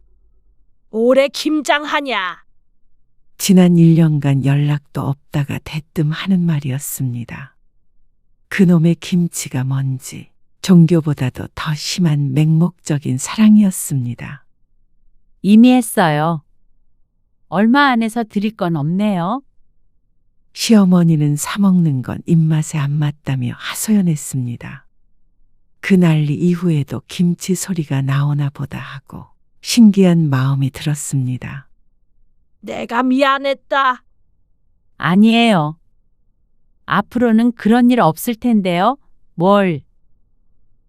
Speaker 10: 올해 김장하냐?
Speaker 4: 지난 1년간 연락도 없다가 대뜸 하는 말이었습니다. 그놈의 김치가 뭔지 종교보다도 더 심한 맹목적인 사랑이었습니다.
Speaker 9: 이미 했어요. 얼마 안에서 드릴 건 없네요.
Speaker 4: 시어머니는 사먹는 건 입맛에 안 맞다며 하소연했습니다. 그 난리 이후에도 김치 소리가 나오나 보다 하고 신기한 마음이 들었습니다.
Speaker 10: 내가 미안했다.
Speaker 9: 아니에요. 앞으로는 그런 일 없을 텐데요. 뭘?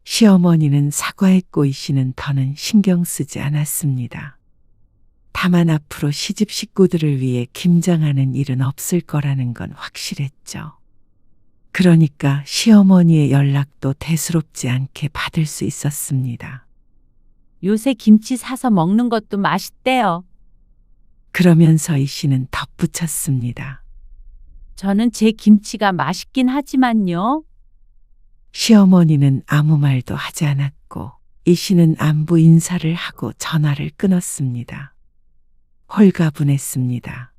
Speaker 4: 시어머니는 사과했고 이 씨는 더는 신경 쓰지 않았습니다. 다만 앞으로 시집 식구들을 위해 김장하는 일은 없을 거라는 건 확실했죠. 그러니까 시어머니의 연락도 대수롭지 않게 받을 수 있었습니다.
Speaker 9: 요새 김치 사서 먹는 것도 맛있대요.
Speaker 4: 그러면서 이 씨는 덧붙였습니다.
Speaker 9: 저는 제 김치가 맛있긴 하지만요.
Speaker 4: 시어머니는 아무 말도 하지 않았고 이 씨는 안부 인사를 하고 전화를 끊었습니다. 홀가분했습니다.